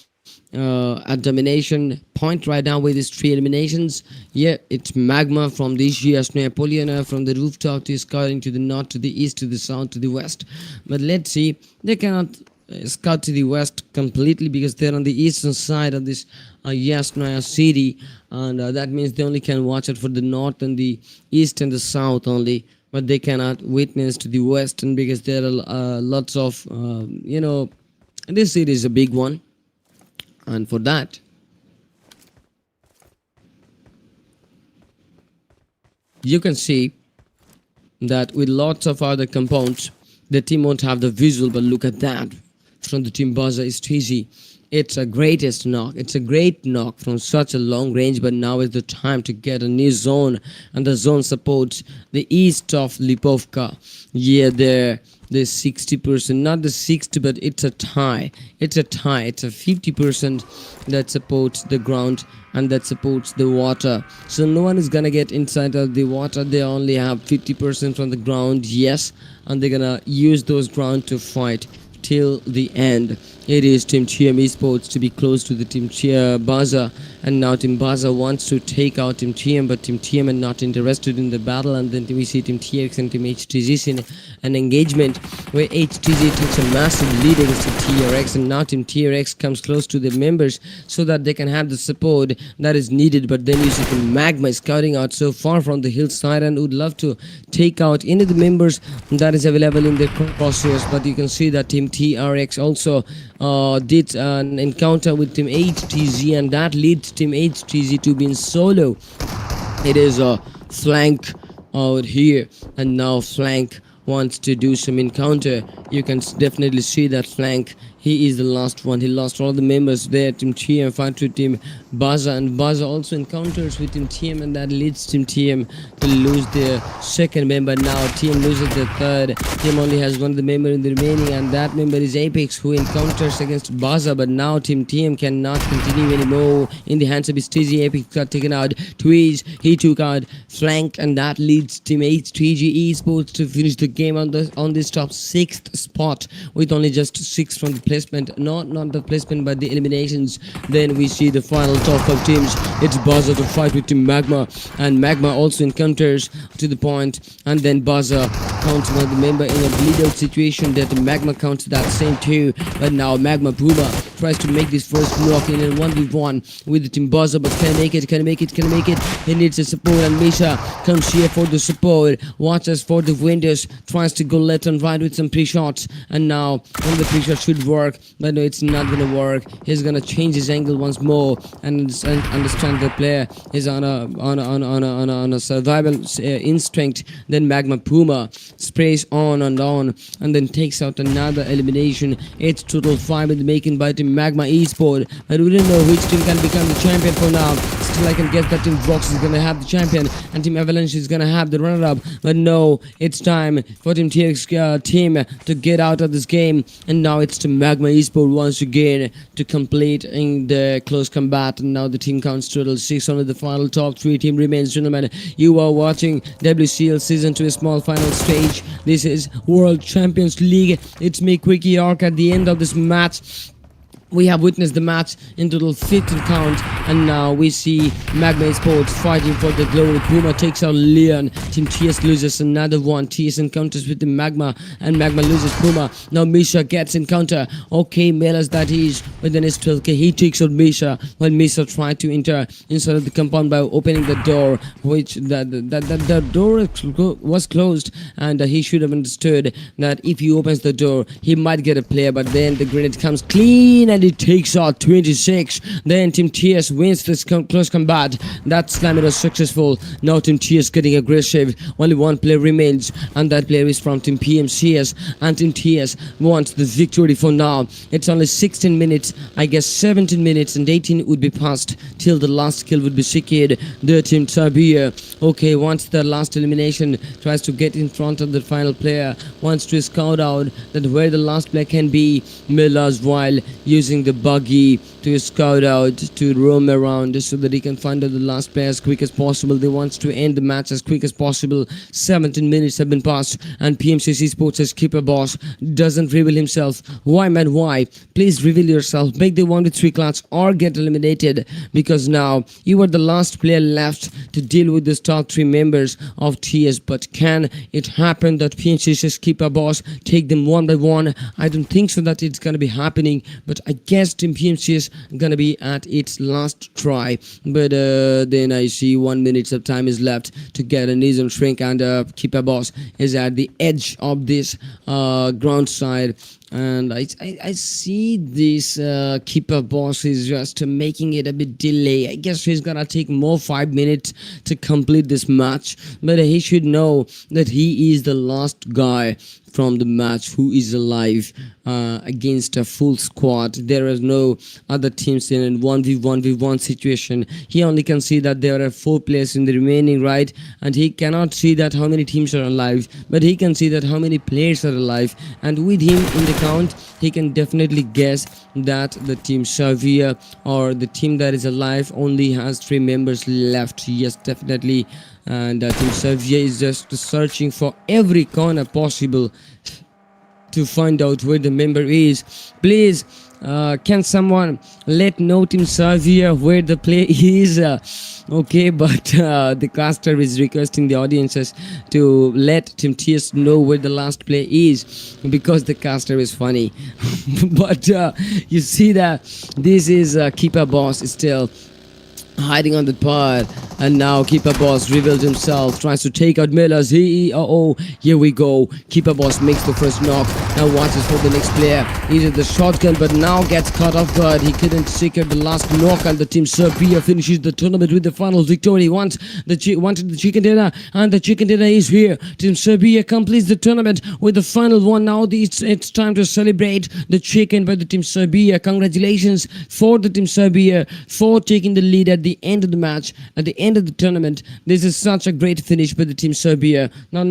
domination point right now with his 3 eliminations. Yeah, it's Magma from the GS Napoleon from the rooftop to scouting to the north, to the east, to the south, to the west. But let's see, they cannot scout to the west completely because they're on the eastern side of this Yasnaya city, and that means they only can watch it for the north and the east and the south only, but they cannot witness to the western because there are lots of this city is a big one. And for that, you can see that with lots of other compounds, the team won't have the visual, but look at that. From the Team Buzzer is easy. It's a greatest knock. It's a great knock from such a long range, but now is the time to get a new zone, and the zone supports the east of Lipovka. Yeah, the 60%, not the 60, but it's a tie. It's a 50% that supports the ground and that supports the water. So no one is gonna get inside of the water. They only have 50% from the ground, yes, and they're gonna use those ground to fight till the end. It is Team TM Esports to be close to the Team Baza, and now Team Baza wants to take out Team TM, but Team TM are not interested in the battle, and then we see Team TX and Team HTZ in an engagement where HTZ takes a massive lead against Team TRX, and now Team TRX comes close to the members so that they can have the support that is needed. But then you see Team Magma is scouting out so far from the hillside and would love to take out any of the members that is available in the crosshairs, but you can see that Team TRX also did an encounter with Team HTZ, and that leads Team HTZ to be in solo. It is a flank out here, and now flank wants to do some encounter. You can definitely see that flank. He is the last one. He lost all the members there. Team TM fight with Team Baza, and Baza also encounters with Team TM, and that leads Team TM to lose their second member. Now TM loses the third. TM only has one of the member in the remaining, and that member is Apex, who encounters against Baza. But now Team TM cannot continue anymore. In the hands of his TG, Apex got taken out. Twiz, he took out flank, and that leads Team HTG Esports to finish the game on this top 6th spot with only just 6 from the placement, not the placement but the eliminations. Then we see the final top 5 teams. It's Baza to fight with Team Magma, and Magma also encounters to the point, and then Baza counts one of the member in a bleed out situation that Magma counts that same too. But now Magma Puma tries to make this first knock in a 1v1 with the Team Buzzer, but can make it, can make it, can make it. He needs the support, and Misha comes here for the support. Watches for the windows, tries to go left and right with some pre-shots, and now when the pre-shot should work, but no, it's not gonna work. He's gonna change his angle once more and understand the player is on a survival instinct. Then Magma Puma sprays on and then takes out another elimination. It's total 5 in the making by Team Magma Esport, but we don't know which team can become the champion for now. Still, I can guess that Team Vox is gonna have the champion and Team Avalanche is gonna have the runner-up. But no, it's time for Team TX team to get out of this game, and now it's Team Magma Esport once again to complete in the close combat. And now the team counts total 6 on the final top 3 team remains. Gentlemen, you are watching WCL Season 2 small final stage. This is World Champions League. It's me, Quickie Arc, at the end of this match. We have witnessed the match in total 15 count, and now we see Magma Sports fighting for the glory. Puma takes out Leon. Team TS loses another one. TS encounters with the Magma, and Magma loses Puma. Now Misha gets encounter. Okay, Melas that is, but then it's 12k. He takes out Misha while Misha tried to enter inside of the compound by opening the door, which the door was closed, and he should have understood that if he opens the door, he might get a player, but then the grenade comes clean and it takes out 26. Then Team TS wins this close combat. That slam was successful. Now Team TS getting aggressive. Only one player remains, and that player is from Team PMCS, and Team TS wants the victory for now. It's only 16 minutes. I guess 17 minutes and 18 would be passed till the last kill would be secured. The Team Serbia, okay, once the last elimination, tries to get in front of the final player, wants to scout out that where the last player can be. Millers while using the buggy to scout out, to roam around so that he can find out the last player as quick as possible. They wants to end the match as quick as possible. 17 minutes have been passed, and PMCC Sports as keeper boss doesn't reveal himself. Why, man, why? Please reveal yourself. Make the 1v3 clutch or get eliminated, because now you are the last player left to deal with the top 3 members of TS. But can it happen that PMCC's keeper boss take them one by one? I don't think so that it's gonna be happening, but I guess Team PMC is gonna be at its last try. But then I see 1 minute of time is left to get a Nizam shrink, and keeper boss is at the edge of this ground side. And I see this keeper boss is just making it a bit delay. I guess he's gonna take more 5 minutes to complete this match, but he should know that he is the last guy from the match who is alive against a full squad. There is no other teams in a 1v1 situation. He only can see that there are 4 players in the remaining, right? And he cannot see that how many teams are alive, but he can see that how many players are alive. And with him in the count, he can definitely guess that the Team Serbia, or the team that is alive, only has 3 members left. Yes, definitely. And Team Serbia is just searching for every corner possible to find out where the member is. Please, can someone let know Team Serbia where the player is? Okay, but the caster is requesting the audiences to let Team TS know where the last player is, because the caster is funny. But you see that this is keeper boss still hiding on the pod, and now keeper boss revealed himself, tries to take out Millers. Here we go. Keeper boss makes the first knock, now watches for the next player. Uses the shotgun, but now gets caught off guard. He couldn't secure the last knock, and the Team Serbia finishes the tournament with the final victory. Wanted the chicken dinner, and the chicken dinner is here. Team Serbia completes the tournament with the final one. Now it's time to celebrate the chicken by the Team Serbia. Congratulations for the Team Serbia for taking the lead at the end of the match, at the end of the tournament. This is such a great finish by the Team Serbia. No.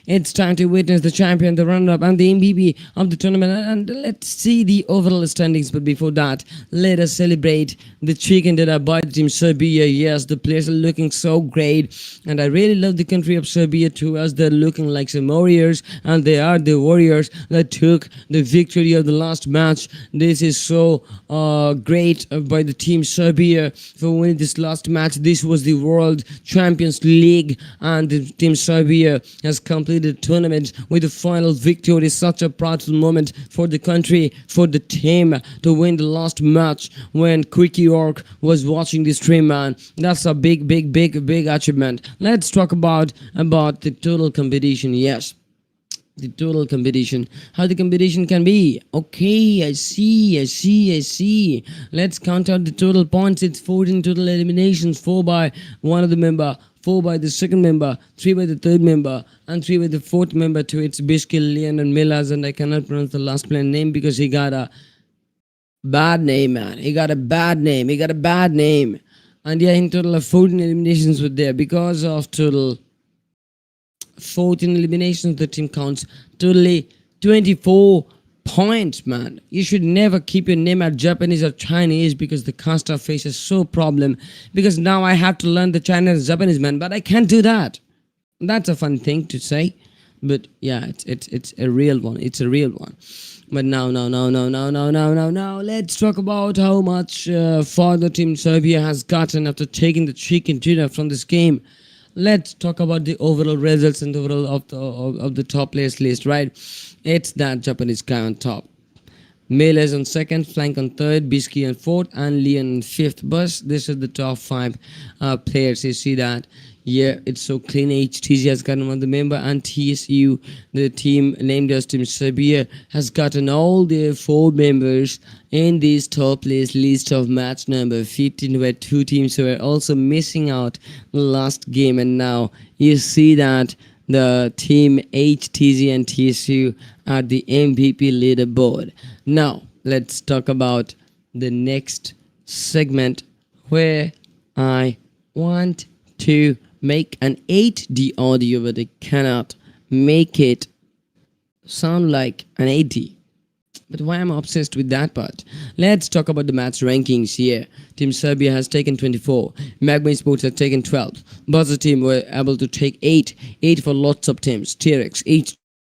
It's time to witness the champion, the runner-up, and the MVP of the tournament. And let's see the overall standings. But before that, let us celebrate the chicken dinner by the Team Serbia. Yes, the players are looking so great, and I really love the country of Serbia too, as they're looking like some warriors, and they are the warriors that took the victory of the last match. This is so great by the the team Serbia for winning this last match. This was the World Champions League, and the team Serbia has completed the tournament with the final victory. Such a proud moment for the country, for the team to win the last match when Quickie York was watching the stream, man. That's a big achievement. Let's talk about the total competition. Yes, the total competition, how the competition can be. Okay, I see. Let's count out the total points. It's 14 total eliminations, 4 by one of the member, 4 by the second member, 3 by the third member, and 3 by the fourth member. To its Bishkil, Leon, and Milas, and I cannot pronounce the last player name because he got a bad name, man. He got a bad name. And yeah, in total of 14 eliminations were there. Because of total 14 eliminations, the team counts totally 24 points, man. You should never keep your name as Japanese or Chinese because the caster faces so problem. Because now I have to learn the Chinese Japanese, man, but I can't do that. That's a fun thing to say, but yeah, it's a real one. It's a real one. But now, let's talk about how much further team Serbia has gotten after taking the chicken dinner from this game. Let's talk about the overall results and overall of the top players list, right? It's that Japanese guy on top. Meles on second, Flank on third, Biski on fourth, and Leon on fifth. But this is the top 5 players. You see that? Yeah, it's so clean. HTG has gotten one of the member, and TSU, the team named as Team Serbia, has gotten all their 4 members in this top place list of match number 15, where 2 teams were also missing out the last game. And now you see that the team HTG and TSU are the MVP leaderboard. Now let's talk about the next segment, where I want to make an 8D audio, but I cannot make it sound like an 8D. But why I'm obsessed with that part? Let's talk about the match rankings here. Team Serbia has taken 24. Magma Sports has taken 12. Buzzer team were able to take 8. 8 for lots of teams. TRX,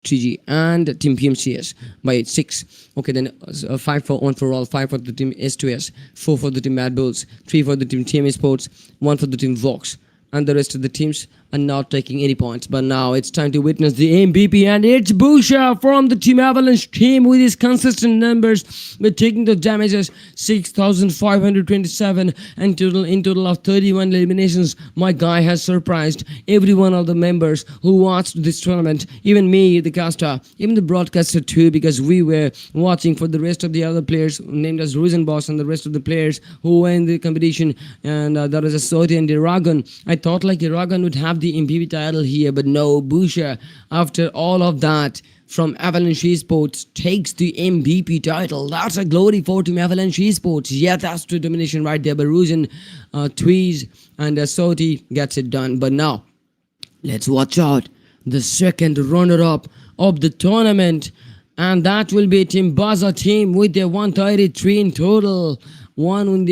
HTG, and Team PMCS by 6. Okay, then 5 for One for All, 5 for the team S2S, 4 for the team Mad Bulls, 3 for the team TMA Sports, 1 for the team Vox. And the rest of the teams are not taking any points. But now it's time to witness the MVP, and it's Busha from the Team Avalanche team with his consistent numbers. We're taking the damages 6,527 and in total of 31 eliminations. My guy has surprised every one of the members who watched this tournament, even me, the caster, even the broadcaster too, because we were watching for the rest of the other players named as Rosenboss and the rest of the players who were in the competition. And there was a Soti and Iragan. I thought like Iragan would have the MVP title here, but no, Busha, after all of that, from Avalanche Esports, takes the MVP title. That's a glory for Team Avalanche Esports. Yeah, that's the domination right there. But Ruzen, Tweez, and Soti gets it done. But now, let's watch out. The second runner-up of the tournament, and that will be Team Baza team with their 133 in total. One in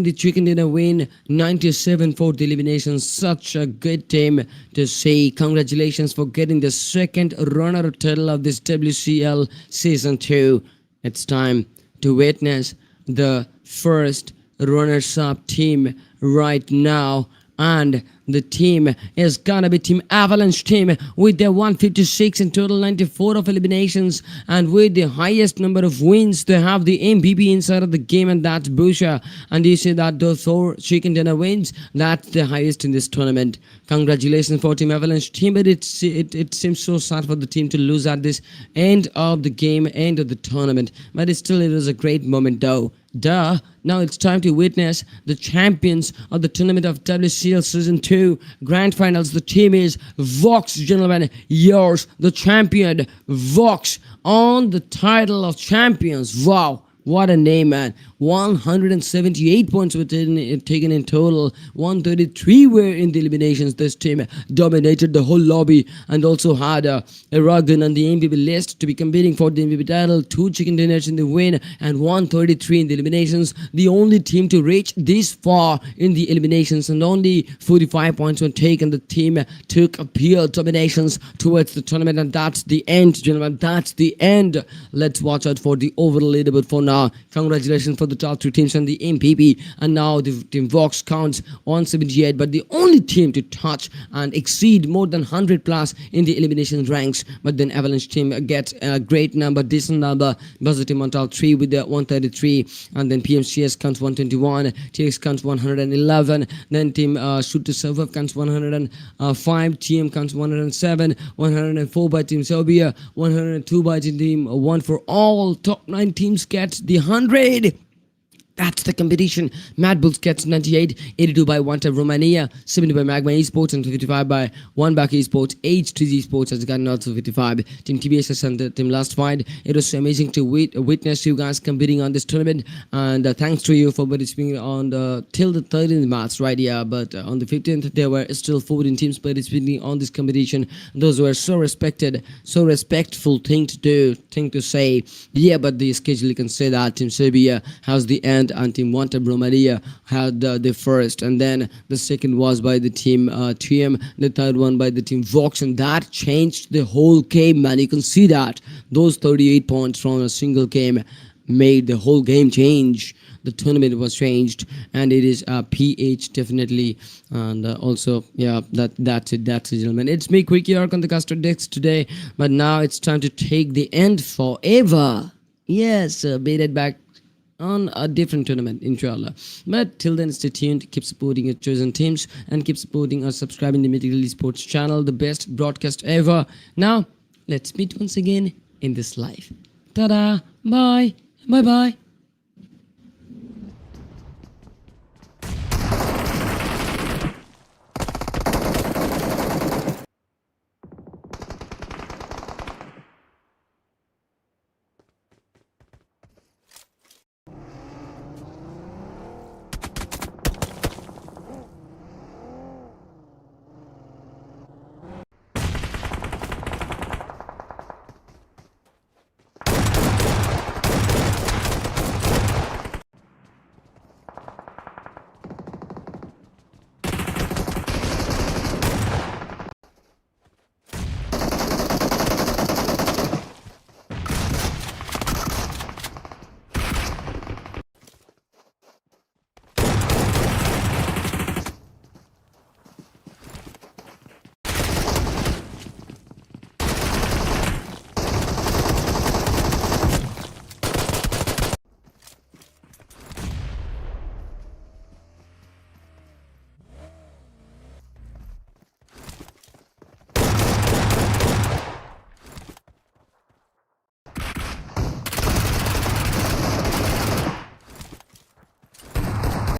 the chicken dinner win, 97 for the elimination. Such a good team to see. Congratulations for getting the second runner title of this WCL Season 2. It's time to witness the first runners-up team right now. And the team is gonna be Team Avalanche team with their 156 in total, 94 of eliminations, and with the highest number of wins. They have the MVP inside of the game, and that's Busha. And you see that those 4 chicken dinner wins, that's the highest in this tournament. Congratulations for Team Avalanche team, but it seems so sad for the team to lose at this end of the game, end of the tournament. But it was a great moment though. Now it's time to witness the champions of the tournament of WCL Season 2 Grand Finals. The team is Vox, gentlemen. Yours, the champion, Vox, on the title of champions. Wow, what a name, man. 178 points were taken in total. 133 were in the eliminations. This team dominated the whole lobby and also had a Aragon on the MVP list to be competing for the MVP title. 2 chicken dinners in the win and 133 in the eliminations. The only team to reach this far in the eliminations, and only 45 points were taken. The team took a pure dominations towards the tournament, and that's the end, gentlemen. That's the end. Let's watch out for the overall leaderboard for now. Congratulations for the top three teams on the MPP, and now the team Vox counts 178, but the only team to touch and exceed more than 100 plus in the elimination ranks. But then Avalanche team gets a great number, decent number. Buzzer team on top 3 with the 133, and then PMCS counts 121, TX counts 111, then team Shoot to Server counts 105, TM counts 107, 104 by team Serbia, 102 by team One for All. Top 9 teams get the 100. That's the competition. Mad Bulls gets 98, 82 by One Time Romania, 70 by Magma Esports, and 55 by One Back Esports. H3G Sports has gotten also 55. Team TBS and the team Last Fight. It was so amazing to witness you guys competing on this tournament, and thanks to you for participating on the till the 13th March, right? Yeah, but on the 15th there were still 14 teams participating on this competition. Those were so respected, so respectful thing to do, thing to say. Yeah, but the schedule, you can say that Team Serbia has the end, and team One Time Romania had the first, and then the second was by the team TM, the third one by the team Vox, and that changed the whole game, man. You can see that those 38 points from a single game made the whole game change. The tournament was changed, and it is PH definitely, and also yeah, that's it, gentlemen. It's me, Quickie Arc, on the Custard Decks today, but now it's time to take the end forever. Yes, baited back on a different tournament, inshallah. But till then, stay tuned, keep supporting your chosen teams, and keep supporting or subscribing to Mythical Esports channel, the best broadcast ever. Now, let's meet once again in this live. Ta-da! Bye! Bye-bye!